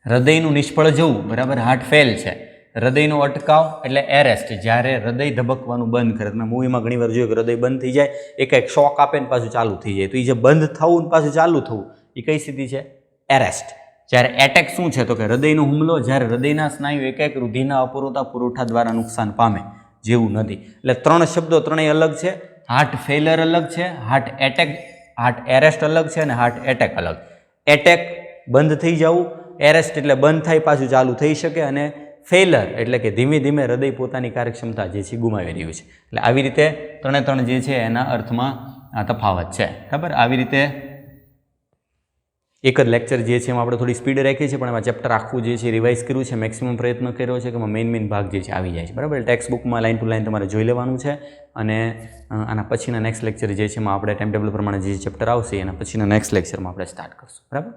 હૃદયનું નિષ્ફળ જવું, બરાબર, હાર્ટ ફેલ છે. હૃદયનો અટકાવ એટલે એરેસ્ટ, જ્યારે હૃદય ધબકવાનું બંધ કરે. તમે મૂવીમાં ઘણી વાર જોયું કે હૃદય બંધ થઈ જાય, એક શોક આપે ને પાછું ચાલુ થઈ જાય. તો એ જે બંધ થવું ને પાછું ચાલુ થવું એ કઈ સ્થિતિ છે? એરેસ્ટ. જ્યારે એટેક શું છે? તો કે હૃદયનો હુમલો, જ્યારે હૃદયના સ્નાયુ એક રુધિરના અપૂરતા પુરવઠા દ્વારા નુકસાન પામે જેવું નથી. એટલે ત્રણ શબ્દો ત્રણેય અલગ છે. હાર્ટ ફેલર અલગ છે, હાર્ટ એટેક, હાર્ટ એરેસ્ટ અલગ છે અને હાર્ટ એટેક અલગ. એટેક બંધ થઈ જવું, એરેસ્ટ એટલે બંધ થાય પાછું ચાલુ થઈ શકે, અને ફેલર એટલે કે ધીમે ધીમે હૃદય પોતાની કાર્યક્ષમતા જે છે ગુમાવી રહ્યું છે. એટલે આવી રીતે ત્રણ જે છે એના અર્થમાં આ તફાવત છે. બરાબર. આવી રીતે એક જ લેક્ચર જે છે એમાં આપણે થોડી સ્પીડ રાખીએ છીએ, પણ એમાં ચેપ્ટર આખું જે છે રિવાઇઝ કર્યું છે, મેક્સિમમ પ્રયત્ન કર્યો છે કે એમાં મેઇન ભાગ જે છે આવી જાય છે. બરાબર. ટેક્સ્ટ બુકમાં લાઇન ટુ લાઇન તમારે જોઈ લેવાનું છે, અને આના પછીના નેક્સ્ટ લેક્ચર જે છે એમાં આપણે ટાઈમ ટેબલ પ્રમાણે જે ચેપ્ટર આવશે એના પછીના નેક્સ્ટ લેક્ચરમાં આપણે સ્ટાર્ટ કરશું. બરાબર.